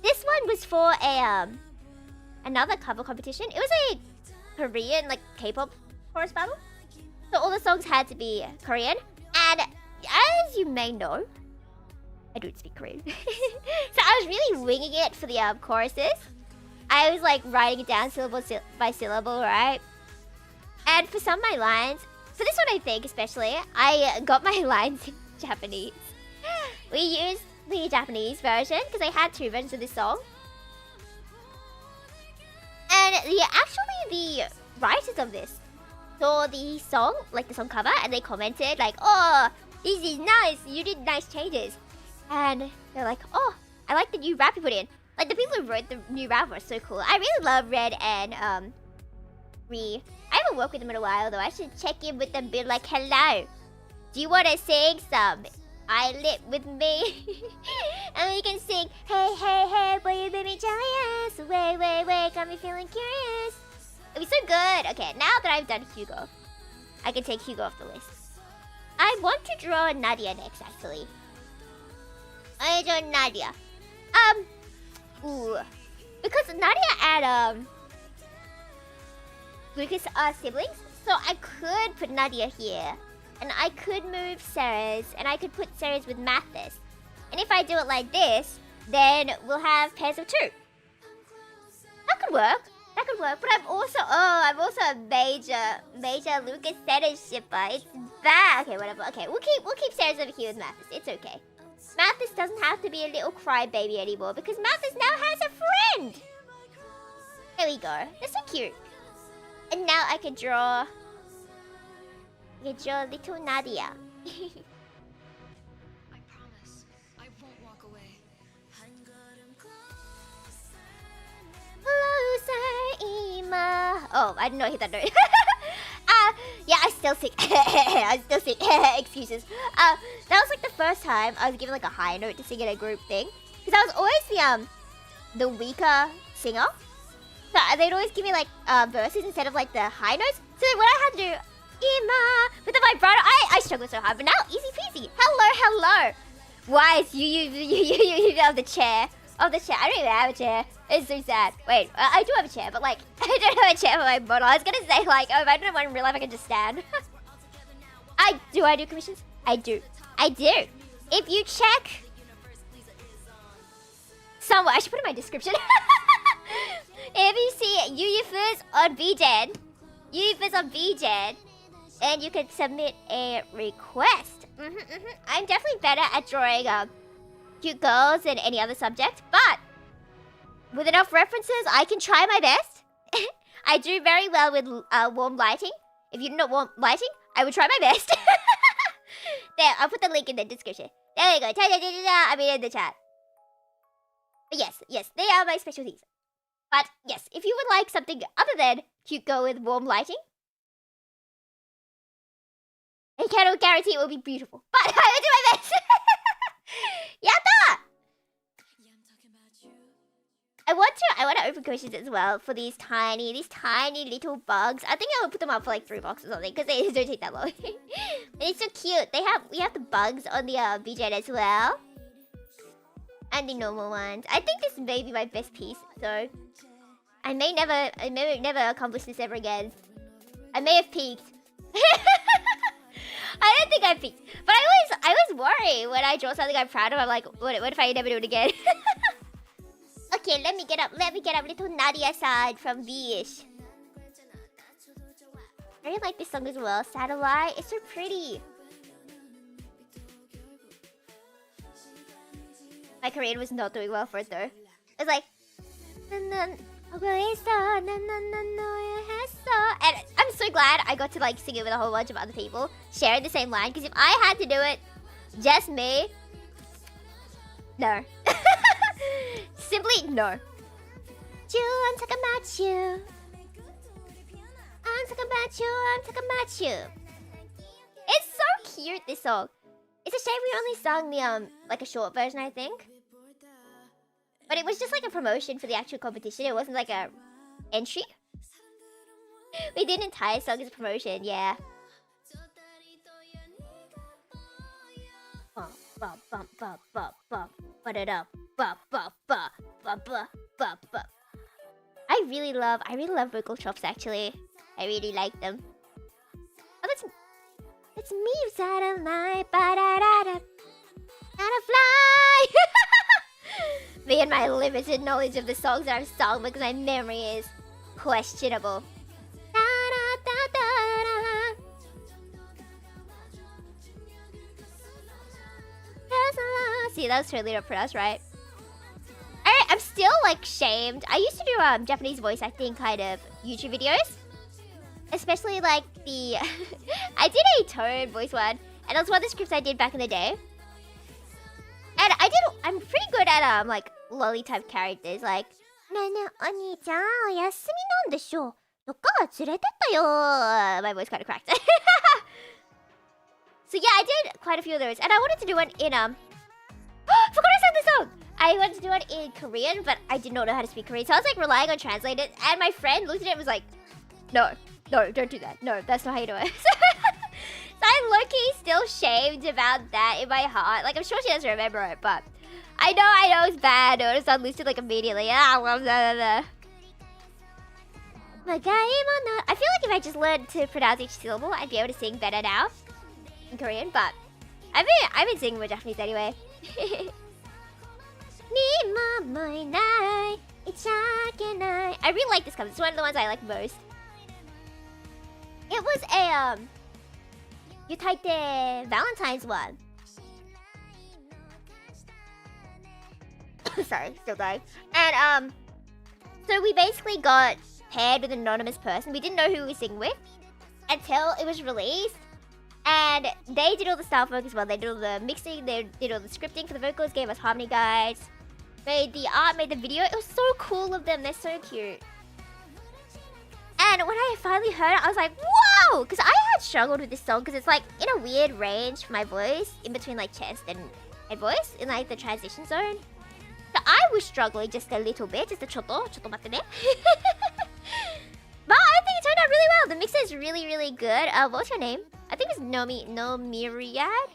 This one was for a another cover competition. It was a Korean like K-pop chorus battle, so all the songs had to be Korean. And as you may know, I don't speak Korean, so I was really winging it for the choruses. I was like writing it down syllable by syllable, right? And for some of my lines. For this one, I think, especially, I got my lines in Japanese. We used the Japanese version, because I had 2 versions of this song. And the writers of this saw the song, like the song cover, and they commented, like, oh, this is nice, you did nice changes. And they're like, oh, I like the new rap you put in. Like, the people who wrote the new rap were so cool. I really love Red and, Ree. I haven't worked with them in a while though. I should check in with them, be like, hello. Do you want to sing some I Lit with me? And we can sing, hey, boy, you made me jealous. Wait, got me feeling curious. It'll be so good. Okay, now that I've done Hugo, I can take Hugo off the list. I want to draw Nadia next, actually. I draw Nadia. Because Nadia and, Lucas are siblings, so I could put Nadia here, and I could move Ceres, and I could put Ceres with Mathis. And if I do it like this, then we'll have pairs of 2. That could work. But I'm also a major Lucas Ceres shipper. It's bad. Okay, whatever. Okay, we'll keep Ceres over here with Mathis. It's okay. Mathis doesn't have to be a little crybaby anymore because Mathis now has a friend. There we go. They're so cute. And now I can draw little Nadia.
I promise, I won't walk away.
Closer, Ima. Oh, I didn't know I hit that note. Yeah, I still sick. Excuses. That was like the first time I was given like a high note to sing in a group thing. Because I was always the weaker singer. So they'd always give me like verses instead of like the high notes. So when I had to do Ima with the vibrato, I struggled so hard. But now easy peasy. Hello. Why is you of the chair? I don't even have a chair. It's so sad. Wait, I do have a chair, but like I don't have a chair for my model. I was gonna say like, oh, if I don't have one in real life, I can just stand. I do commissions. I do. If you check somewhere, I should put it in my description. If you see Yufus on VGen, and you can submit a request. I'm definitely better at drawing cute girls than any other subject, but with enough references, I can try my best. I do very well with warm lighting. If you don't know warm lighting, I would try my best. There, I'll put the link in the description. There you go. I mean, in the chat. But yes, they are my specialties. But yes, if you would like something other than cute girl with warm lighting, I cannot guarantee it will be beautiful, but I will do my best. Yatta! I want to open questions as well for these tiny little bugs. I think I will put them up for like $3 or something because they don't take that long. It's so cute. We have the bugs on the BJ as well, and the normal ones. I think this may be my best piece, so I may never accomplish this ever again. I may have peaked. I don't think I peaked, but I always worry when I draw something I'm proud of. I'm like, what if I never do it again? Okay, let me get up little Nadia-san from Bish. I really like this song as well, Satellite. It's so pretty. My Korean was not doing well for it though. It's like, and I'm so glad I got to like sing it with a whole bunch of other people, sharing the same line. Because if I had to do it, just me, no. Simply no. I'm talking about you. I'm talking about you. I'm talking about you. It's so cute, this song. It's a shame we only sung the like a short version, I think. But it was just like a promotion for the actual competition. It wasn't like a entry. We did an entire song as a promotion, yeah. I really love vocal chops actually. I really like them. Oh, that's me, satellite. How to fly. Me and my limited knowledge of the songs that I've sung because my memory is questionable. See, that was totally not pronounced right. I'm still like shamed. I used to do Japanese voice acting kind of YouTube videos, especially like the I did a tone voice one, and it was one of the scripts I did back in the day. And I'm pretty good at like lolly type characters, like "Oni-chan, oyasumi nan desho? Dokka tsurete yo." My voice kind of cracked. So yeah, I did quite a few of those, and I wanted to do one in forgot I sang the song. I wanted to do it in Korean, but I did not know how to speak Korean, so I was like relying on translate it. And my friend looked at it and was like, "No, don't do that. No, that's not how you do it." So I'm low-key still shamed about that in my heart. Like I'm sure she doesn't remember it, but I know it's bad. I noticed unloosed it like immediately. I feel like if I just learned to pronounce each syllable, I'd be able to sing better now in Korean. But I've been singing with Japanese anyway. I really like this cover. It's one of the ones I like most. It was a you typed the Valentine's one. Sorry, still dying. And so we basically got paired with an anonymous person. We didn't know who we were singing with until it was released. And they did all the staff work as well. They did all the mixing, they did all the scripting for the vocals, gave us harmony guides, made the art, made the video. It was so cool of them. They're so cute. And when I finally heard it, I was like, whoa! Because I had struggled with this song because it's like in a weird range for my voice, in between like chest and head voice, in like the transition zone. So I was struggling just a little bit, just a choto matte ne. But I think it turned out really well. The mix is really, really good. What's your name? I think it's Nomiriad?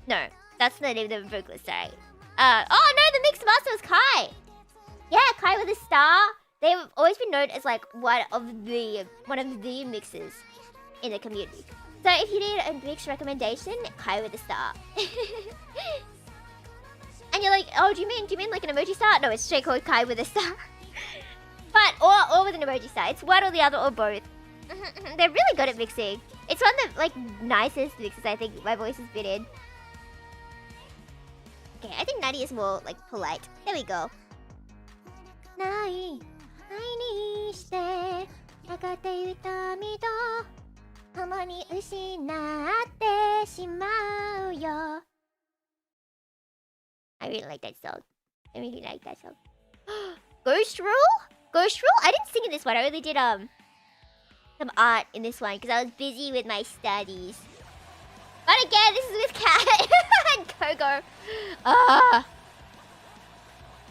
No, that's the name of the vocalist, sorry. Oh no, the mix master was Kai! Yeah, Kai with a star. They've always been known as like one of the mixers in the community. So if you need a mix recommendation, Kai with a star. And you're like, oh, do you mean like an emoji star? No, it's straight called Kai with a star. But or with an emoji star. It's one or the other or both. They're really good at mixing. It's one of the like nicest mixes I think my voice has been in. Okay, I think Nadi is more like polite. There we go. I really like that song. I really like that song. Ghost Rule? Ghost Rule? I didn't sing in this one. I only did some art in this one because I was busy with my studies. But again, this is with Kat and Coco. I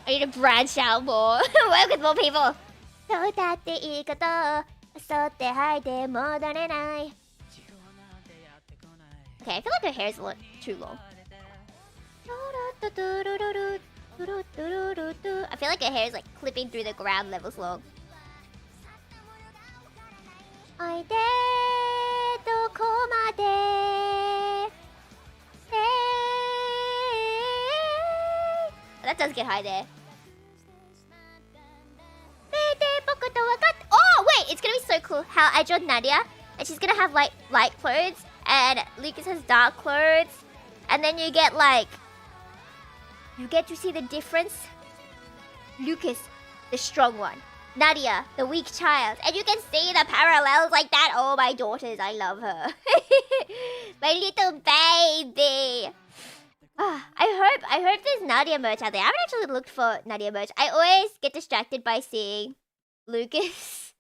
need to branch out more. Work with more people. Okay, I feel like her hair is a lot too long. I feel like her hair is like clipping through the ground levels long. That does get high there. Oh wait, it's gonna be so cool how I draw Nadia and she's gonna have like light clothes and Lucas has dark clothes, and then you get to see the difference. Lucas, the strong one. Nadia, the weak child. And you can see the parallels like that. Oh, my daughters, I love her. My little baby. I hope there's Nadia merch out there. I haven't actually looked for Nadia merch. I always get distracted by seeing Lucas.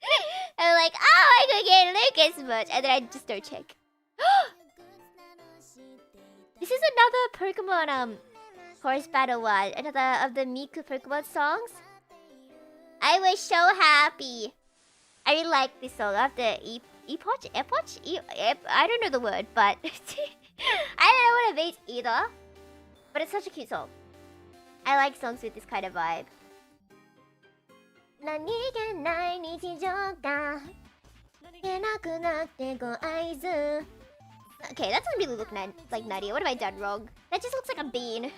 I'm like, oh, I could get Lucas merch. And then I just don't check. This is another Pokemon Horse Battle one. Another of the Miku Pokemon songs. I was so happy. I really like this song. After Epoch? I don't know the word, but I don't know what it means either. But it's such a cute song. I like songs with this kind of vibe. Okay, that doesn't really look like Nadia. What have I done wrong? That just looks like a bean.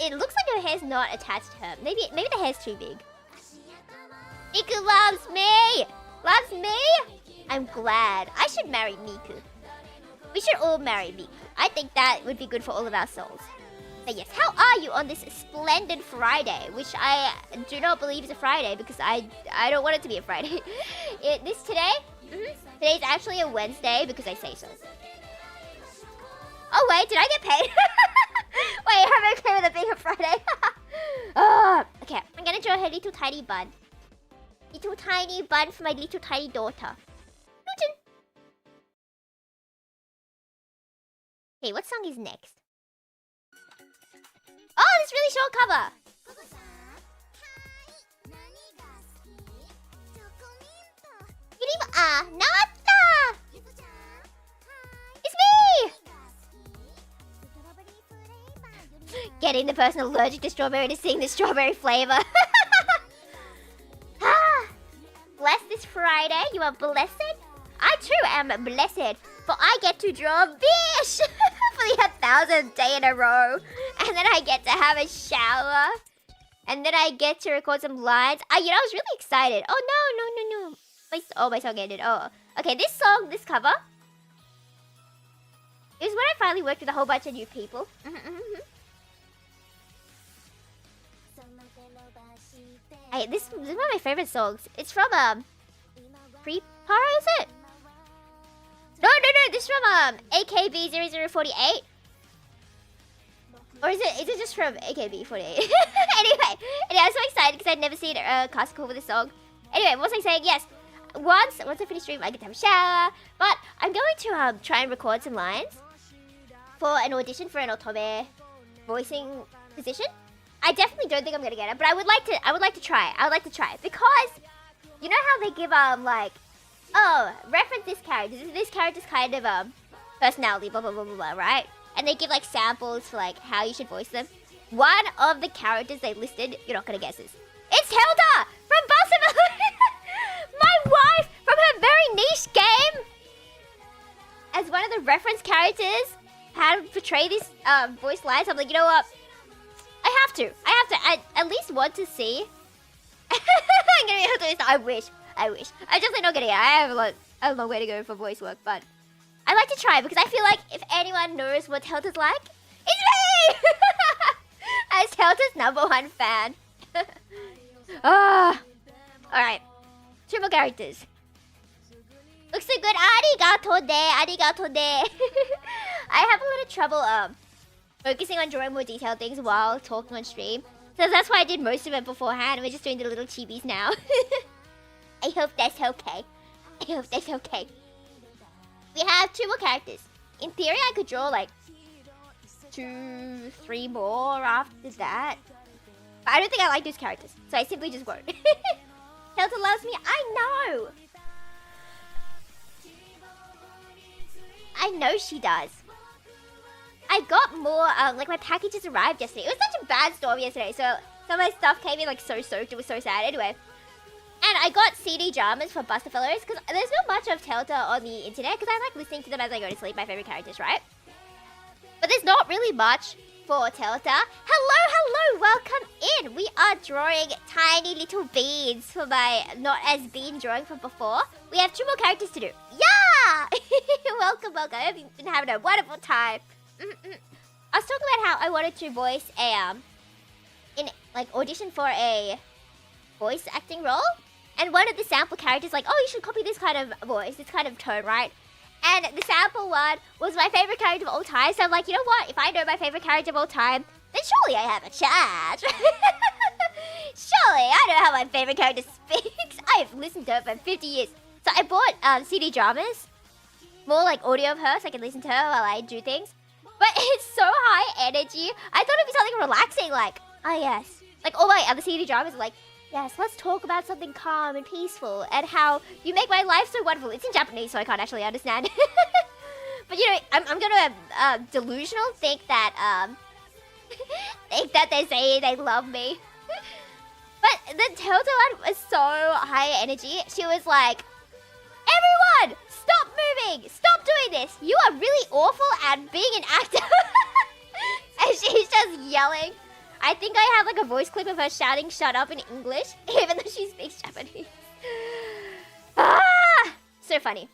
It looks like her hair's not attached to her. Maybe the hair's too big. Miku loves me! Loves me? I'm glad. I should marry Miku. We should all marry Miku. I think that would be good for all of our souls. But yes, how are you on this splendid Friday? Which I do not believe is a Friday because I don't want it to be a Friday. Today? Today's actually a Wednesday because I say so. Oh wait, did I get paid? Wait, I'm okay with it being a Friday. Okay, I'm gonna draw her little tiny bun. Little tiny bun for my little tiny daughter. Okay, what song is next? Oh, this really short cover. Nata! It's me! Getting the person allergic to strawberry to sing the strawberry flavor. Bless this Friday, you are blessed. I too am blessed, for I get to draw a fish for the 1,000th day in a row. And then I get to have a shower. And then I get to record some lines. I was really excited. Oh, no. My song ended. Oh, okay, this cover is when I finally worked with a whole bunch of new people. This is one of my favorite songs. It's from Pre-Para, is it? No, this is from AKB0048. Or is it just from AKB48? anyway, I'm so excited because I'd never seen a classical with this song. Anyway, what was I saying? Yes, once I finish stream, I get to have a shower. But I'm going to try and record some lines for an audition for an otome voicing position. I definitely don't think I'm gonna get it, but I would like to try. I would like to try it because you know how they give reference this character. This character's kind of personality, blah blah blah blah blah, right? And they give like samples for like how you should voice them. One of the characters they listed, you're not gonna guess this. It's Hilda from Barcelona. My wife from her very niche game. As one of the reference characters, how to portray these voice lines. I'm like, you know what? I have to at least want to see. I'm gonna be able to do this. I wish. I'm definitely not gonna get it. I have a long way to go for voice work, but I like to try because I feel like if anyone knows what Hilda's like, it's me! As Hilda's #1 fan. Alright. 2 more characters. Looks so good. Arigato de. I have a little trouble focusing on drawing more detailed things while talking on stream. So that's why I did most of it beforehand. We're just doing the little chibis now. I hope that's okay. I hope that's okay. We have 2 more characters. In theory, I could draw like 2, 3 more after that. But I don't think I like those characters, so I simply just won't. Delta loves me. I know. I know she does. I got more, like my packages arrived yesterday. It was such a bad storm yesterday, so some of my stuff came in like so soaked. It was so sad. Anyway. And I got CD dramas for Buster Fellows, because there's not much of Telta on the internet, because I like listening to them as I go to sleep, my favorite characters, right? But there's not really much for Telta. Hello, welcome in! We are drawing tiny little beans for my not as bean drawing from before. We have 2 more characters to do. Yeah! welcome. I hope you've been having a wonderful time. I was talking about how I wanted to voice a, audition for a voice acting role. And one of the sample characters like, oh, you should copy this kind of voice, this kind of tone, right? And the sample one was my favorite character of all time. So I'm like, you know what? If I know my favorite character of all time, then surely I have a chance. Surely I know how my favorite character speaks. I've listened to her for 50 years. So I bought CD dramas, more like audio of her so I can listen to her while I do things. But it's so high energy. I thought it'd be something relaxing like, oh yes. Like all my other CD dramas are like, yes, let's talk about something calm and peaceful and how you make my life so wonderful. It's in Japanese, so I can't actually understand. But you know, I'm gonna delusional think that they say they love me. But the Telta one was so high energy. She was like, everyone, stop moving, stop doing this. You are really awful at being an actor. And she's just yelling. I think I have like a voice clip of her shouting shut up in English, even though she speaks Japanese. Ah! So funny.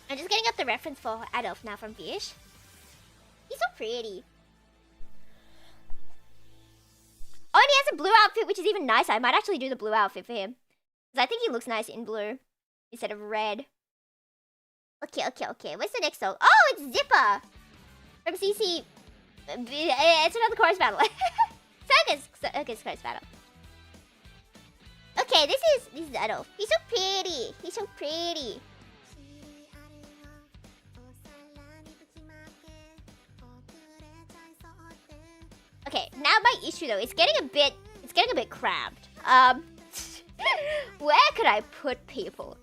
I'm just getting up the reference for Adolf now from Vish. He's so pretty. Oh, and he has a blue outfit, which is even nicer. I might actually do the blue outfit for him. Because I think he looks nice in blue instead of red. Okay. What's the next song? Oh, it's Zipper! From CC... It's another chorus battle. Circus chorus battle. Okay, this is Adolf. He's so pretty. Okay, now my issue though, it's getting a bit cramped. Where could I put people?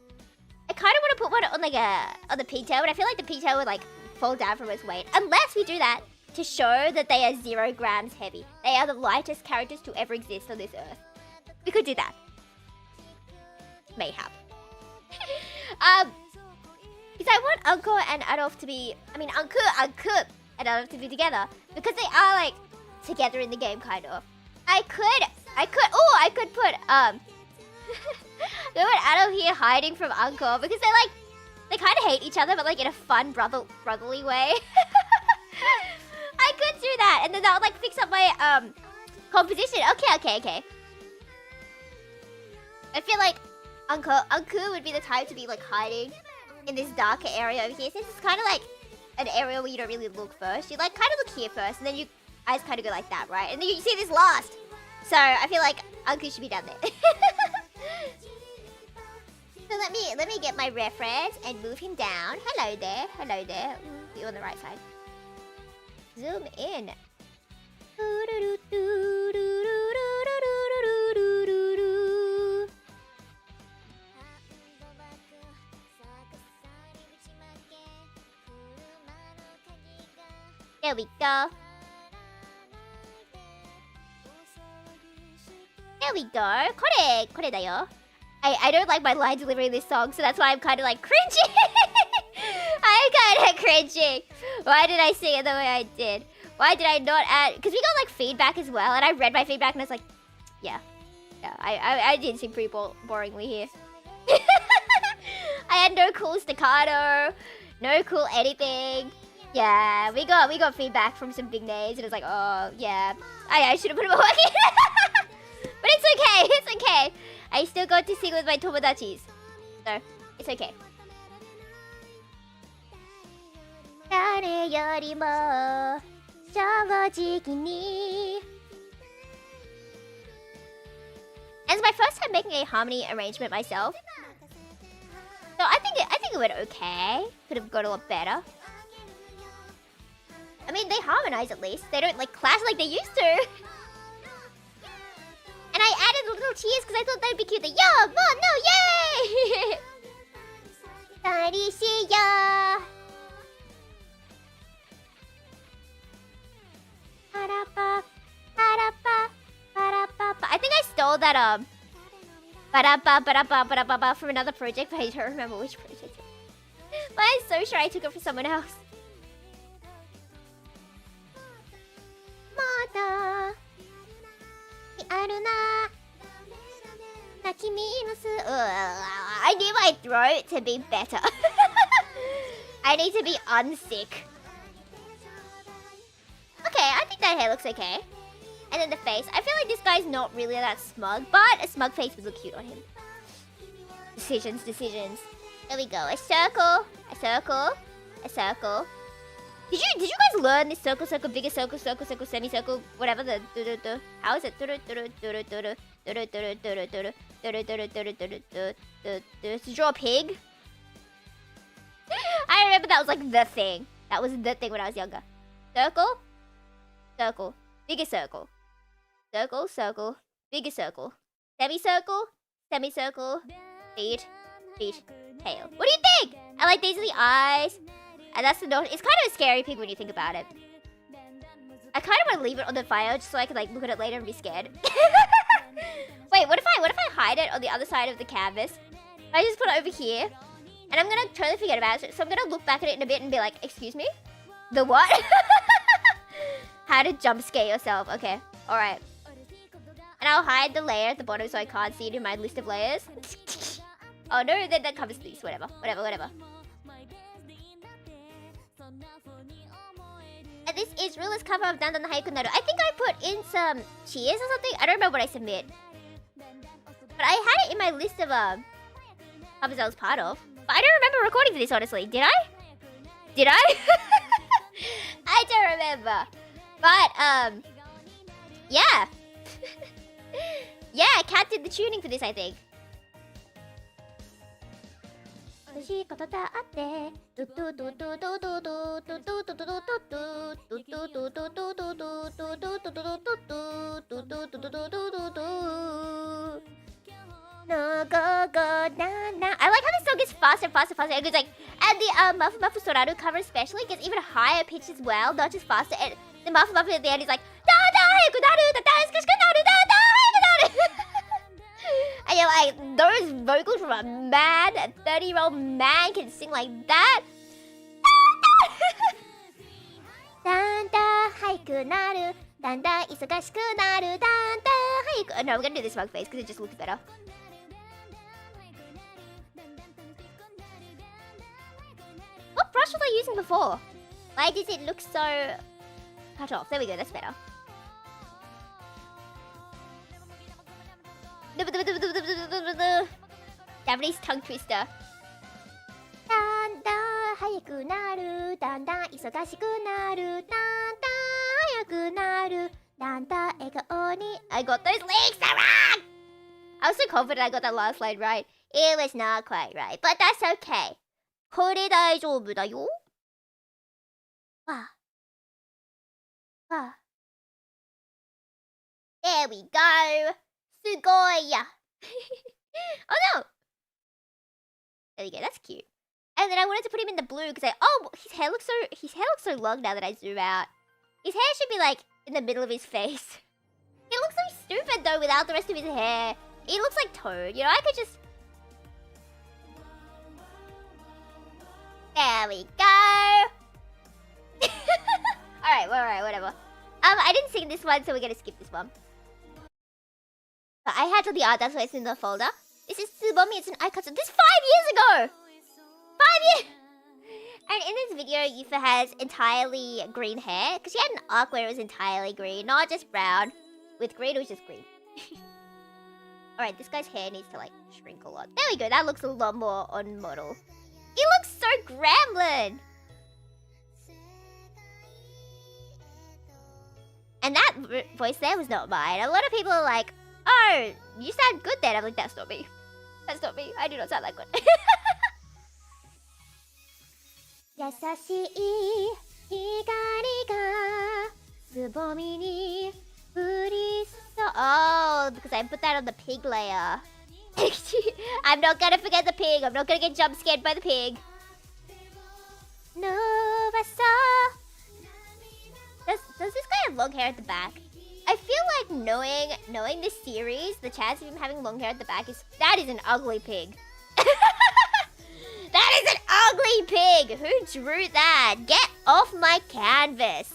I kind of want to put one on the pigtail, but I feel like the pigtail would like fall down from its weight. Unless we do that to show that they are 0 grams heavy. They are the lightest characters to ever exist on this earth. We could do that. Mayhap. Because I want Uncle and Adolf to be... Uncle and Adolf to be together. Because they are like together in the game, kind of. I could put They want Adolf here hiding from Uncle because they kind of hate each other, but like in a fun brotherly way. I could do that, and then that would like fix up my composition. Okay. I feel like Uncle would be the type to be like hiding in this darker area over here, since it's kind of like an area where you don't really look first. You like kind of look here first, and then your eyes kind of go like that, right? And then you see this last. So I feel like Uncle should be down there. So let me get my reference and move him down. Hello there. You're on the right side. Zoom in. There we go. There we go. Kore da yo. I don't like my line delivery in this song, so that's why I'm kind of like cringing. I'm kind of cringing. Why did I sing it the way I did? Why did I not add... Because we got like feedback as well, and I read my feedback and I was like, yeah, I did sing pretty boringly here. I had no cool staccato, no cool anything. Yeah, we got feedback from some big names, and it was like, oh yeah, I should have put it more work in. But it's okay. I still got to sing with my tomodachis, so it's okay. 誰よりも正直に And it's my first time making a harmony arrangement myself. So I think it went okay. Could have got a lot better. I mean, they harmonize at least. They don't like clash like they used to. And I added the little cheers because I thought that'd be cute. Yo, Mom, no, yay! Tarishiya. I think I stole that from another project, but I don't remember which project. But I'm so sure I took it from someone else. I need my throat to be better. I need to be unsick. Okay, I think that hair looks okay. And then the face. I feel like this guy's not really that smug, but a smug face would look cute on him. Decisions. There we go. A circle. Did you guys learn this circle, bigger circle, semicircle, whatever the how is it? To draw a pig? I remember that was like the thing. That was the thing when I was younger. Circle, bigger circle. Circle, bigger circle. Semicircle, feet, tail. What do you think? I like these are the eyes. And that's the nose. It's kind of a scary pig when you think about it. I kind of want to leave it on the fire just so I can like look at it later and be scared. Wait, what if I hide it on the other side of the canvas? I just put it over here. And I'm gonna totally forget about it. So I'm gonna look back at it in a bit and be like, excuse me? The what? How to jump scare yourself. Okay, alright. And I'll hide the layer at the bottom so I can't see it in my list of layers. Oh no, then that covers these. Whatever. And this is realist cover of Dandan Haiku Naru. I think I put in some cheers or something. I don't remember what I submit. But I had it in my list of covers I was part of. But I don't remember recording for this, honestly. Did I? I don't remember. But, yeah. Yeah, Kat did the tuning for this, I think. No, go, na. I like how this song gets faster and faster. It goes like, and the Mafu Mafu Soraru cover especially gets even higher pitch as well, not just faster. And the Mafu Mafu at the end is like, da da hayaku naru, da da iskashika naru, da da hayaku naru. And you're like, those vocals from a man, a 30-year-old man can sing like that. Danda haiku naru, danda isogashiku naru, danda haiku. Oh, no, we're gonna do this smug face because it just looks better. What brush was I using before? Why does it look so cut off? There we go, that's better. Japanese tongue twister. Danda hayaku naru, danda isogashiku naru, danda hayaku naru, danda egao ni. I got those lyrics wrong! I was so confident I got that last line right. It was not quite right, but that's okay. これ大丈夫だよ. There we go. すごいや. Oh no! There we go, that's cute. And then I wanted to put him in the blue because his hair looks so long now that I zoom out. His hair should be like in the middle of his face. He looks so stupid though without the rest of his hair. He looks like Toad, you know, I could just... There we go! Alright, whatever. I didn't sing this one, so we're gonna skip this one. But I had all the art, that's why it's in the folder. This is Tsubomi, it's an icon. This 5 years ago! 5 years! And in this video, Yufu has entirely green hair. Because she had an arc where it was entirely green, not just brown. With green, it was just green. Alright, this guy's hair needs to like shrink a lot. There we go, that looks a lot more on model. He looks so gremlin! And that voice there was not mine. A lot of people are like, oh, you sound good then. I'm like, that's not me. That's not me. I do not sound that good. 優しい光がつぼみに降りそう。Oh, because I put that on the pig layer. I'm not gonna forget the pig. I'm not gonna get jump scared by the pig. Nova Star. Does this guy have long hair at the back? I feel like knowing this series, the chance of him having long hair at the back is an ugly pig. That is an ugly pig. Who drew that? Get off my canvas.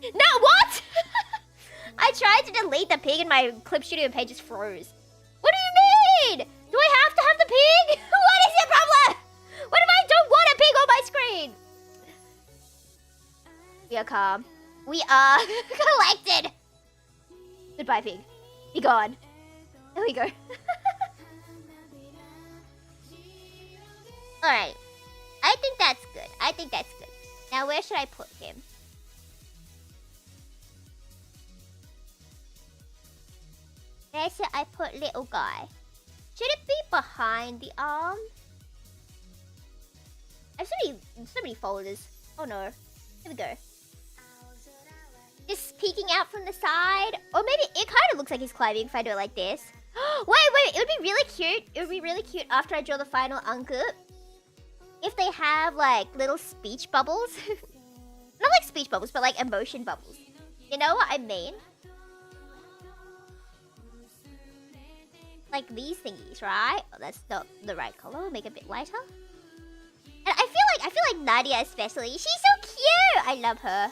No, what? I tried to delete the pig and my clip studio page just froze. What do you mean? Do I have to have the pig? What is your problem? What if I don't want a pig on my screen? We are calm. We are collected. Goodbye, pig. Be gone. There we go. Alright. I think that's good. I think that's good. Now, where should I put him? Where should I put little guy? Should it be behind the arm? I have so many folders. Oh no. Here we go. Just peeking out from the side. Or maybe it kind of looks like he's climbing if I do it like this. Wait. It would be really cute. It would be really cute after I draw the final anku. If they have like little speech bubbles. Not like speech bubbles, but like emotion bubbles. You know what I mean? Like these thingies, right? Oh, that's not the right color. Make it a bit lighter. And I feel like Nadia especially. She's so cute. I love her.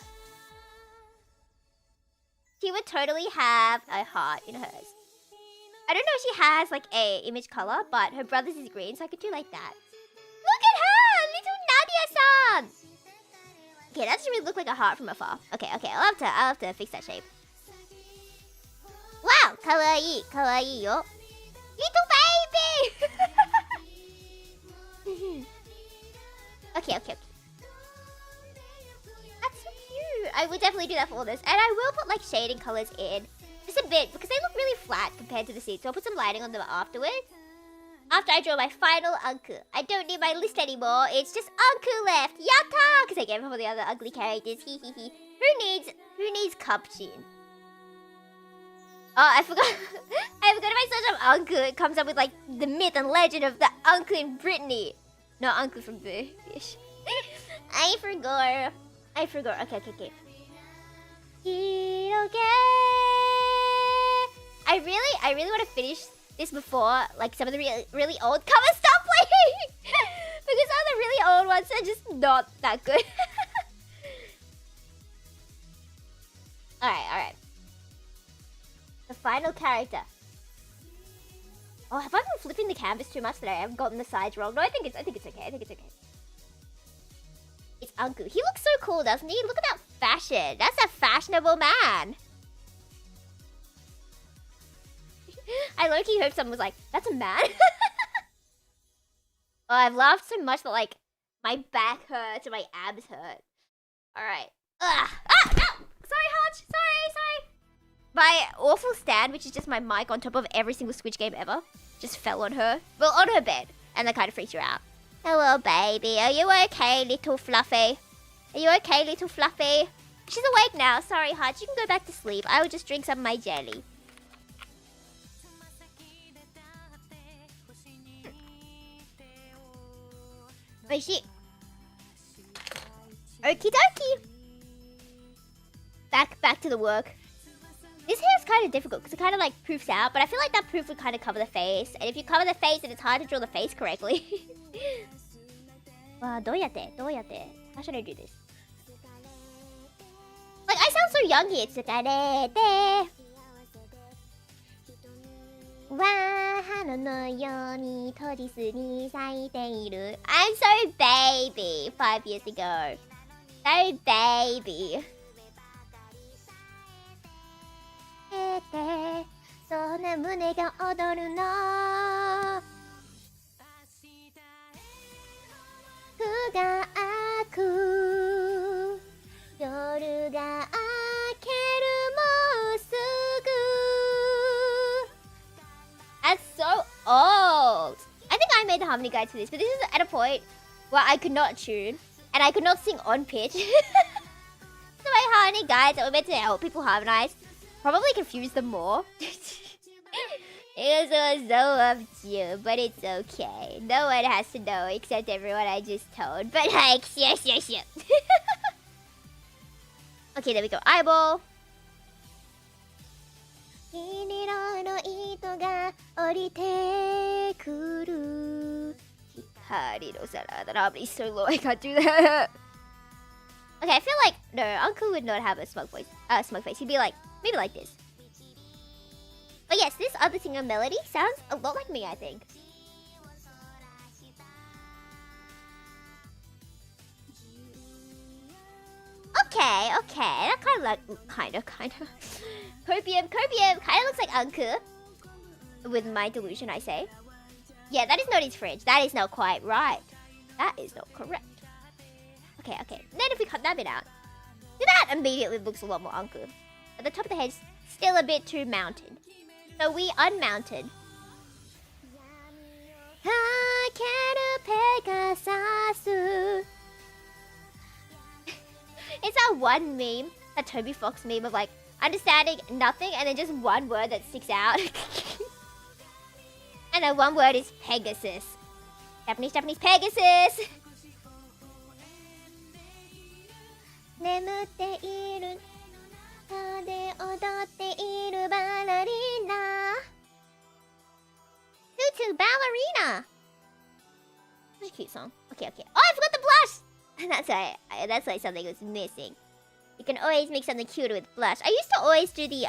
She would totally have a heart in hers. I don't know if she has like a image color, but her brother's is green, so I could do like that. Look at her, little Nadia-san. Okay, that doesn't really look like a heart from afar. Okay, I'll have to fix that shape. Wow, kawaii yo. Little baby. Okay. That's so cute. I will definitely do that for all this. And I will put like shading colors in. Just a bit, because they look really flat compared to the seeds. So I'll put some lighting on them afterwards. After I draw my final anku. I don't need my list anymore. It's just anku left. Yatta! Because I gave up all the other ugly characters. Who needs Cupchin? Oh, I forgot. I forgot if I search up Anku, it comes up with like the myth and legend of the Anku in Brittany. No, Anku from British. I forgot. Okay. I really want to finish this before like some of the really old covers stop playing. Because some of the really old ones are just not that good. Alright. The final character. Oh, have I been flipping the canvas too much that I haven't gotten the sides wrong? No, I think it's okay. It's Anku. He looks so cool, doesn't he? Look at that fashion. That's a fashionable man. I low-key hope someone was like, that's a man? Oh, I've laughed so much that like my back hurts and my abs hurt. Alright. Ugh. Ah! No! Sorry, Hodge. Sorry. My awful stand, which is just my mic on top of every single Squid game ever, just fell on her. Well, on her bed. And that kind of freaked her out. Hello, baby. Are you okay, little Fluffy? She's awake now. Sorry, Hutch. You can go back to sleep. I will just drink some of my jelly. Oishi. Okie dokie. Back to the work. This hair is kind of difficult because it kind of like poofs out, but I feel like that poof would kind of cover the face. And if you cover the face, then it's hard to draw the face correctly. Wow, どうやって? How should I do this? Like, I sound so young here. 疲れては花のように閉じずに咲いている I'm so baby 5 years ago. So baby. そんな胸が踊るの夜が made the harmony guides for this, but this is at a point where I could not tune and I could not sing on pitch. So my harmony guides that were meant to help people harmonize probably confused them more. It was so obscure, but it's okay. No one has to know except everyone I just told. But like, sure. Okay, there we go. Eyeball. 金色の糸が降りてくる光の皿 That harmony is so low, I can't do that. Okay, I feel like no, Uncle would not have a smug voice. Smug face. He'd be like maybe like this. But yes, this other singer melody sounds a lot like me, I think. Okay. That kind of like kind of. Copium, kind of looks like Uncle. With my delusion, I say. Yeah, that is not his fridge. That is not quite right. That is not correct. Okay. Then if we cut that bit out, see, that immediately looks a lot more Uncle. At the top of the head's still a bit too mounted. So we unmounted. It's that one meme, that Toby Fox meme of like understanding nothing and then just one word that sticks out. And then one word is Pegasus. Japanese Pegasus. 眠っている中で踊っているバラリーナ Tutu Ballerina. Such a cute song. Okay. Oh, I forgot the blush! That's why something was missing. You can always make something cuter with blush. I used to always do the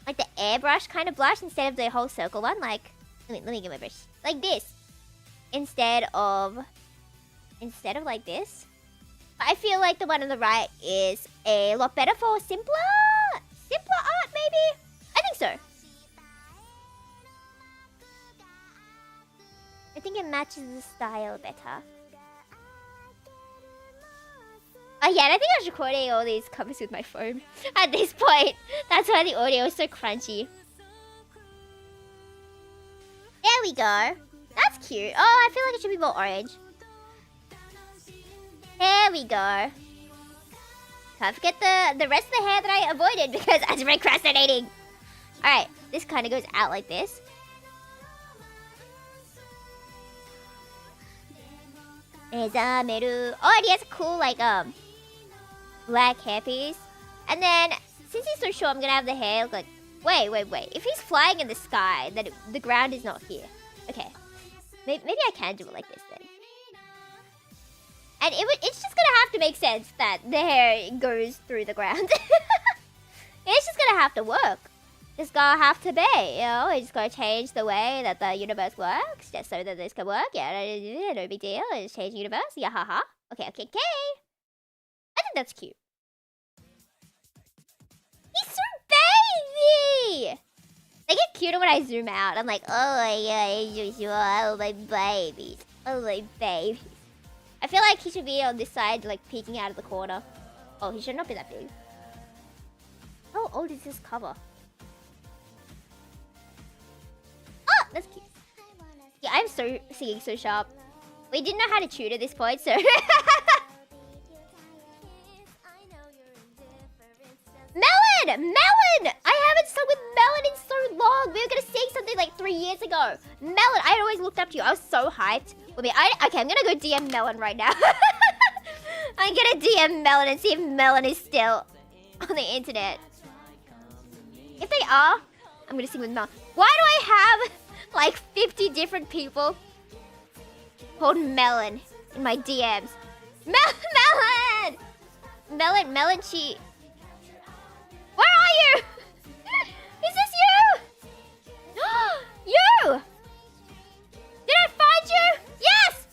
like the airbrush kind of blush instead of the whole circle one. Like, let me get my brush. Like this. Instead of like this. I feel like the one on the right is a lot better for simpler art, maybe? I think so. I think it matches the style better. Oh yeah, and I think I was recording all these covers with my phone at this point. That's why the audio is so crunchy. There we go. That's cute. Oh, I feel like it should be more orange. There we go. Can't forget the rest of the hair that I avoided because I was procrastinating. Alright, this kind of goes out like this. Oh, and he has a cool, like, black hairpiece. And then, since he's so short, I'm gonna have the hair look like... Wait. If he's flying in the sky, then the ground is not here. Okay. Maybe I can do it like this, then. And it's just gonna have to make sense that the hair goes through the ground. It's just gonna have to work. Just gonna have to be, you know? It's just gonna change the way that the universe works, just so that this can work. Yeah, no big deal. Just change the universe. Yeah, haha. Okay. I think that's cute. He's so baby! They get cuter when I zoom out. I'm like, oh my babies. Oh my babies. I feel like he should be on this side, like, peeking out of the corner. Oh, he should not be that big. How old is this cover? Oh, that's cute. Yeah, I'm so singing so sharp. We didn't know how to tune at this point, so... Melon! I haven't sung with Melon in so long. We were gonna sing something like 3 years ago. Melon, I had always looked up to you. I was so hyped. Okay, I'm gonna go DM Melon right now. I'm gonna DM Melon and see if Melon is still on the internet. If they are, I'm gonna sing with Melon. Why do I have like 50 different people called Melon in my DMs? Melon, she... Where are you? Is this you? You! Did I find you? Yes!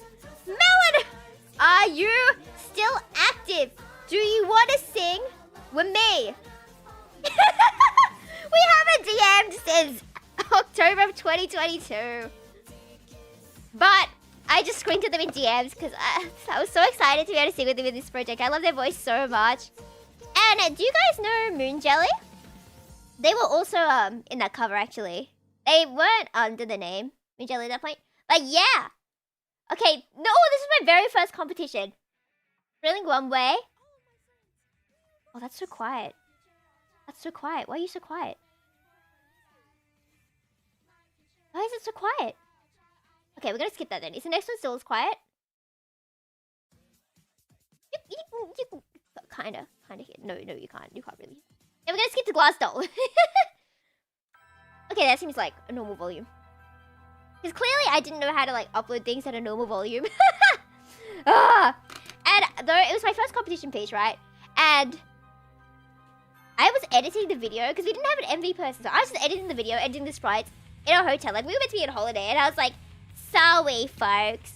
Melon! Are you still active? Do you want to sing with me? We haven't DM'd since October of 2022. But I just squinted them in DMs because I was so excited to be able to sing with them in this project. I love their voice so much. And do you guys know Moon Jelly? They were also in that cover, actually. They weren't under the name Moon Jelly at that point, Like, yeah. Okay, no, this is my very first competition. Thrilling one way. Oh, that's so quiet. That's so quiet. Why are you so quiet? Why is it so quiet? Okay, we're gonna skip that then. Is the next one still as quiet? Kinda here. No, you can't. You can't really. Yeah, we're gonna skip to Glass Doll. Okay, that seems like a normal volume. Because clearly I didn't know how to like upload things at a normal volume. And though it was my first competition piece, right? And I was editing the video because we didn't have an MV person, so I was just editing the video, editing the sprites in a hotel. Like we were meant to be on holiday, and I was like, "Sorry, folks,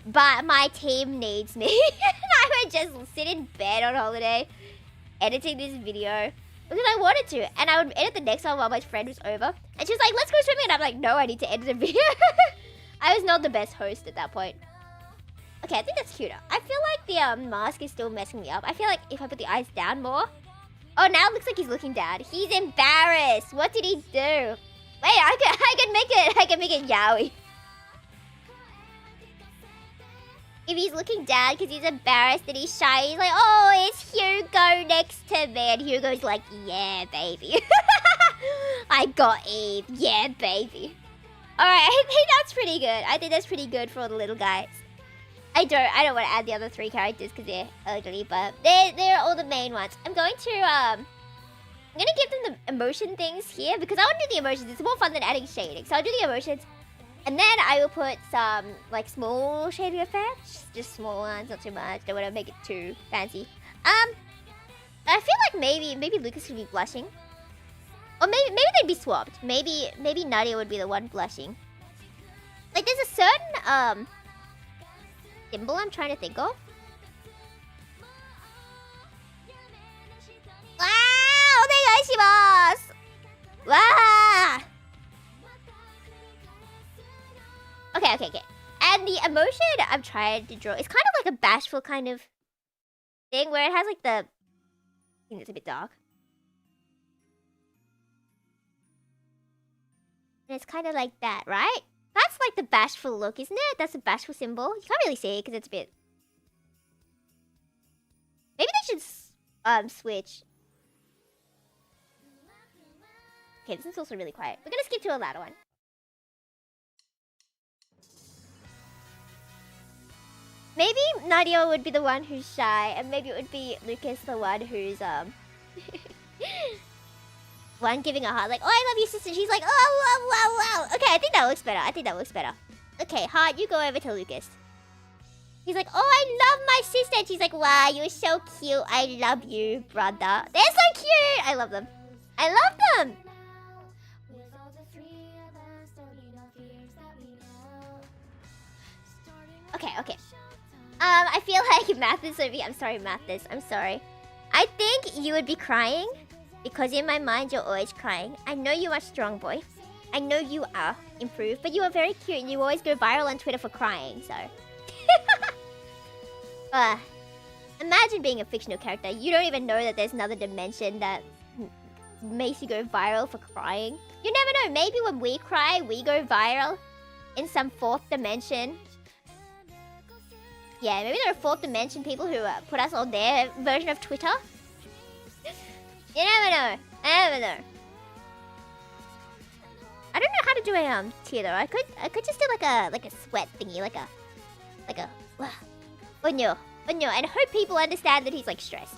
but my team needs me." And I would just sit in bed on holiday, editing this video because I wanted to, and I would edit the next one while my friend was over, and she was like, "Let's go swimming," and I'm like, "No, I need to edit a video." I was not the best host at that point. Okay, I think that's cuter. I feel like the mask is still messing me up. I feel like if I put the eyes down more. Oh, now it looks like he's looking down. He's embarrassed. What did he do? Wait, I can make it yaoi. If he's looking down because he's embarrassed and he's shy, he's like, "Oh, it's Hugo next to me." And Hugo's like, "Yeah, baby." I got Eve. Yeah, baby. Alright, I think that's pretty good. I think that's pretty good for all the little guys. I don't want to add the other 3 characters because they're ugly, but they're all the main ones. I'm going to I'm gonna give them the emotion things here because I want to do the emotions. It's more fun than adding shading. So I'll do the emotions. And then I will put some like small shading effects. Just small ones, not too much. Don't want to make it too fancy. I feel like maybe Lucas would be blushing. Or maybe they'd be swapped. Maybe Nadia would be the one blushing. Like there's a certain symbol I'm trying to think of. Wow! Onegaishimasu! Wow! Okay. And the emotion I'm trying to draw is kind of like a bashful kind of thing where it has like the... I think it's a bit dark. And it's kind of like that, right? That's like the bashful look, isn't it? That's a bashful symbol. You can't really see it because it's a bit... Maybe they should switch. Okay, this is also really quiet. We're gonna skip to a louder one. Maybe Nadia would be the one who's shy, and maybe it would be Lucas the one who's one giving a heart, like, "Oh, I love you, sister." She's like, "Oh, wow." Okay, I think that looks better. Okay, heart, you go over to Lucas. He's like, "Oh, I love my sister." And she's like, "Wow, you're so cute. I love you, brother." They're so cute. I love them. Okay. I feel like Mathis would be... I'm sorry, Mathis. I'm sorry. I think you would be crying. Because in my mind, you're always crying. I know you are strong, boy. I know you are improved, but you are very cute and you always go viral on Twitter for crying, so... Imagine being a fictional character. You don't even know that there's another dimension that makes you go viral for crying. You never know. Maybe when we cry, we go viral in some 4th dimension. Yeah, maybe there are 4th dimension people who put us on their version of Twitter. You never know. I don't know how to do a tear though. I could just do like a sweat thingy, like a Onyo, and hope people understand that he's like stressed.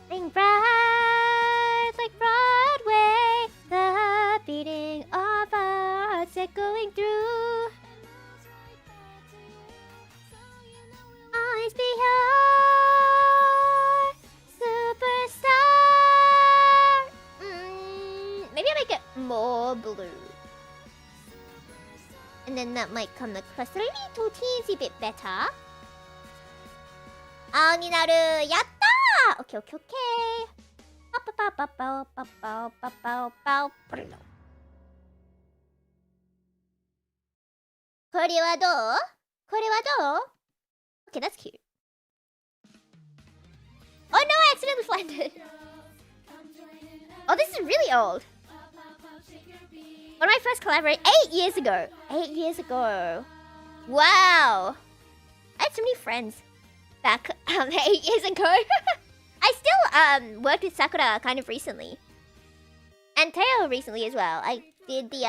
Sing bright like Broadway, the beating of our hearts echoing through. Always be your superstar. Maybe I make it more blue. And then that might come across a little teensy bit better. Ni naru! Yatta! Okay. これはどう? Okay, that's cute. Oh no, I accidentally flattened it. Oh, this is really old. One of my first collaborations 8 years ago. 8 years ago. Wow. I had so many friends back 8 years ago. I still worked with Sakura kind of recently. And Teo recently as well. I did the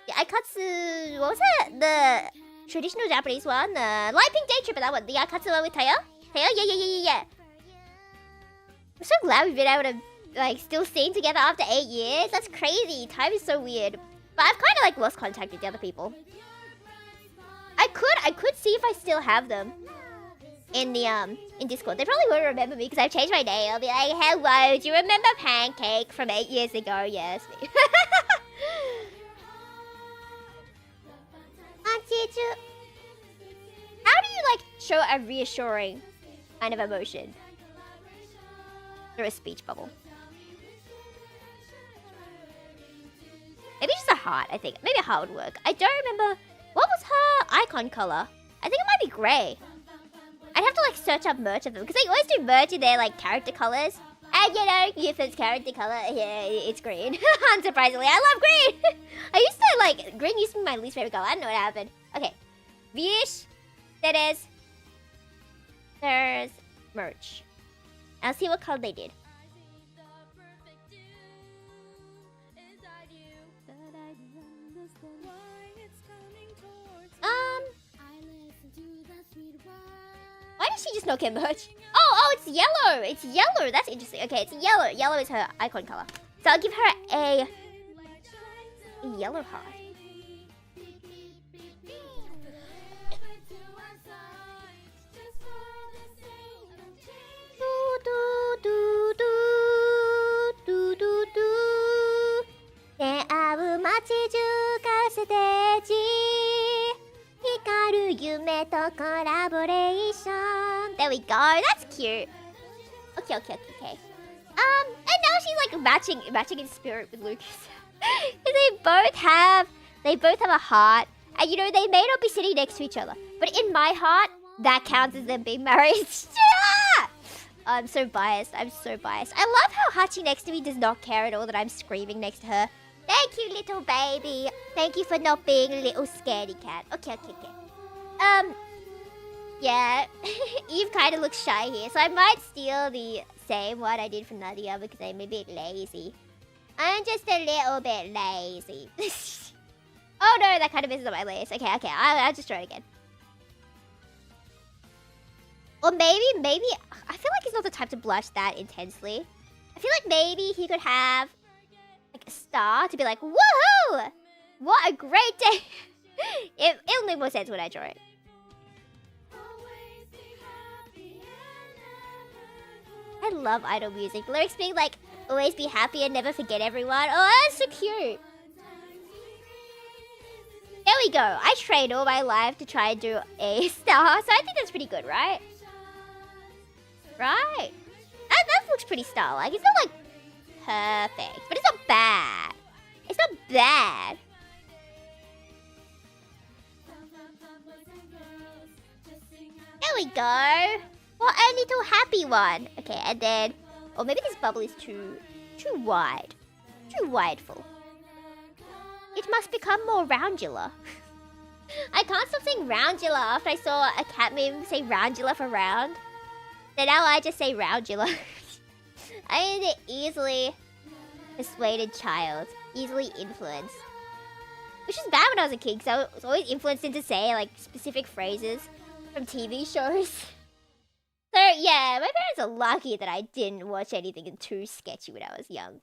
Aikatsu, what was it? The traditional Japanese one, the Light Pink Day Tripper, that one. The Aikatsu one with Teo. Teo? Yeah. I'm so glad we've been able to like still sing together after 8 years. That's crazy. Time is so weird. But I've kind of like lost contact with the other people. I could see if I still have them in the in Discord. They probably won't remember me because I've changed my name. I'll be like, hello, do you remember Pancake from 8 years ago? Yes. How do you like show a reassuring kind of emotion through a speech bubble? Maybe just a heart, I think. Maybe a heart would work. I don't remember. What was her icon color? I think it might be grey. I'd have to like search up merch of them because they always do merch in their like character colors. And you know, Yufu's character color, yeah, it's green. Unsurprisingly, I love green. I used to like, green used to be my least favorite color. I don't know what happened. Okay. Vish, there's merch. I'll see what color they did. Why does she just not get merch? Oh, it's yellow. It's yellow. That's interesting. Okay, it's yellow. Yellow is her icon color. So I'll give her a yellow heart. There we go. That's cute. Okay. And now she's like matching in spirit with Lucas. they both have a heart. And you know, they may not be sitting next to each other, but in my heart, that counts as them being married. I'm so biased. I love how Hachi next to me does not care at all that I'm screaming next to her. Thank you, little baby. Thank you for not being a little scaredy cat. Okay. Yeah, Eve kind of looks shy here, so I might steal the same one I did from Nadia because I'm a bit lazy. I'm just a little bit lazy. Oh no, that kind of misses on my lace. Okay, I'll just try it again. Or maybe, I feel like he's not the type to blush that intensely. I feel like maybe he could have like a star to be like, woohoo! What a great day! It'll make more sense when I draw it. I love idol music. Lyrics being like, always be happy and never forget everyone. Oh, that's so cute. There we go. I trained all my life to try and do a star, so I think that's pretty good, right? Right. That looks pretty star-like. It's not like perfect, but it's not bad. It's not bad. There we go. What a little happy one. Okay, and then... Or maybe this bubble is too wide. Too wideful. It must become more roundular. I can't stop saying roundular after I saw a cat meme say roundular for round. So now I just say roundular. I am the easily persuaded child. Easily influenced. Which is bad when I was a kid, because I was always influenced into saying like specific phrases from TV shows. So yeah, my parents are lucky that I didn't watch anything too sketchy when I was young.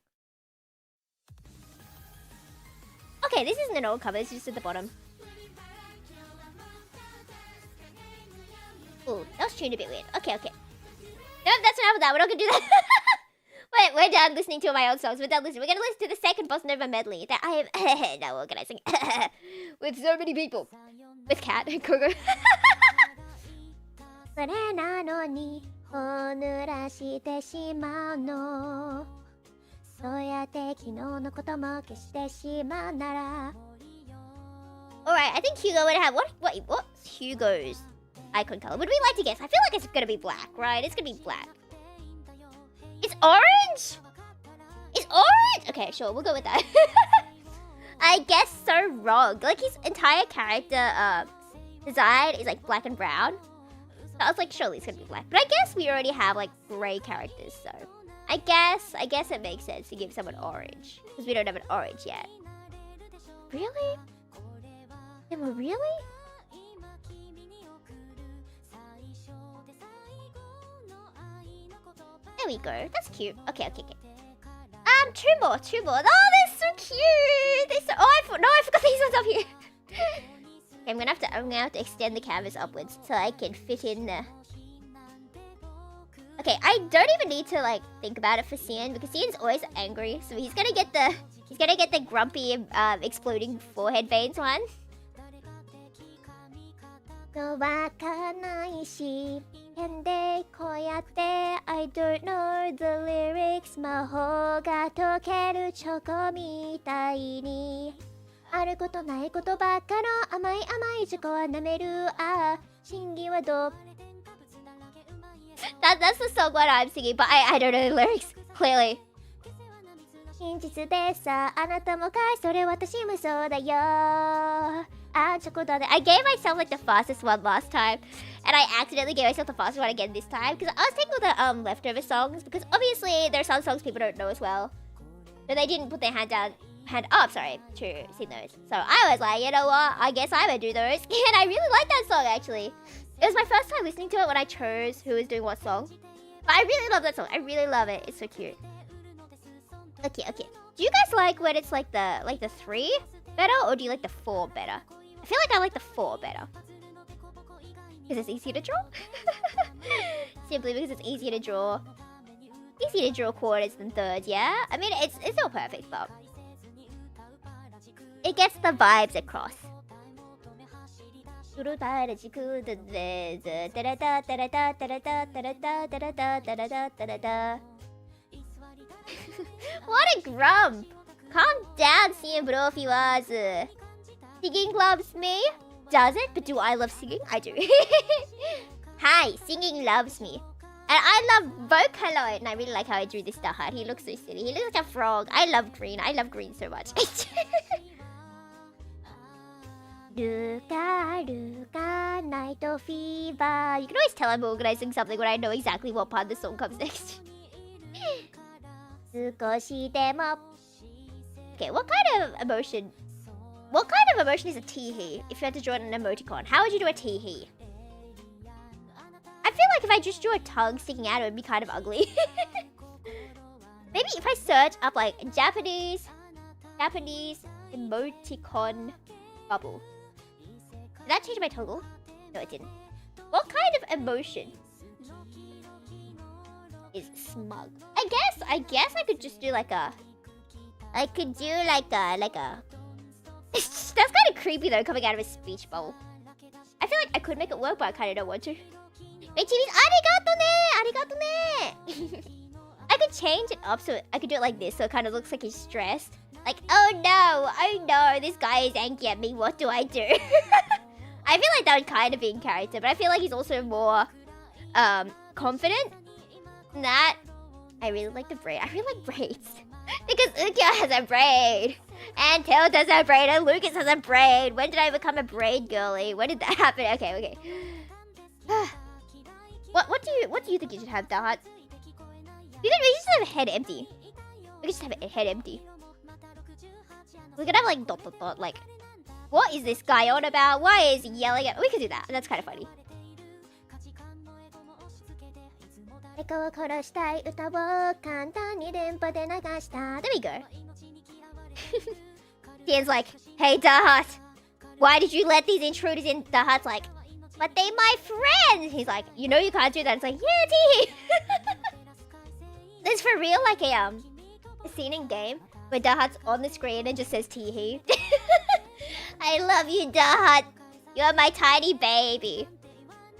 Okay, this isn't an old cover, it's just at the bottom. Ooh, that was tuned a bit weird. Okay. Nope, that's enough of that. We're not gonna do that. Wait, we're done listening to my old songs. We're done listening. We're gonna listen to the second Bossa Nova medley that I am now organizing with so many people. With Kat and Coco. Alright, I think Hugo would have... What's Hugo's icon color? Would we like to guess? I feel like it's gonna be black, right? It's gonna be black. It's orange? It's orange? Okay, sure, we'll go with that. I guess so wrong. Like his entire character design is like black and brown. So I was like, surely it's gonna be black. But I guess we already have like grey characters, so I guess it makes sense to give someone orange. Because we don't have an orange yet. Really? Emma, really? There we go. That's cute. Okay. Two more. Oh, they're so cute. They're so. Oh, I forgot these ones up here. Okay, I'm gonna have to extend the canvas upwards so I can fit in the. Okay, I don't even need to like think about it for Cian because Cian's always angry, so he's gonna get the grumpy exploding forehead veins one. No, I don't know the lyrics. 魔法が溶けるチョコみたいにあることないことばっかの甘いチョコは舐める真偽はどう That's the song what I'm singing, but I don't know the lyrics clearly. 真実でさあなたもかいそれ私もそうだよ I gave myself like the fastest one last time, and I accidentally gave myself the fastest one again this time because I was taking all the leftover songs because obviously there are some songs people don't know as well, but they didn't put their hand up, sorry, to sing those. So I was like, you know what? I guess I would do those, and I really like that song actually. It was my first time listening to it when I chose who was doing what song, but I really love that song. I really love it. It's so cute. Okay. Do you guys like when it's like the 3 better, or do you like the 4 better? I feel like I like the 4 better. Because it's easier to draw? Simply because it's easier to draw. Easier to draw quarters than thirds, yeah? I mean, it's not perfect, but it gets the vibes across. What a grump! Calm down, Cian Brophy was. Singing loves me? Does it? But do I love singing? I do. Hi, singing loves me. And I love Vocaloid. And I really like how I drew this Dahat. He looks so silly. He looks like a frog. I love green. I love green so much. Luka, night of fever. You can always tell I'm organizing something when I know exactly what part of the song comes next. Okay, what kind of emotion is a teehee if you had to draw an emoticon? How would you do a teehee? I feel like if I just drew a tongue sticking out, it would be kind of ugly. Maybe if I search up like Japanese emoticon bubble. Did that change my toggle? No, it didn't. What kind of emotion is smug? I guess I could just do like a. I could do like a. That's kind of creepy though, coming out of a speech bubble. I feel like I could make it work, but I kind of don't want to. Wait, Chibi's arigato ne! I could change it up so I could do it like this, so it kind of looks like he's stressed. Like, oh no, this guy is angry at me. What do I do? I feel like that would kind of be in character, but I feel like he's also more confident than that. I really like the braid. I really like braids. Because Ukia has a braid. And Tail does a braid. And Lucas has a braid. When did I become a braid girly? When did that happen? Okay. What do you think you should have, Dahat? We just have a head empty. We just have a head empty. We could have like dot. Like, what is this guy on about? Why is he yelling at? We could do that. That's kind of funny. There we go. Dan's like, hey Dahat, why did you let these intruders in? Dahat's like, but they my friends. He's like, you know you can't do that. It's like, yeah, T. There's for real like a scene in game where Dahat's on the screen and just says Teehee. I love you, Dahat. You're my tiny baby.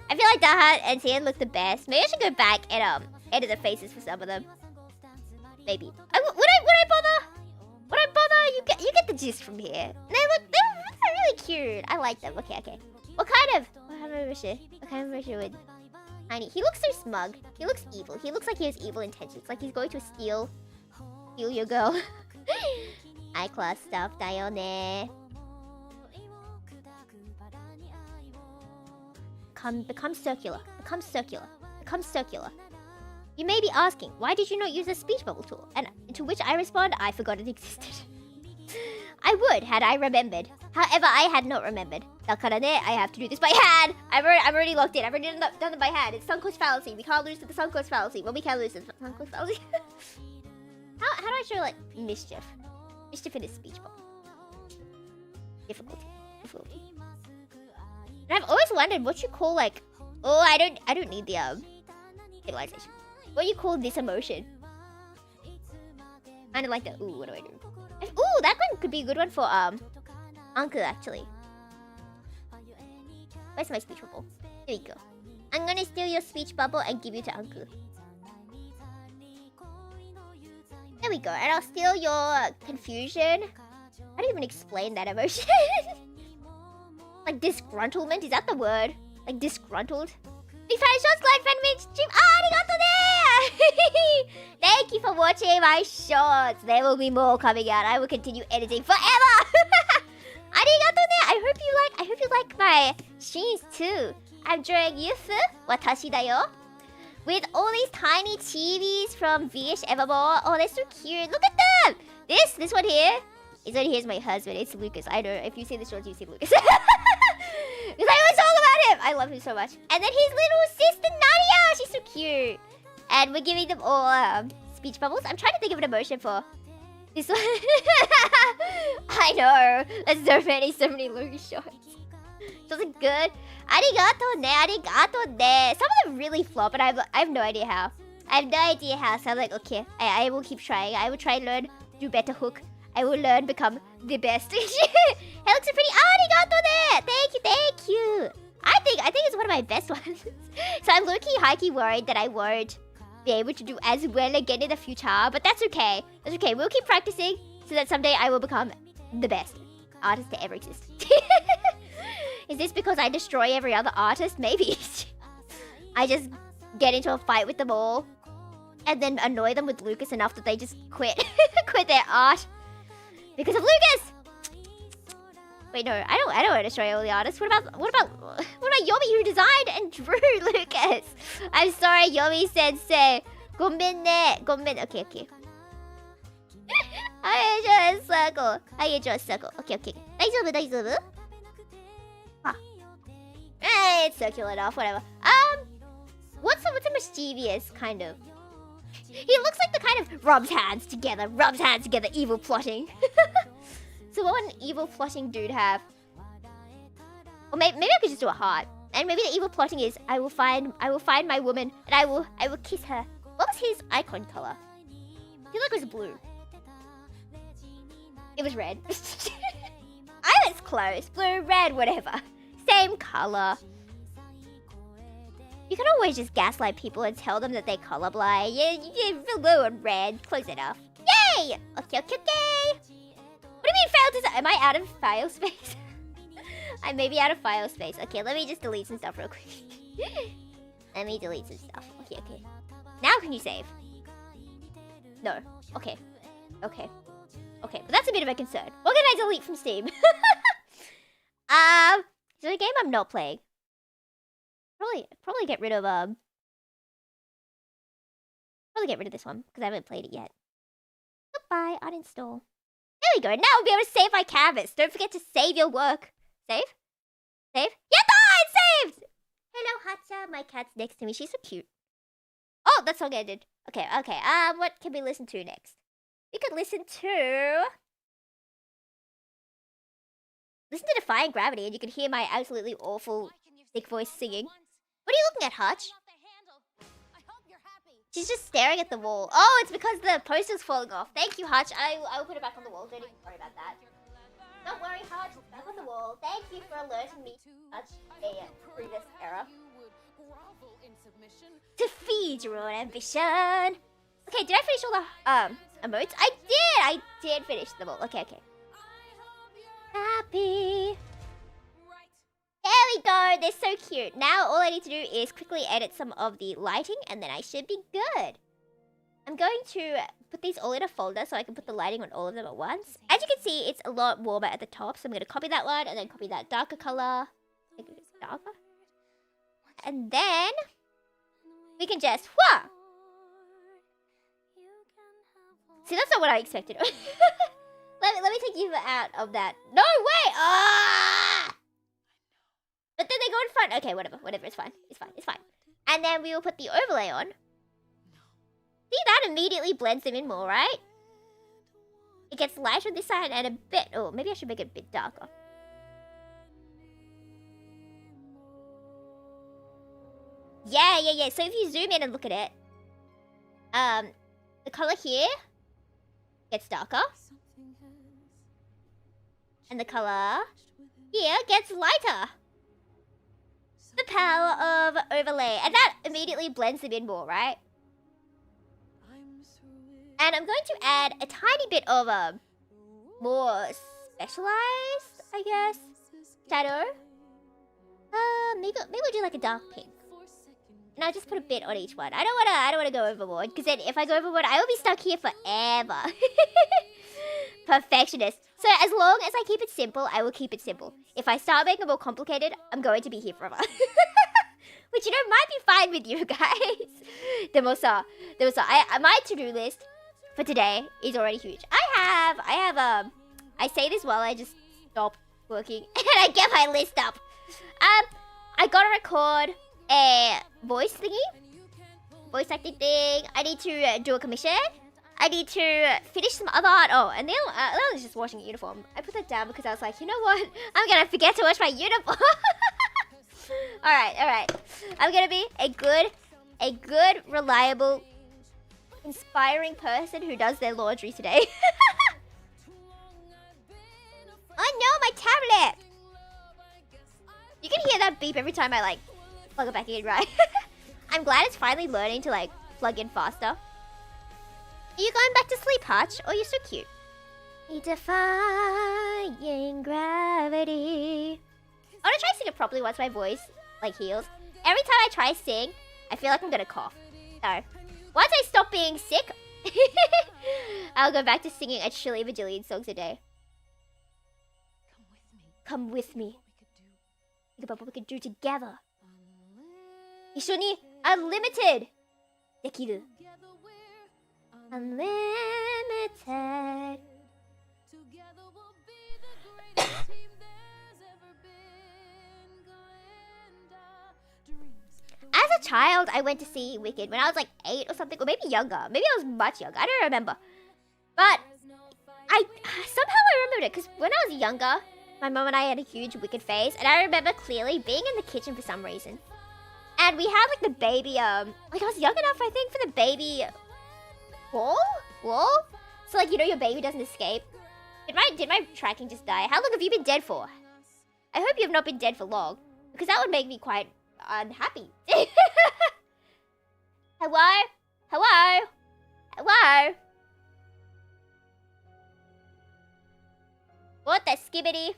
I feel like Dahat and Cian look the best. Maybe I should go back and edit the faces for some of them. Maybe. Would I bother? Would I bother? You get the gist from here. They're really cute. I like them. Okay. What kind of emotion would Tiny? He looks so smug. He looks evil. He looks like he has evil intentions. Like he's going to steal your girl. iClass stuff だよね. Become circular. Become circular. Become circular. You may be asking, why did you not use the speech bubble tool? And to which I respond, I forgot it existed. I would, had I remembered. However, I had not remembered. だからね, I have to do this by hand. I'm already locked in. I've already done it by hand. It's sunk cost fallacy. We can't lose to the sunk cost fallacy. Well, we can lose to the sunk cost fallacy. How do I show, like, mischief? Mischief in a speech bubble. Difficulty. And I've always wondered what you call, like... Oh, I don't need the, stabilization. What you call this emotion? Kind of like the... Ooh, what do I do? Ooh, that one could be a good one for, Uncle, actually. Where's my speech bubble? Here we go. I'm gonna steal your speech bubble and give you to Uncle. There we go. And I'll steal your confusion. How do you even explain that emotion? Like disgruntlement? Is that the word? Like disgruntled? We finished shorts like fan stream. Arigato ne! Thank you for watching my shorts. There will be more coming out. I will continue editing forever. Arigato ne! I hope you like my streams too. I'm drawing Yufu, watashi da yo. With all these tiny chibis from Vish Evermore. Oh, they're so cute. Look at them! This one here. This one here is my husband. It's Lucas. I know. If you see the shorts, you see Lucas. Because I always talk about him. I love him so much. And then his little sister Nadia. She's so cute. And we're giving them all speech bubbles. I'm trying to think of an emotion for this one. I know. There's so many Lucas shorts. Those are good. Arigato ne, arigato ne. Some of them really flop, and I have no idea how. I have no idea how. So I'm like, okay, I will keep trying. I will try and learn, do better hook. I will learn, become the best. It looks so pretty. Arigato ne. Thank you. I think it's one of my best ones. So I'm low-key, high-key worried that I won't be able to do as well again in the future. But that's okay. That's okay. We'll keep practicing so that someday I will become the best artist to ever exist. Is this because I destroy every other artist? Maybe. I just get into a fight with them all and then annoy them with Lucas enough that they just quit their art because of Lucas. Wait, no, I don't want to destroy all the artists. What about Yomi, who designed and drew Lucas? I'm sorry, Yomi Sensei. Gonben ne. Gonben. Okay. I draw a circle. Okay. Daijoubu. It's circular enough, whatever. What's a mischievous kind of... He looks like the kind of rubs hands together, evil plotting. So what would an evil plotting dude have? Or maybe I could just do a heart. And maybe the evil plotting is, I will find my woman and I will kiss her. What was his icon color? I feel like it was blue. It was red. I was close. Blue, red, whatever. Same color. You can always just gaslight people and tell them that they're colorblind. Yeah, blue and red. Close enough. Yay! Okay. What do you mean failed design? Am I out of file space? I may be out of file space. Okay, let me just delete some stuff real quick. Let me delete some stuff. Okay. Now can you save? No. Okay. But that's a bit of a concern. What can I delete from Steam? So the game I'm not playing. Probably get rid of Probably get rid of this one because I haven't played it yet. Goodbye, uninstall. There we go. Now I'll be able to save my canvas. Don't forget to save your work. Save? Yeah, it's saved! Hello, Hacha. My cat's next to me. She's so cute. Oh, that song ended. Okay. What can we listen to next? We could listen to Defying Gravity, and you can hear my absolutely awful thick voice singing. What are you looking at, Hutch? She's just staring at the wall. Oh, it's because the poster's falling off. Thank you, Hutch. I will put it back on the wall. Don't even worry about that. Don't worry, Hutch. It's back on the wall. Thank you for alerting me to such a previous error. To feed your own ambition. Okay, did I finish all the emotes? I did finish them all. Okay. Happy. There we go. They're so cute. Now all I need to do is quickly edit some of the lighting and then I should be good. I'm going to put these all in a folder so I can put the lighting on all of them at once. As you can see, it's a lot warmer at the top, so I'm going to copy that one and then copy that darker color. Make it darker. And then we can just, whoa! See, that's not what I expected. let me take you out of that. No way! Ah! But then they go in front. Okay, whatever, it's fine. It's fine. And then we will put the overlay on. See, that immediately blends them in more, right? It gets lighter on this side and a bit... Oh, maybe I should make it a bit darker. Yeah. So if you zoom in and look at it, the color here gets darker. And the color here gets lighter. The power of overlay. And that immediately blends them in more, right? And I'm going to add a tiny bit of a more specialized, I guess, shadow. Maybe we'll do like a dark pink. And I'll just put a bit on each one. I don't wanna go overboard, because then if I go overboard, I will be stuck here forever. Perfectionist. So as long as I keep it simple, I will keep it simple. If I start making it more complicated, I'm going to be here forever. Which, you know, might be fine with you guys. My to-do list for today is already huge. I say this while I just stop working and I get my list up. I gotta record a voice acting thing. I need to do a commission. I need to finish some other art. Oh, and then I was just washing a uniform. I put that down because I was like, you know what? I'm gonna forget to wash my uniform. Alright. I'm gonna be a good, reliable, inspiring person who does their laundry today. Oh no, my tablet! You can hear that beep every time I like plug it back in, right? I'm glad it's finally learning to like plug in faster. Are you going back to sleep, Hutch? Oh, you're so cute. Defying gravity. I want to try to sing it properly once my voice like heals. Every time I try to sing, I feel like I'm gonna cough. So, once I stop being sick, I'll go back to singing a trillion bajillion songs a day. Come with me. Think about what we could do together. 一緒に unlimited できる unlimited. As a child, I went to see Wicked when I was like 8 or something, or maybe younger. Maybe I was much younger. I don't remember. But I remembered it because when I was younger, my mom and I had a huge Wicked phase, and I remember clearly being in the kitchen for some reason. And we had like the baby, like I was young enough, I think, for the baby wall? So like, you know, your baby doesn't escape. Did my tracking just die? How long have you been dead for? I hope you have not been dead for long, because that would make me quite unhappy. Hello? What the skibbity?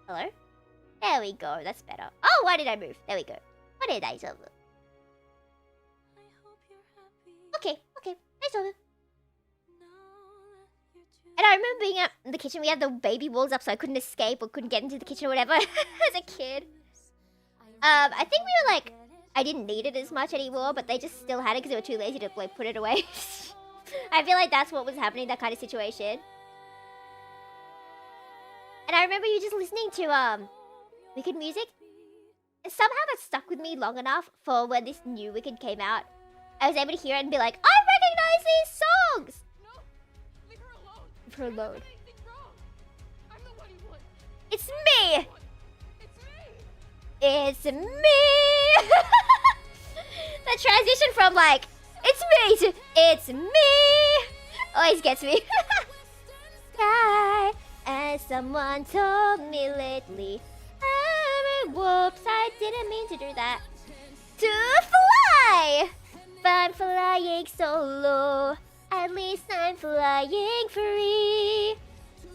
Hello? There we go, that's better. Oh, why did I move? There we go. What did I do? Okay, nice over. And I remember being at the kitchen, we had the baby walls up so I couldn't escape or couldn't get into the kitchen or whatever as a kid. I think we were like, I didn't need it as much anymore, but they just still had it because they were too lazy to like put it away. I feel like that's what was happening, that kind of situation. And I remember you just listening to Wicked music. And somehow that stuck with me long enough for when this new Wicked came out. I was able to hear it and be like, I recognize these songs! No! Leave her alone! Leave her alone. I'm the one you want. It's me! It's me! The transition from like, it's me to, it's me! Always gets me. Sky, as someone told me lately. Whoops, I didn't mean to do that. To fly! But I'm flying solo. At least I'm flying free.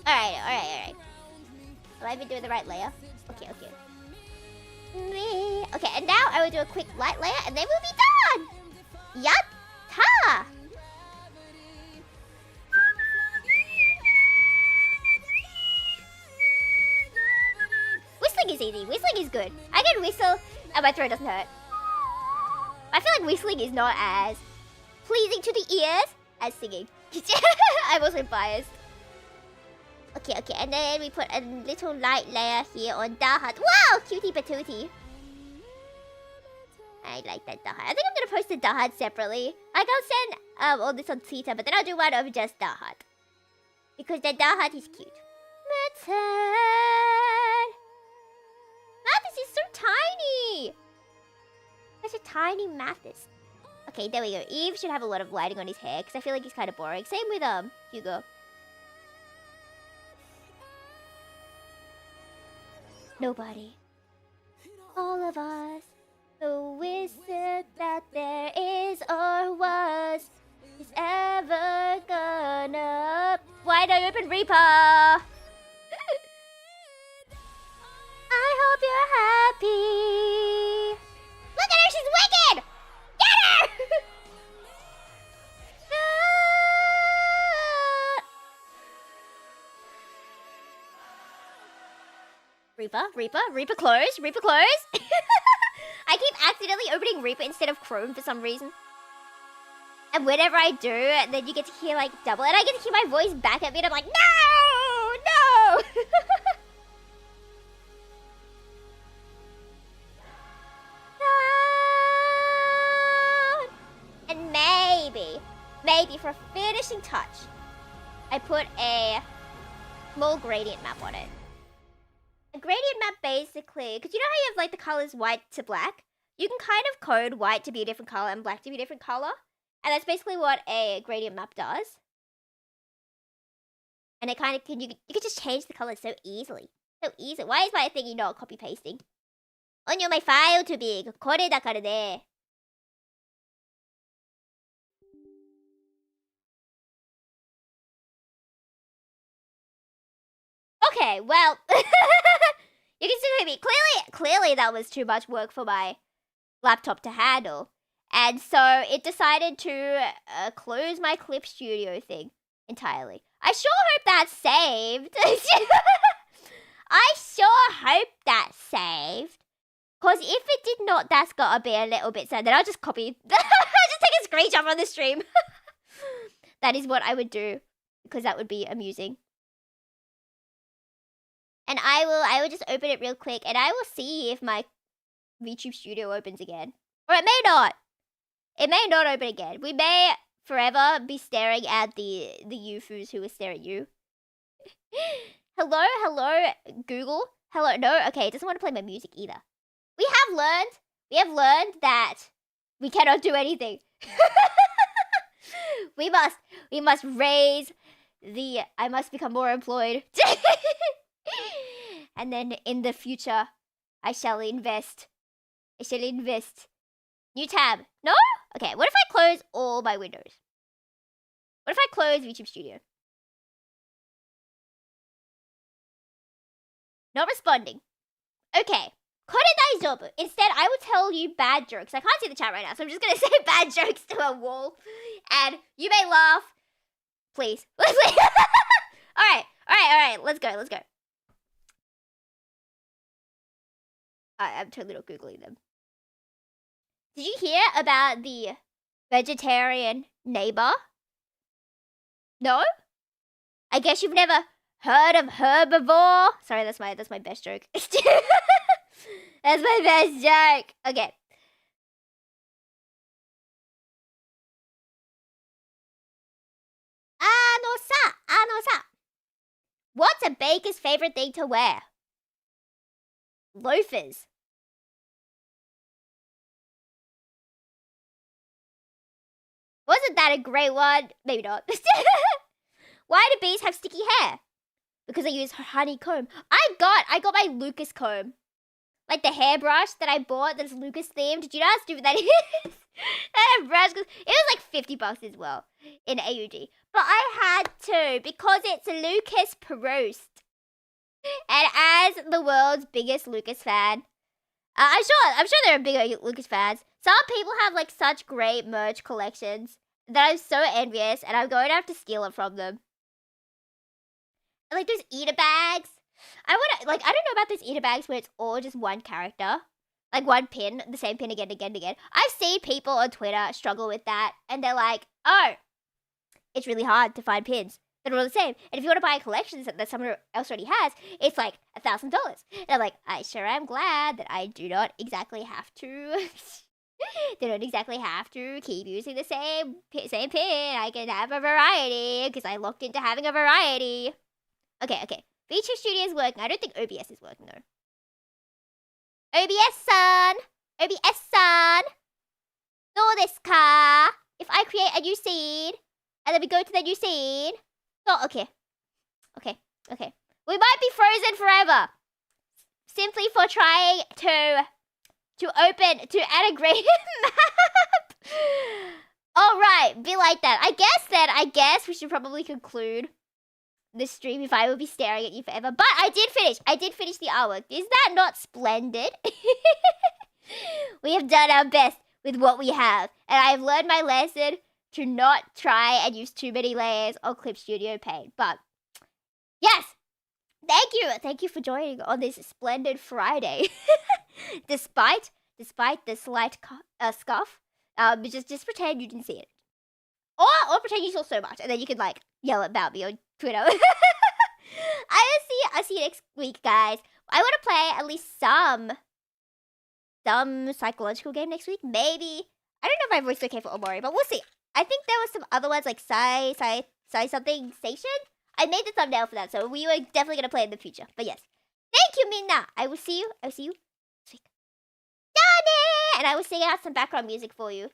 Alright. Have I been doing the right layer? Okay. Me. Okay, and now I will do a quick light layer and then we'll be done! Yatta! is easy. Whistling is good. I can whistle and my throat doesn't hurt. I feel like whistling is not as pleasing to the ears as singing. I'm also biased. Okay, and then we put a little light layer here on Dahat. Wow, cutie patootie. I like that Dahat. I think I'm gonna post the Dahat separately. Like, I'll send all this on Twitter, but then I'll do one of just Dahat. Because the Dahat is cute. Mathis is so tiny! Such a tiny Mathis. Okay, there we go. Eve should have a lot of lighting on his hair, because I feel like he's kind of boring. Same with Hugo. Nobody. All of us. The wizard that there is or was is ever gonna... Wide open Reaper! I hope you're happy. Look at her, she's wicked! Get her! Reaper close. I keep accidentally opening Reaper instead of Chrome for some reason. And whenever I do, then you get to hear like double, and I get to hear my voice back at me, and I'm like, no! No! And maybe for a finishing touch, I put a small gradient map on it. A gradient map basically, because you know how you have like the colors white to black? You can kind of code white to be a different color and black to be a different color. And that's basically what a gradient map does. And it kind of you can just change the colors so easily. So easy. Why is my thingy not copy pasting? Onyo, my file too big. これだからね. Okay, well, you can still hear me. Clearly that was too much work for my laptop to handle. And so it decided to close my Clip Studio thing entirely. I sure hope that's saved. I sure hope that's saved. Because if it did not, that's gotta be a little bit sad. Then I'll just copy. Just take a screenshot on the stream. That is what I would do. Because that would be amusing. And I will just open it real quick. And I will see if my YouTube Studio opens again. Or it may not. It may not open again. We may forever be staring at the Yufus who will stare at you. Hello, Google. Hello, no, okay, it doesn't want to play my music either. We have learned that we cannot do anything. we must raise the I must become more employed. And then in the future, I shall invest. New tab. No? Okay, what if I close all my windows? What if I close YouTube Studio? Not responding. Okay. Instead, I will tell you bad jokes. I can't see the chat right now, so I'm just going to say bad jokes to a wall. And you may laugh. Please. Alright. Let's go. I'm totally not Googling them. Did you hear about the vegetarian neighbor? No? I guess you've never heard of herbivore? Sorry, that's my best joke. That's my best joke. Okay. Ano-sa. What's a baker's favorite thing to wear? Loafers. Wasn't that a great one? Maybe not. Why do bees have sticky hair? Because they use honeycomb. I got my Lucas comb. Like the hairbrush that I bought that's Lucas themed. Did you know how stupid that is? That brush, it was like $50 as well in AUG. But I had to because it's Lucas Proust. And as the world's biggest Lucas fan, I'm sure there are bigger Lucas fans. Some people have like such great merch collections that I'm so envious, and I'm going to have to steal it from them. And like those eater bags. I wanna like I don't know about those eater bags where it's all just one character. Like one pin, the same pin again and again and again. I've seen people on Twitter struggle with that and they're like, oh, it's really hard to find pins that are all the same. And if you want to buy a collection that someone else already has, it's like $1,000. And I'm like, I sure am glad that I do not exactly have to. They don't exactly have to keep using the same pin. I can have a variety because I looked into having a variety. Okay. Feature Studio is working. I don't think OBS is working though. OBS-san! OBS-san! Do this ka? If I create a new scene, and then we go to the new scene. Oh, okay. We might be frozen forever. Simply for trying to add a great map. Alright, be like that. I guess we should probably conclude this stream if I would be staring at you forever. But I did finish the artwork. Is that not splendid? We have done our best with what we have. And I have learned my lesson to not try and use too many layers on Clip Studio Paint. But yes, thank you for joining on this splendid Friday. despite the slight scuff, just pretend you didn't see it. Or pretend you saw so much, and then you can like yell about me on Twitter. I'll see you next week, guys. I want to play at least some psychological game next week. Maybe I don't know if my voice is okay for Omori, but we'll see. I think there was some other ones like Sai something Station. I made the thumbnail for that, so we were definitely gonna play in the future. But yes, thank you, Minna. I will see you next week. Dane! And I will sing out some background music for you.